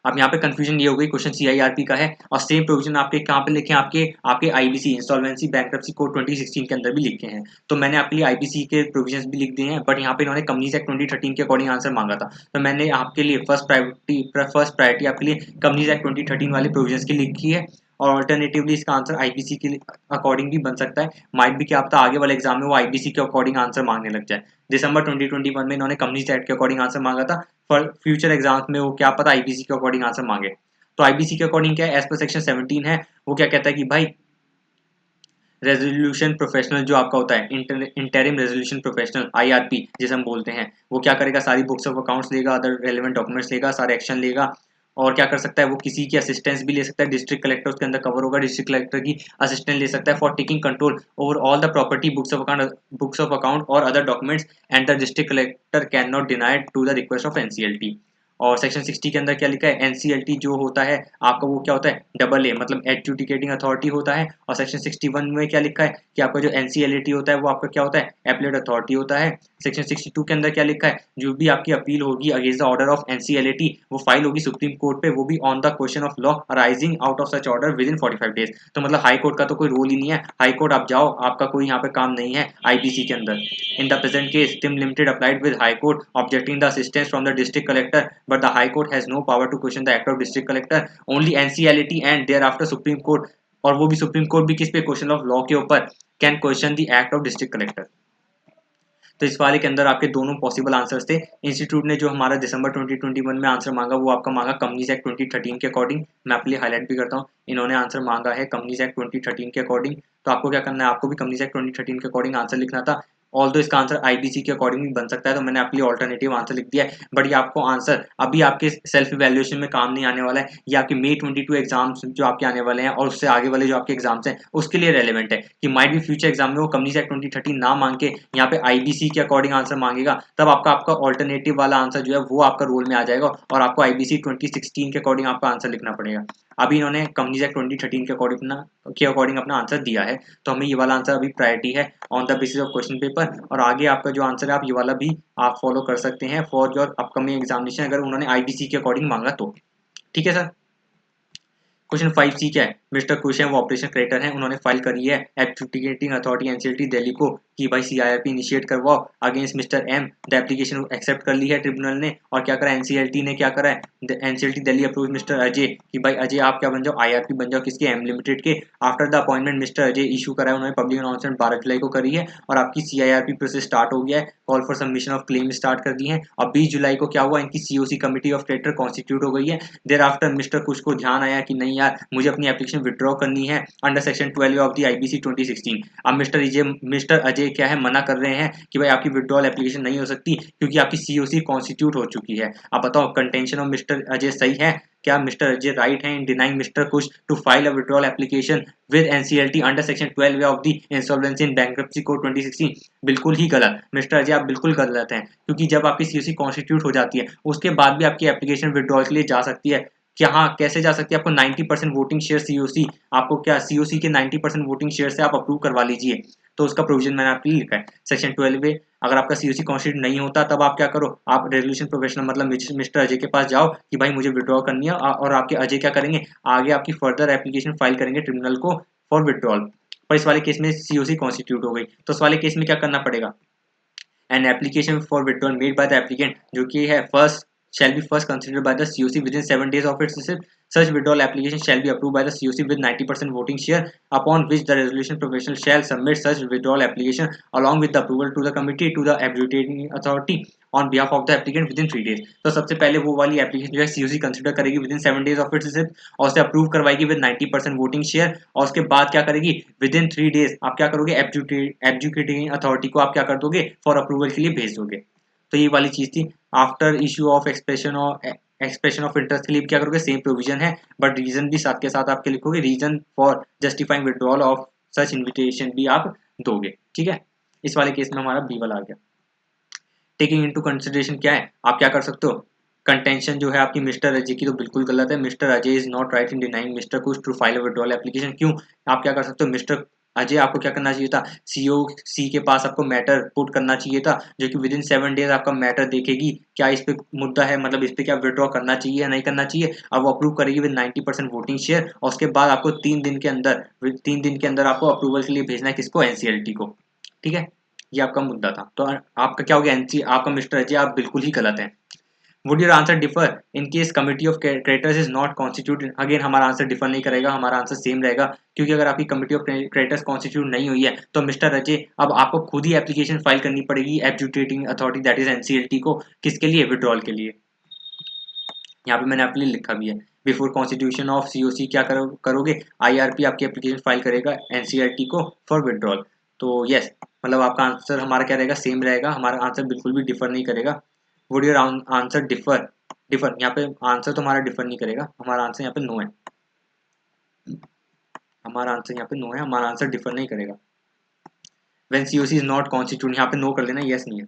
अब यहाँ पे कंफ्यूजन ये हो गई, क्वेश्चन सीआईआरपी का है और सेम प्रोविजन आपके कहाँ पे लिखे हैं, आपके आपके आईबीसी इंस्टॉलमेंसी बैंक्रप्सी कोड 2016 के अंदर भी लिखे हैं। तो मैंने आपके लिए आईबीसी के प्रोविजंस भी लिख दिए हैं, बट यहाँ पे इन्होंने कंपनीज एक्ट 2013 के अकॉर्डिंग आंसर मांगा था, तो मैंने आपके लिए फर्स्ट प्रायोरिटी आपके लिए कंपनीज एक्ट 2013 वाले प्रोविजंस की लिखी है। और अल्टरनेटिवली इसका आंसर आईबीसी के अकॉर्डिंग भी बन सकता है, माइट भी क्या पता आगे वाले एग्जाम में वो आईबीसी के अकॉर्डिंग आंसर मांगने लग जाए। दिसंबर 2021 में इन्होंने कंपनीज एक्ट के अकॉर्डिंग आंसर मांगा था, फॉर फ्यूचर एग्जाम्स में वो क्या पता आईबीसी के अकॉर्डिंग आंसर मांगे। तो आईबीसी के अकॉर्डिंग क्या है, एज पर सेक्शन 17 है, वो क्या कहता है कि भाई रेजोल्यूशन प्रोफेशनल जो आपका होता है इंटरिम रेजोल्यूशन प्रोफेशनल आईआरपी जिसे हम बोलते हैं, वो क्या करेगा, सारी बुक्स ऑफ अकाउंट्स लेगा, अदर रेलेवेंट डॉक्यूमेंट्स लेगा, सारे एक्शन लेगा, और क्या कर सकता है वो किसी की असिस्टेंस भी ले सकता है, डिस्ट्रिक्ट कलेक्टर उसके अंदर कवर होगा, डिस्ट्रिक्ट कलेक्टर की असिस्टेंट ले सकता है for taking control over all the property, books of account और other documents, and the district collector can not deny to the request of NCLT. और सेक्शन 60 के अंदर क्या लिखा है, एनसीएलटी जो होता है आपका वो क्या होता है, डबल ए मतलब एडजुडिकेटिंग अथॉरिटी होता है। और सेक्शन 61 में क्या लिखा है कि आपका जो एनसीएलटी होता है वो आपका क्या होता है, एपलेट अथॉरिटी होता है। सेक्शन 62 के अंदर क्या लिखा है, जो भी आपकी अपील होगी against the order of NCLT वो फाइल होगी सुप्रीम कोर्ट पे, वो भी on the question of law arising out of such order with in 45 days. तो मतलब हाई कोर्ट का तो कोई रोल ही नहीं है, हाई कोर्ट आप जाओ, आपका कोई यहाँ पे काम नहीं है आईबीसी के अंदर। In the present case Tim limited applied with high court objecting the assistance from the district collector, but the High Court has no power to question the act of district collector, only NCLT and thereafter Supreme Court, और वो भी supreme court भी किस पे, question of law के ऊपर can question the act of district collector. तो इस वाले के अंदर आपके दोनों पॉसिबल आंसर्स थे। इंस्टीट्यूट ने जो हमारा दिसंबर 2021 में आंसर मांगा वो आपका मांगा कंपनीज एक्ट 2013 के अकॉर्डिंग। मैं आपके लिए हाईलाइट भी करता हूँ, इन्होंने आंसर मांगा है कंपनीज एक्ट 2013 के अकॉर्डिंग। तो आपको क्या करना है, आपको भी कंपनीज एक्ट 2013 के अकॉर्डिंग आंसर लिखना था। ऑल्दो इसका आंसर आईबीसी के अकॉर्डिंग भी बन सकता है, तो मैंने आपके लिए ऑल्टरनेटिव आंसर लिख दिया है, बट ये आपको आंसर अभी आपके सेल्फ इवैल्यूएशन में काम नहीं आने वाला है, ये आपके May 22 एग्जाम्स जो आपके आने वाले हैं और उससे आगे वाले जो आपके एग्जाम्स हैं उसके लिए रेलेवेंट है कि माइट भी फ्यूचर एग्जाम में वो कंपनीज एक्ट 2013 ना मांग के यहाँ पे आईबीसी के अकॉर्डिंग आंसर मांगेगा, तब आपका ऑल्टरनेटिव वाला आंसर जो है वो आपका रोल में आ जाएगा और आपको आईबीसी 2016 के अकॉर्डिंग आपका आंसर लिखना पड़ेगा। अभी इन्होंने कंपनीज एक्ट 2013 के अकॉर्डिंग अपना आंसर दिया है, तो हमें ये वाला आंसर अभी प्रायोरिटी है on the basis of question paper, और आगे आपका जो आंसर है आप ये वाला भी आप फॉलो कर सकते हैं फॉर योर अपकमिंग एग्जामिनेशन अगर उन्होंने आईबीसी के अकॉर्डिंग मांगा तो। ठीक है सर। क्वेश्चन 5C क्या है, मिस्टर खुश हैं वो ऑपरेशन क्रिएटर हैं, उन्होंने फाइल करी है एडजुडिकेटिंग अथॉरिटी एनसीएलटी दिल्ली को कि भाई सीआईआरपी इनिशिएट करवाओ against mister M, the application accept कर ली है ट्रिब्यूनल ने, और क्या करा एनसीएलटी ने क्या करा है, NCLT Delhi approve mister Ajay कि भाई अजय आप क्या बन जाओ आईआरपी बन जाओ किसके, एम लिमिटेड के। After the appointment mister Ajay issue करा है उन्होंने पब्लिक अनाउंसमेंट 12 जुलाई को करी है और आपकी सीआईआरपी प्रोसेस स्टार्ट हो गया है, call for submission of claim start कर दी है, और 20 जुलाई को क्या हुआ इनकी COC committee of creditor constitute हो गई है। देर आफ्टर मिस्टर कुछ को ध्यान आया कि नहीं यार मुझे अपनी एप्लीकेशन विड्रॉ करनी है under section 12 of the IBC 2016। अब मिस्टर अजय क्या है मना कर रहे हैं कि भाई आपकी विड्रॉल एप्लीकेशन नहीं हो सकती क्योंकि आपकी सीओसी कॉन्स्टिट्यूट हो चुकी है। आप बताओ कंटेंशन ऑफ मिस्टर अजय सही है, क्या मिस्टर अजय राइट है in denying mister Kush to file a withdrawal application with NCLT under section 12 of the insolvency in bankruptcy code 2016? बिल्कुल ही गलत मिस्टर अजय, आप बिल्कुल गलत हैं, क्योंकि जब आपकी सीओसी कॉन्स्टिट्यूट हो जाती है उसके बाद भी आपकी एप्लीकेशन विड्रॉल के लिए जा सकती है। क्या हाँ कैसे जा सकती है, आपको 90% वोटिंग शेयर सीओसी, आपको क्या सीओसी के 90% वोटिंग शेयर से आप अप्रूव करवा लीजिए, तो उसका प्रोविजन मैंने आपके लिए लिखा है सेक्शन 12 में। अगर आपका सीओसी कॉन्स्टिट्यूट नहीं होता तब आप क्या करो, आप रेजोल्यूशन प्रोफेशनल मतलब मिस्टर अजय के पास जाओ कि भाई मुझे विड्रॉ करनी है, और आपके अजय क्या करेंगे आगे आपकी फर्दर एप्लीकेशन फाइल करेंगे ट्रिब्यूनल को फॉर विड्रॉल। पर इस वाले केस में सीओसी कॉन्स्टिट्यूट हो गई, तो इस वाले केस में क्या करना पड़ेगा, an application for withdrawal made by the applicant जो कि है first shall be first considered by the COC within 7 days of its receipt. Such withdrawal application shall be approved by the COC with 90% voting share, upon which the resolution professional shall submit such withdrawal application along with the approval to the committee to the adjudicating authority on behalf of the applicant within 3 days. तो सबसे पहले वो वाली application जो है COC consider करेगी with in 7 days of its receipt और उसे अप्रूव करवाएगी विद 90% वोटिंग शेयर, और उसके बाद क्या करेगी विद इन 3 डेज आप क्या करोगे एग्जीक्यूटिंग अथॉरिटी को आप क्या कर दोगे फॉर अप्रूवल के लिए भेज दोगे। तो ये वाली चीज थी। After issue of expression of interest के लिए क्या करोगे सेम प्रोविजन है, बट रीजन भी साथ के साथ आपके लिखोगे, reason for justifying withdrawal of such invitation भी आप दोगे। ठीक है, इस वाले केस में हमारा बी वाला आ गया। टेकिंग इनटू कंसिडरेशन क्या है, आप क्या कर सकते हो, कंटेंशन जो है आपकी मिस्टर अजय की तो बिल्कुल गलत है, mister Ajay is not right in denying mister Kush to file a withdrawal application. क्यों, आप क्या कर सकते हो, मिस्टर अजय आपको क्या करना चाहिए था, सीओसी के पास आपको मैटर पुट करना चाहिए था जो कि विद इन 7 डेज आपका मैटर देखेगी क्या इस पे मुद्दा है, मतलब इस पे क्या विड्रॉ करना चाहिए या नहीं करना चाहिए, अब वो अप्रूव करेगी विद 90% वोटिंग शेयर, और उसके बाद आपको 3 दिन के अंदर आपको अप्रूवल के लिए भेजना है किसको, एनसीएलटी को। ठीक है, ये आपका मुद्दा था, तो आपका क्या हो गया, एनसी आपका मिस्टर अजय आप बिल्कुल ही गलत हैं। Would your answer differ in case committee of creditors is not constituted? Again हमारा आंसर डिफर नहीं करेगा, हमारा आंसर सेम रहेगा, क्योंकि अगर आपकी कमिटी ऑफ क्रेडिटर्स कॉन्स्टिट्यूट नहीं हुई है तो मिस्टर अजय अब आपको खुद ही एप्लीकेशन फाइल करनी पड़ेगी executing authority that is NCLT को, किसके लिए, विड्रॉल के लिए। यहाँ पे मैंने आपके लिए लिखा भी है, बिफोर कॉन्स्टिट्यूशन ऑफ सीओसी क्या करोगे, आईआरपी आपकी एप्लीकेशन फाइल करेगा एनसीईआरटी को फॉर विड्रॉल। तो यस मतलब आपका आंसर हमारा क्या रहेगा, सेम रहेगा, हमारा आंसर बिल्कुल भी डिफर नहीं करेगा। Would your answer differ, differ यहाँ पे आंसर तो हमारा डिफर नहीं करेगा, हमारा आंसर यहाँ पे नो है, हमारा आंसर यहाँ पे नो है, हमारा आंसर डिफर नहीं करेगा। When COC is not constitute यहाँ पे नो कर देना, यस नहीं है।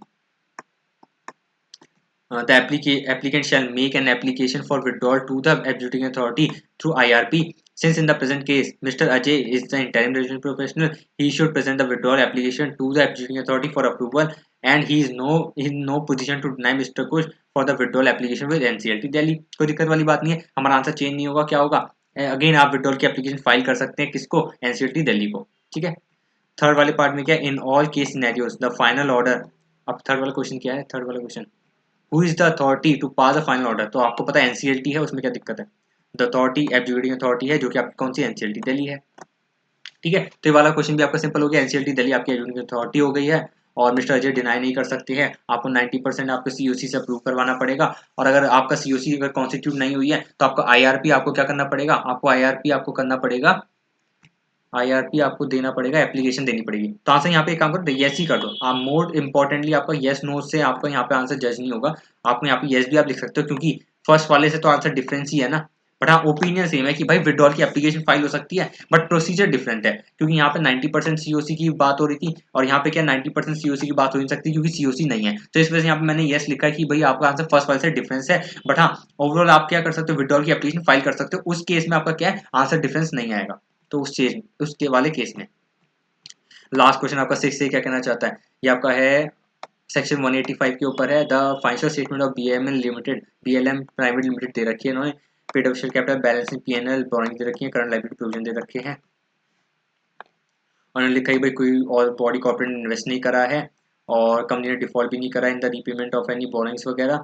The applicant shall make an application for withdrawal to the adjudicating authority through IRP. Since in the present case, Mr. Ajay is the interim revision professional, he should present the withdrawal application to the adjudicating authority for approval, and he is in no position to deny Mr. Kush for the withdrawal application with NCLT Delhi. कोई दिक्कत वाली बात नहीं है, हमारा answer change नहीं होगा, क्या होगा, अगेन आप विड्रॉल की एप्लीकेशन फाइल कर सकते हैं किसको, NCLT दिल्ली को। ठीक है, थर्ड वाले पार्ट में क्या, in all case scenarios the final order. अब थर्ड वाला क्वेश्चन क्या है, थर्ड वाला question who is the authority to pass the final order, तो आपको पता है एनसीएलटी है, उसमें क्या दिक्कत है, द अथॉरिटी एग्जीक्यूटिंग अथॉरिटी है जो कि आपकी कौन सी, एनसीएलटी दिल्ली है। ठीक है, तो ये वाला क्वेश्चन भी आपका सिंपल हो गया, एनसीएलटी दिल्ली आपकी एग्जीक्यूटिंग अथॉरिटी हो गई है, और मिस्टर अजय डिनाई नहीं कर सकते हैं, आपको 90% आपको सीओसी से अप्रूव करवाना पड़ेगा, और अगर आपका सीओसी अगर कॉन्स्टिट्यूट नहीं हुई है तो आपका आईआरपी आपको क्या करना पड़ेगा, आपको आईआरपी आपको करना पड़ेगा IRP आपको देना पड़ेगा, एप्लीकेशन देनी पड़ेगी। तो आंसर यहाँ पे एक काम करो, यस ही कर दो आप। मोर इम्पोर्टेंटली आपका यस नो से आपका यहाँ पे आंसर जज नहीं होगा, आपको यहाँ पे यस भी आप लिख सकते हो, क्योंकि फर्स्ट वाले से तो आंसर डिफरेंस ही है ना। बट हाँ, ओपिनियन सेम है कि भाई विड्रॉल की एप्लीकेशन फाइल हो सकती है, बट प्रोसीजर डिफरेंट है, क्योंकि यहाँ पे 90% सीओसी की बात हो रही थी, और यहाँ पे क्या 90% सीओसी की बात हो नहीं सकती, क्योंकि सीओसी नहीं है। तो इस वजह से यहाँ पे मैंने यस लिखा है कि भाई आपका आंसर फर्स्ट वाले से डिफरेंस है। बट हाँ, ओवरऑल आप क्या कर सकते हो, विड्रॉल की एप्लीकेशन फाइल कर सकते हो, उस केस में आपका क्या है, आंसर डिफरेंस नहीं आएगा। तो उसके वाले केस में लास्ट क्वेश्चन आपका 6 से क्या कहना चाहता है, ये आपका है सेक्शन 185 के ऊपर है। The financial statement of BML limited, BLM private limited दे रखी है इन्होंने, paid of share capital, balancing PNL, borrowing दे रखी है, करंट लायबिलिटी प्रोविजन दे रखे हैं, और उन्होंने लिखा है भाई कोई और बॉडी कॉर्पोरेट ने इन्वेस्ट नहीं करा है, और कंपनी ने डिफॉल्ट भी नहीं करा in the repayment of any borrowings वगैरह,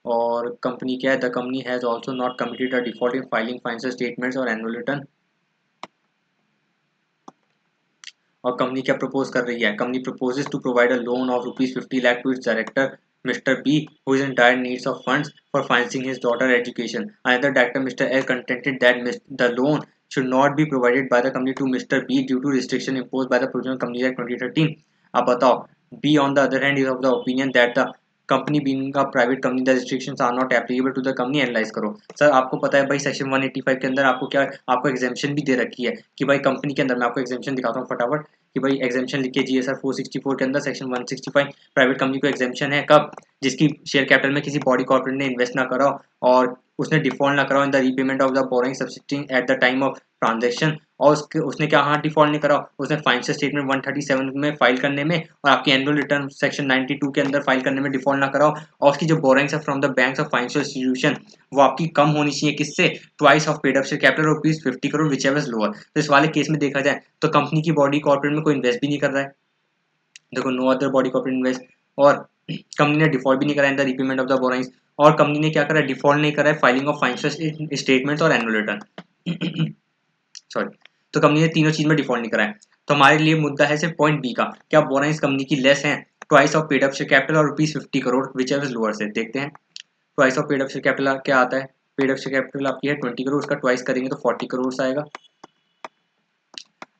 और कंपनी क्या है, the company has also not committed a default in filing financial statements और एनुअल रिटर्न। और कंपनी क्या प्रपोज कर रही है, company proposes to provide a loan of ₹50 lakh to its director Mr. B, who is in dire needs of funds for financing his daughter's education. Another director, Mr. L, contended that the loan should not be provided by the company to Mr. B due to restriction imposed by the Provisional Companies Act 2013. अब बताओ, B on the other hand is of the opinion that the company being a private company, the restrictions are not applicable to the company. Analyse करो। Sir आपको पता है भाई section 185 के अंदर आपको क्या, आपको एग्जाम्पशन भी दे रखी है कि भाई कंपनी के अंदर, मैं आपको एग्जाम्पशन दिखाता हूँ फटाफट कि भाई एग्जाम्पशन लिख के जीएसआर 464 के अंदर सेक्शन 165 प्राइवेट कंपनी को एग्जाम्पशन है कब, जिसकी शेयर कैपिटल में किसी बॉडी कॉर्पोरेट ने इन्वेस्ट ना करा और उसने डिफॉल्ट ना करा in the repayment of the borrowing subsisting at the time of transaction, और उसने क्या, हाँ डिफॉल्ट नहीं करा, उसने फाइनेंशियल स्टेटमेंट 137 में फाइल करने में और आपकी एनुअल रिटर्न सेक्शन 92 के अंदर फाइल करने में डिफॉल्ट ना करा, और उसकी जो बोरोइंग्स है from the banks of financial institution वो आपकी कम होनी चाहिए, किससे, twice of paid up share capital ₹50 which ever lower. तो इस वाले केस में देखा जाए तो कंपनी की बॉडी कॉर्पोरेट में कोई इन्वेस्ट भी नहीं कर रहा है, देखो no other body corporate invest, और कंपनी ने डिफॉल्ट भी नहीं करा in the repayment of the borrowings, और कंपनी ने क्या करा, डिफॉल्ट नहीं करा है फाइलिंग ऑफ फाइनेंशियल स्टेटमेंट्स और एनुअल रिटर्न सॉरी, तो कंपनी ने तीनों चीज में डिफॉल्ट नहीं करा है। तो हमारे लिए मुद्दा है सिर्फ पॉइंट बी का, क्या बोरोइंग्स कंपनी की लेस है twice of paid up share capital और ₹50 विच एवर लोअर से। देखते हैं twice of paid up share capital क्या आता है, पेड अप शेयर कैपिटल आपकी है 20 करोड़, उसका ट्वाइस करेंगे तो 40 करोड़ आएगा,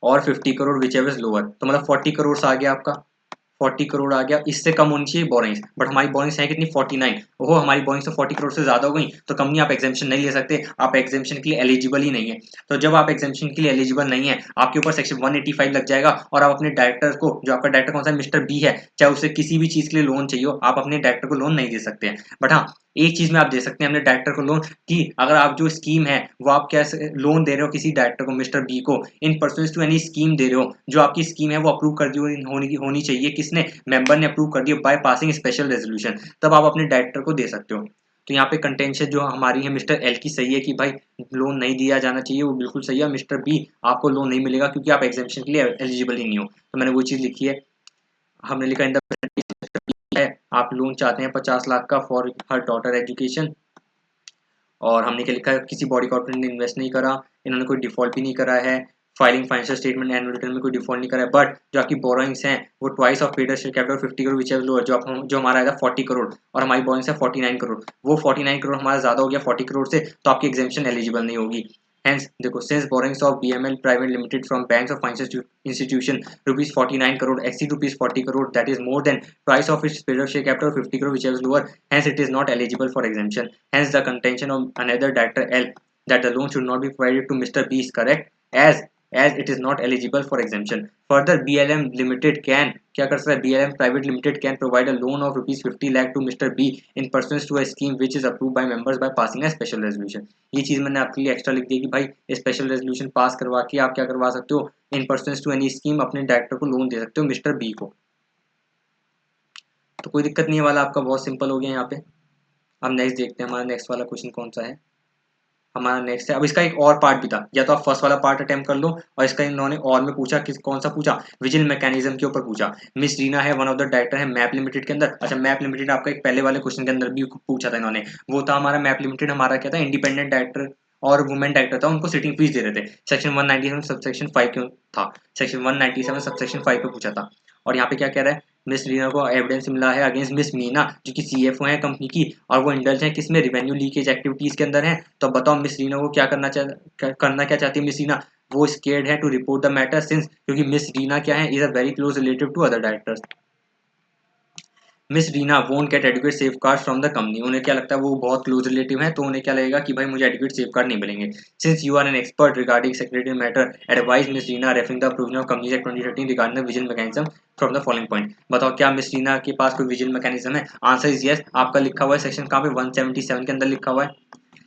और 50 करोड़ विच एवर लोअर, तो मतलब 40 करोड़ आ गया आपका, 40 करोड़ आ गया, इससे कम होनी चाहिए बोरिंग्स, बट हमारी बोरिंग्स है कितनी 49, ओहो हमारी बोरिंग्स तो 40 करोड़ से ज्यादा हो गई, तो कंपनी आप एग्जाम्पशन नहीं ले सकते, आप एग्जाम्पशन के लिए एलिजिबल ही नहीं है। तो जब आप एग्जाम्पशन के लिए एलिजिबल नहीं है, आपके ऊपर सेक्शन 185 लग जाएगा, और आप अपने डायरेक्टर को, जो आपका डायरेक्टर कौन सा मिस्टर बी है, चाहे उसे किसी भी चीज के लिए लोन चाहिए हो, आप अपने डायरेक्टर को लोन नहीं दे सकते हैं। बट हाँ, एक चीज में आप दे सकते हैं अपने डायरेक्टर को लोन, कि अगर आप जो स्कीम है वो आप कैसे लोन दे रहे हो किसी डायरेक्टर को, मिस्टर बी को, in pursuance to any scheme दे रहे हो, जो आपकी स्कीम है वो अप्रूव कर दी होनी चाहिए, किसने, मेंबर ने अप्रूव कर दिया बाय पासिंग स्पेशल रेजोल्यूशन, तब आप अपने डायरेक्टर को दे सकते हो। तो यहाँ पे कंटेंशन जो हमारी है मिस्टर एल की सही है कि भाई लोन नहीं दिया जाना चाहिए, वो बिल्कुल सही है, मिस्टर बी आपको लोन नहीं मिलेगा क्योंकि आप एग्जामिशन के लिए एलिजिबल ही नहीं हो। तो मैंने वो चीज लिखी है, हमने लिखा इन द है आप लोन चाहते हैं 50 लाख का फॉर हर डॉटर एजुकेशन, और हमने क्या लिखा है, किसी बॉडी कॉर्पोरेट ने इन्वेस्ट नहीं करा, इन्होंने कोई डिफॉल्ट भी नहीं करा है, filing financial statement annual return में कोई डिफॉल्ट नहीं करा है, बट जो आपकी बोरोइंग्स हैं वो twice of paid share capital 50 crore which लो, जो हमारा आएगा 40 करोड़, और हमारी बोरोइंग्स है 49 करोड़, वो 49 करोड़ हमारा ज्यादा हो गया 40 करोड़ से, तो आपकी एग्जामिशन एलिजिबल नहीं होगी। Hence, देखो since borrowings of BML Private Limited from banks of financial institution ₹49 crore exceed ₹40 crore, that is more than twice of its paid up share capital 50 crore, whichever is lower. Hence, it is not eligible for exemption. Hence, the contention of another director L that the loan should not be provided to Mr. B is correct, as it is not eligible for exemption. Further, BLM Limited can क्या कर सकता है, BLM Private Limited can provide a loan of ₹50 lakh to Mr. B in pursuance to a scheme which is approved by members by passing a special resolution. ये चीज मैंने आपके लिए extra लिख दी कि भाई स्पेशल रेजोल्यूशन पास करवा के आप क्या करवा सकते हो, इन पर्सनस टू एनी स्कीम अपने डायरेक्टर को लोन दे सकते हो मिस्टर बी को। तो कोई दिक्कत नहीं है वाला, आपका बहुत सिंपल हो गया यहाँ पे। अब नेक्स्ट देखते हैं हमारा नेक्स्ट वाला क्वेश्चन कौन सा है, हमारा नेक्स्ट है, अब इसका एक और पार्ट भी था, या तो आप फर्स्ट वाला पार्ट अटेम्प्ट कर लो, और इसका इन्होंने और में पूछा किस कौन सा पूछा, विजिल मैकेनिज्म के ऊपर पूछा। मिस रीना है वन ऑफ द डायरेक्टर है मैप लिमिटेड के अंदर। अच्छा मैप लिमिटेड आपका एक पहले वाले क्वेश्चन के अंदर भी पूछा था इन्होंने, वो था हमारा मैप लिमिटेड हमारा क्या था, इंडिपेंडेंट डायरेक्टर और वुमेन डायरेक्टर था, उनको सिटिंग फीस दे रहे थे, सेक्शन 197 सबसेक्शन 5 क्यों था, सेक्शन 197 सबसेक्शन 5 पे पूछा था। और यहाँ पे क्या कह रहा है, मिस रीना को एविडेंस मिला है अगेंस्ट मिस मीना जो कि सीएफओ है कंपनी की, और वो इंडल्ज है किसमें, रिवेन्यू लीकेज एक्टिविटीज के अंदर है। तो बताओ मिस रीना को क्या करना क्या चाहती है मिस रीना, वो स्केर्ड है to report the matter since, क्योंकि मिस रीना क्या है, is a very close relative to other directors. Miss Reena won't get adequate safeguard from the company, उन्हें क्या लगता है वो बहुत क्लोज रिलेटिव है, तो उन्हें क्या लगेगा कि भाई मुझे एडिक्वेट सेफ कार्ड नहीं मिलेंगे। Since you are an expert regarding secretary matter, advise miss Reena referring the provision of companies act 2013 regarding the vigil mechanism from the following point. बताओ क्या मिस रीना के पास कोई विजन मैकेनिज्म है? Answer is yes. आपका लिखा हुआ है सेक्शन कहाँ पे, 177 के अंदर लिखा हुआ है।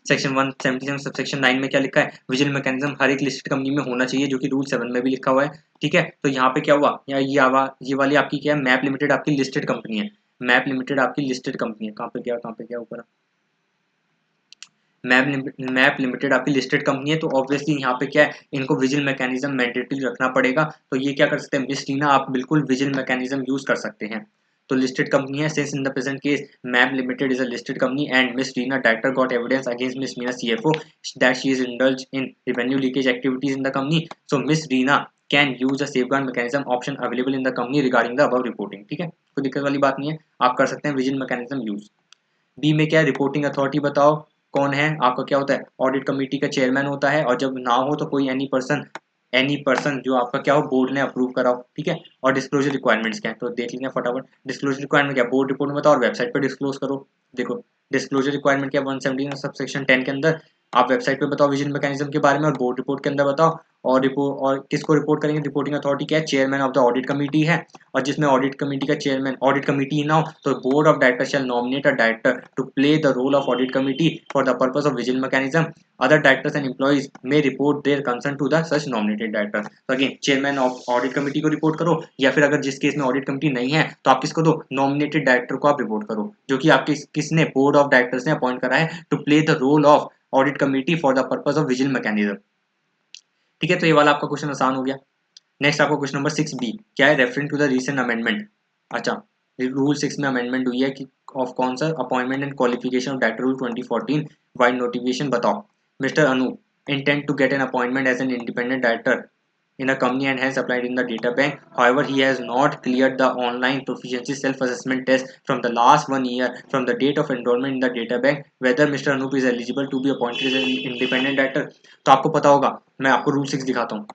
सेक्शन 177 सबसेक्शन 9 में क्या लिखा है, विजन मैकेनिज्म हर एक लिस्टेड कंपनी में होना चाहिए, जो कि रूल 7 में भी लिखा हुआ है। ठीक है, तो यहाँ पे क्या हुआ, ये वाली आपकी क्या है, मैप लिमिटेड आपकी लिस्टेड कंपनी है। मैप लिमिटेड आपकी लिस्टेड कंपनी है, कहाँ पे गया ऊपर, मैप लिमिटेड आपकी लिस्टेड कंपनी है, तो ऑब्वियसली यहाँ पे क्या है, इनको विजिल मैकेनिज्म मैंडेटरी रखना पड़ेगा। तो ये क्या कर सकते हैं, मिस टीना आप बिल्कुल विजिल मैकेनिज्म यूज कर सकते हैं। तो लिस्टेड कंपनी है, since in the present case map limited is a listed company and miss Tina director got evidence against miss Meena CFO that she is indulge in revenue leakage activities in the company, so miss Reena can use a safeguard mechanism option available in the company regarding the above reporting. ठीक है, कोई दिक्कत वाली बात नहीं है, आप कर सकते हैं विजिल मैकेनिज्म यूज। बी में क्या है, रिपोर्टिंग अथॉरिटी बताओ कौन है आपका, क्या होता है, ऑडिट कमेटी का चेयरमैन होता है, और जब ना हो तो कोई एनी पर्सन जो आपका क्या हो बोर्ड ने अप्रूव कराओ। ठीक है, और डिस्क्लोजर रिक्वायरमेंट्स क्या है तो देख लेंगे फटाफट। डिस्क्लोजर रिक्वायरमेंट क्या, बोर्ड रिपोर्ट में बताओ और वेबसाइट पर डिस्क्लोज करो। देखो डिस्क्लोजर रिक्वायरमेंट क्या, 117 सबसेक्शन 10 के अंदर आप वेबसाइट पे बताओ विजन मैकेनिज्म के बारे में, और बोर्ड रिपोर्ट के अंदर बताओ। और किसको रिपोर्ट करेंगे, रिपोर्टिंग अथॉरिटी क्या है, chairman of the audit committee है। और जिसमें ऑडिट कमेटी का चेयरमैन, ऑडिट कमेटी ही ना हो तो board of director shall nominate a director to play the role of audit committee for the purpose of vigil mechanism. Other directors and employees may report their concern to the such nominated director. तो again chairman of audit committee को report करो, या फिर अगर जिस case में audit committee नहीं है तो आप किसको दो, नॉमिनेटेड डायरेक्टर को आप रिपोर्ट करो, जो कि आपके किसने बोर्ड ऑफ डायरेक्टर्स ने अपॉइंट करा है to play the role of audit committee for the purpose of vigil mechanism. ठीक है, तो ये वाला आपका क्वेश्चन आसान हो गया। नेक्स्ट आपका क्वेश्चन नंबर 6 बी क्या है, referring to the recent amendment. अच्छा, रूल 6 में अमेंडमेंट हुई है कि ऑफ कौन सा, appointment and qualification of director rule 2014 vide notification बताओ। Mister Anoop intend to get an appointment as an independent director in a company and has applied in the data bank. However, he has not cleared the online proficiency self-assessment test from the last 1 year from the date of enrollment in the data bank. Whether Mr. Anup is eligible to be appointed as an independent director. तो आपको पता होगा, मैं आपको rule 6 दिखाता हूँ।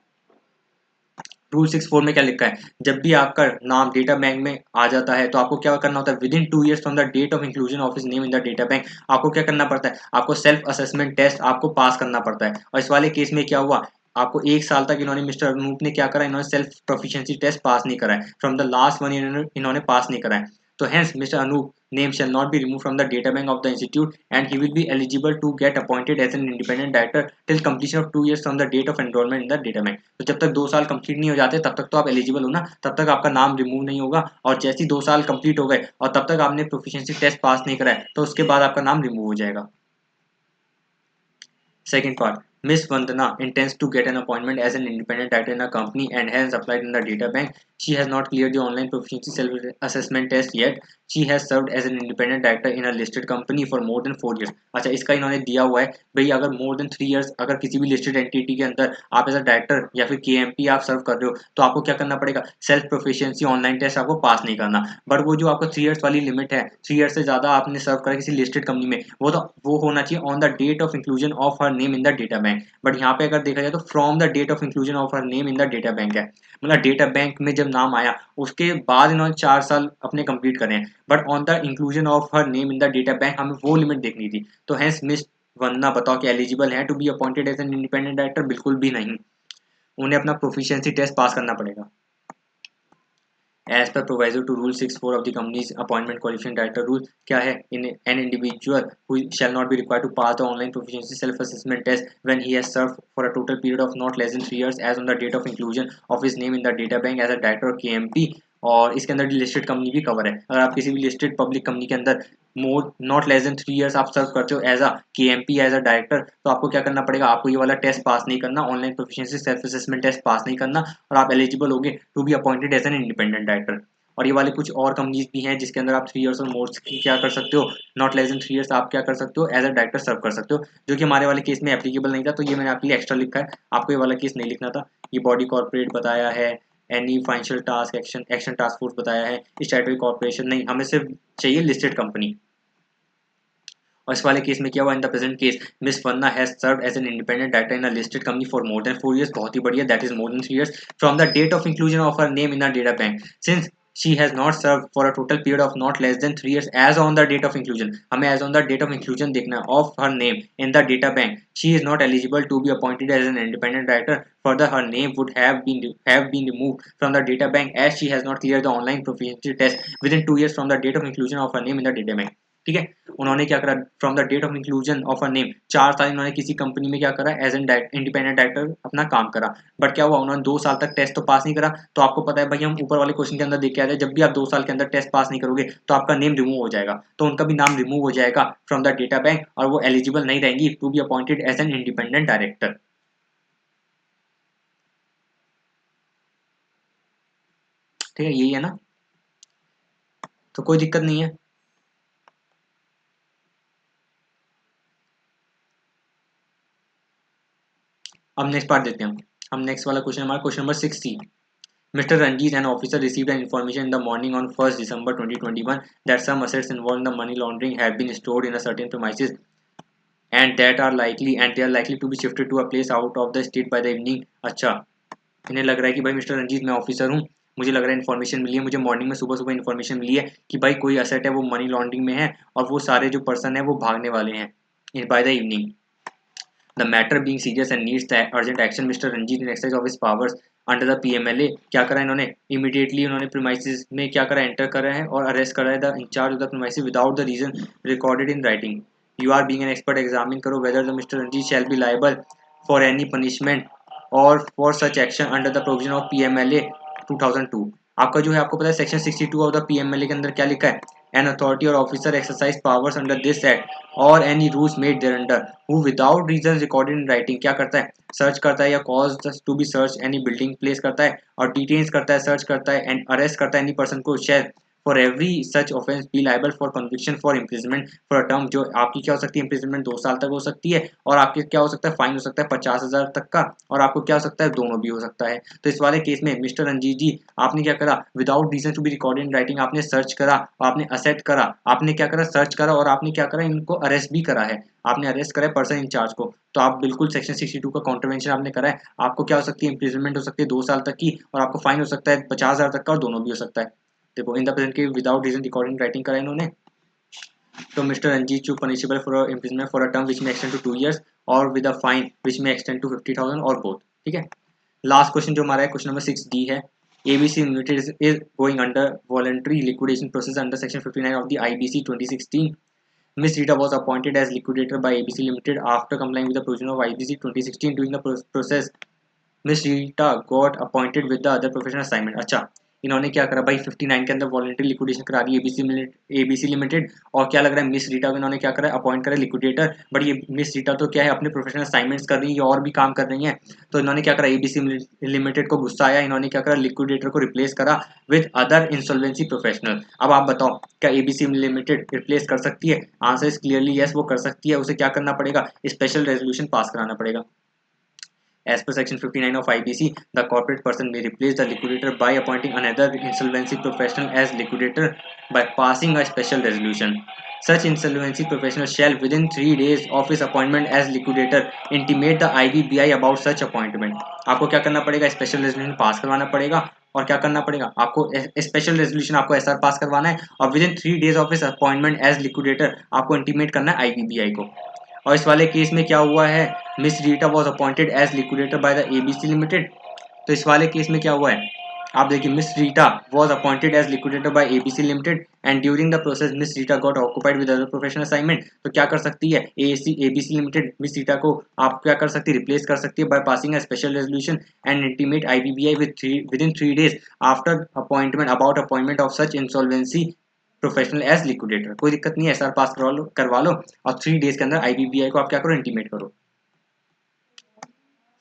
Rule 6(4) में क्या लिखा है, जब भी आपका नाम डेटा बैंक में आ जाता है तो आपको क्या करना होता है, within 2 years from the date of inclusion of his name in the data bank आपको क्या करना पड़ता है, आपको सेल्फ असेसमेंट टेस्ट आपको पास करना पड़ता है। और इस वाले केस में क्या हुआ, आपको 1 साल तक इन्होंने मिस्टर अनूप ने क्या करा, इन्होंने सेल्फ प्रोफिशिएंसी टेस्ट पास नहीं करा है, फ्रॉम द लास्ट 1 year इन्होंने पास नहीं करा है। तो hence Mr. Anup name shall not be removed from the data bank of the institute and he will be eligible to get appointed as an independent director till completion of 2 years from the date of enrollment in the data bank। तो जब तक 2 साल complete नहीं हो जाते तब तक तो आप एलिजिबल हो ना, तब तक आपका नाम रिमूव नहीं होगा। और जैसे ही 2 साल कंप्लीट हो गए और तब तक आपने प्रोफिशिएंसी टेस्ट पास नहीं करा है तो उसके बाद आपका नाम रिमूव हो जाएगा। Second part, Miss Vandana intends to get an appointment as an independent director in a company and has applied in the data bank. She has not cleared the online proficiency self-assessment test yet. She has served as an independent director in a listed company for more than 4 years. अच्छा, इसका इन्होंने दिया हुआ है भाई, अगर more than 3 years अगर किसी भी listed entity के अंदर आप एज अ डायरेक्टर या फिर KMP आप सर्व कर रहे हो तो आपको क्या करना पड़ेगा, सेल्फ प्रोफिशिएंसी ऑनलाइन टेस्ट आपको पास नहीं करना। बट वो जो आपको 3 years वाली लिमिट है, 3 years से ज्यादा आपने सर्व करा किसी लिस्टेड कंपनी में, वो होना चाहिए on the date of inclusion of her name in the data bank. But यहाँ पे अगर देखा जाए तो from the date of inclusion of her name in the data bank है, मतलब डेटा बैंक में जब नाम आया उसके बाद इन्होंने 4 साल अपने कंप्लीट करे हैं, but on the inclusion of her name in the data bank हमें वो लिमिट देखनी थी। तो हैंस मिस वंदना बताओ कि एलिजिबल है to be appointed as an independent director, बिल्कुल भी नहीं, उन्हें अपना प्रोफिशिएंसी टेस्ट पास करना पड़ेगा। As per proviso to Rule 6(4) of the company's appointment qualification director rule, क्या है, in an individual who shall not be required to pass the online proficiency self-assessment test when he has served for a total period of not less than 3 years as on the date of inclusion of his name in the data bank as a director or KMP। और इसके अंदर listed company भी cover है, अगर आप किसी भी listed public company के अंदर more not less than 3 years आप सर्व करते हो as a KMP as a director, तो आपको क्या करना पड़ेगा, आपको ये वाला टेस्ट पास नहीं करना, online proficiency self assessment test pass नहीं करना, और आप एलिजिबल होगे to be appointed as an independent director. और ये वाले कुछ और कंपनीज भी हैं जिसके अंदर आप 3 years और मोर क्या कर सकते हो, नॉट लेस देन 3 years आप क्या कर सकते हो, एज अ डायरेक्टर सर्व कर सकते हो, जो कि हमारे वाले केस में एप्लीकेबल नहीं था, तो ये मैंने आपके लिए एक्स्ट्रा लिखा है, आपको ये वाला केस नहीं लिखना था। ये बॉडी कॉर्पोरेट बताया है, any financial task action task force बताया है, स्टैट्यूटरी कॉर्पोरेशन नहीं, हमें सिर्फ चाहिए लिस्टेड कंपनी। और इस वाले केस में क्या हुआ, in the present case miss Vanna has served as an independent director in a listed company for more than 4 years, बहुत ही बढ़िया, that is more than 3 years from the date of inclusion of her name in the data bank, since she has not served for a total period of not less than 3 years as on the date of inclusion, हमें as on the date of inclusion देखना है of her name in the data bank, she is not eligible to be appointed as an independent director, further her name would have been removed from the data bank as she has not cleared the online proficiency test within 2 years from the date of inclusion of her name in the data bank। ठीक है, उन्होंने क्या करा, from the date of inclusion of a name 4 साल इन्होंने किसी company में क्या करा, एज एन इंडिपेंडेंट डायरेक्टर अपना काम करा, बट क्या हुआ, उन्होंने 2 साल तक टेस्ट तो पास नहीं करा। तो आपको पता है भाई, हम ऊपर वाले क्वेश्चन के अंदर देख के आए थे, जब भी आप 2 साल के अंदर टेस्ट पास नहीं करोगे तो आपका नेम रिमूव हो जाएगा, तो उनका भी नाम रिमूव हो जाएगा फ्रॉम द डेटा बैंक और वो एलिजिबल नहीं रहेंगी to be appointed as an independent director. ठीक है, यही है ना, तो कोई दिक्कत नहीं है। अब नेक्स्ट पार्ट देते हैं हम नेक्स्ट वाला क्वेश्चन हमारा question number 6C। Mr. Ranjit, an officer, received an information in the morning on 1st December 2021 that some assets involved in the money laundering have been stored in a certain premises and they are likely to be shifted to a place out of the state by the evening। अच्छा, इन्हें लग रहा है कि भाई mister Ranjit, मैं officer हूँ, मुझे लग रहा है इन्फॉर्मेशन मिली है, मुझे मॉर्निंग में सुबह सुबह इन्फॉर्मेशन मिली है कि भाई कोई असेट है वो मनी लॉन्ड्रिंग में है और वो सारे जो पर्सन है वो भागने वाले हैं by the evening. The matter being serious and needs the urgent action, Mr. Ranjit in exercise of his powers under the PMLA क्या करा इन्होंने, इमीडिएटली उन्होंने प्रीमाइसिस में क्या करा, एंटर करा है और अरेस्ट करा है the incharge of the premises without the reason recorded in writing. You are being an expert, examine करो whether the mister Ranjit shall be liable for any punishment और for such action under the provision of PMLA 2002। आपका जो है, आपको पता है section 62 of the PMLA के अंदर क्या लिखा है, एन अथॉरिटी और officer exercise powers under this act और any rules made thereunder who without reason recorded in writing क्या करता है, सर्च करता है या cause to be search any building place करता है और डिटेन्स करता है, सर्च करता है एंड अरेस्ट करता है एनी पर्सन को share for every such offence B liable for conviction for imprisonment for a term, जो आपकी क्या हो सकती है, इम्प्रिजमेंट 2 साल तक हो सकती है और आपके क्या हो सकता है, फाइन हो सकता है 50,000 तक का, और आपको क्या हो सकता है, दोनों भी हो सकता है। तो इस वाले केस में मिस्टर रंजीत जी, आपने क्या करा, without reason to be recorded in writing आपने सर्च करा और आपने असेट करा, आपने क्या करा, सर्च करा और आपने क्या करा, इनको अरेस्ट भी करा है, आपने अरेस्ट करा है पर्सन इंचार्ज को। तो आप बिल्कुल सेक्शन 62 का कॉन्ट्रवेंशन आपने करा है, आपको क्या हो सकती है, इम्प्रिजमेंट हो सकती है 2 साल तक की और आपको फाइन हो सकता है 50,000 तक का और दोनों भी हो सकता है। देखो, इन द प्रेजेंट के विदाउट रीजन रिकॉर्डिंग राइटिंग करा इन्होंने, तो मिस्टर रंजीत चू punishable for imprisonment for a term which may extend to 2 years और with a fine which may extend to 50,000 और बोथ। ठीक है, लास्ट क्वेश्चन जो हमारा है क्वेश्चन नंबर 6D है। ABC Limited is going under voluntary liquidation process under section 59 of the IBC 2016। Miss Rita was appointed as liquidator by ABC Limited after complying with the provision of IBC 2016। During the process, miss Rita got appointed with the other professional assignment. अच्छा, इन्होंने क्या करा भाई, 59 के अंदर voluntary liquidation करा दी ABC limited और क्या लग रहा है, मिस रीटा को इन्होंने क्या करा, अपॉइंट करा लिक्विडेटर, बट ये मिस रीटा तो क्या है, अपने प्रोफेशनल असाइनमेंट्स कर रही है और भी काम कर रही है। तो इन्होंने क्या करा, एबीसी लिमिटेड को गुस्सा आया, इन्होंने क्या करा, लिक्विडेटर को रिप्लेस करा विद अदर इंसॉल्वेंसी प्रोफेशनल। अब आप बताओ, क्या एबीसी लिमिटेड रिप्लेस कर सकती है? आंसर इज क्लियरली यस, वो कर सकती है। उसे क्या करना पड़ेगा, स्पेशल रेजोल्यूशन पास कराना पड़ेगा। As per section 59 of IBC, the corporate person may replace the liquidator by appointing another insolvency professional as liquidator by passing a special resolution. Such insolvency professional shall, within 3 days of his appointment as liquidator, intimate the IBBI about such appointment। आपको क्या करना पड़ेगा, special resolution pass करवाना पड़ेगा और क्या करना पड़ेगा, आपको स्पेशल रेजोल्यूशन आपको एसआर पास करवाना है और within 3 days of his appointment as liquidator आपको इंटीमेट करना है IBBI को। और इस वाले केस में क्या हुआ है, miss Rita was appointed as liquidator by the ABC limited. तो इस वाले केस में क्या हुआ है, आप देखिए, miss Rita was appointed as liquidator by ABC limited and during the process miss Rita got occupied with other professional assignment. तो क्या कर सकती है एबीसी लिमिटेड, मिस रीटा को आप क्या कर सकती है, रिप्लेस कर सकती है by passing a special resolution and intimate IBBI within 3 days after appointment about appointment of such insolvency professional as liquidator. कोई दिक्कत नहीं है, एसआर पास करवा लो और 3 days के अंदर IBBI को आप क्या करो, इंटीमेट करो।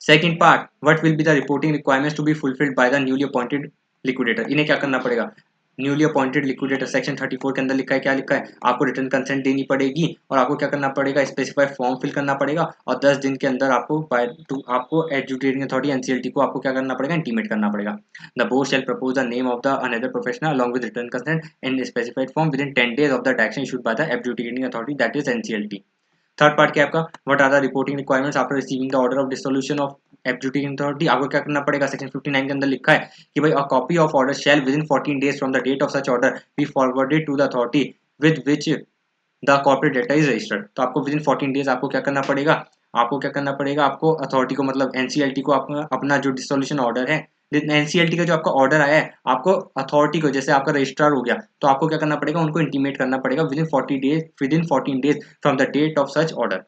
Second part, what will be the reporting requirements to be fulfilled by the newly appointed liquidator. इन्हें क्या करना पड़ेगा, न्यूली अपॉइंटेड लिक्विडेटर सेक्शन 34 के अंदर लिखा है, क्या लिखा है, आपको रिटर्न कंसेंट देनी पड़ेगी और आपको क्या करना पड़ेगा, स्पेसिफाइड फॉर्म फिल करना पड़ेगा और 10 दिन के अंदर आपको एडजुडिकेटिंग अथॉरिटी एनसीएलटी को आपको क्या करना पड़ेगा, इंटीमेट करना पड़ेगा। The board shall propose the name of the another professional along with return consent in specified form within 10 days of the action issued by the adjudicating authority that is NCLT. Third part क्या है आपका, what are the reporting requirements after receiving the order of dissolution of adjudicating authority. आपको क्या करना पड़ेगा, section 59 के अंदर लिखा है कि भाई a copy of order shall within 14 days from the date of such order be forwarded to the authority with which the corporate data is registered. तो आपको विद इन 14 days आपको क्या करना पड़ेगा, आपको क्या करना पड़ेगा, आपको अथॉरिटी को मतलब एनसीएलटी को अपना जो डिसोल्यूशन ऑर्डर है, एनसीएलटी का जो आपका ऑर्डर आया है, आपको अथॉरिटी को, जैसे आपका रजिस्ट्रार हो गया, तो आपको क्या करना पड़ेगा, उनको इंटीमेट करना पड़ेगा within 14 days from the date of such order.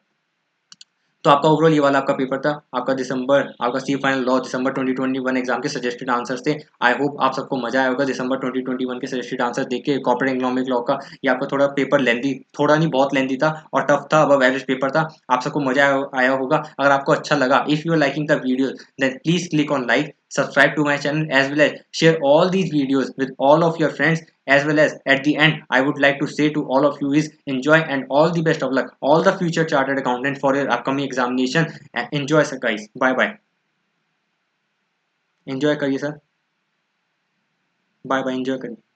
तो आपका ओवरऑल ये वाला आपका पेपर था, आपका CA final law December 2021 exam के सजेस्टेड आंसर्स थे। आई होप आप सबको मजा आया होगा दिसंबर 2021 के सजेस्टेड आंसर देख के। कॉर्पोरेट इकोनॉमिक लॉ का ये आपका थोड़ा पेपर लेंदी, थोड़ा नहीं बहुत लेंदी था और टफ था, अब एवरेज पेपर था। आप सबको मजा आया होगा। अगर आपको अच्छा लगा, if you are liking the video, then please click on like, subscribe to my channel, as well as share all these videos with all of your friends. As well as at the end, I would like to say to all of you is enjoy and all the best of luck, all the future chartered accountant for your upcoming examination. And enjoy sir guys, bye bye, enjoy करिए sir, bye bye, enjoy करिए।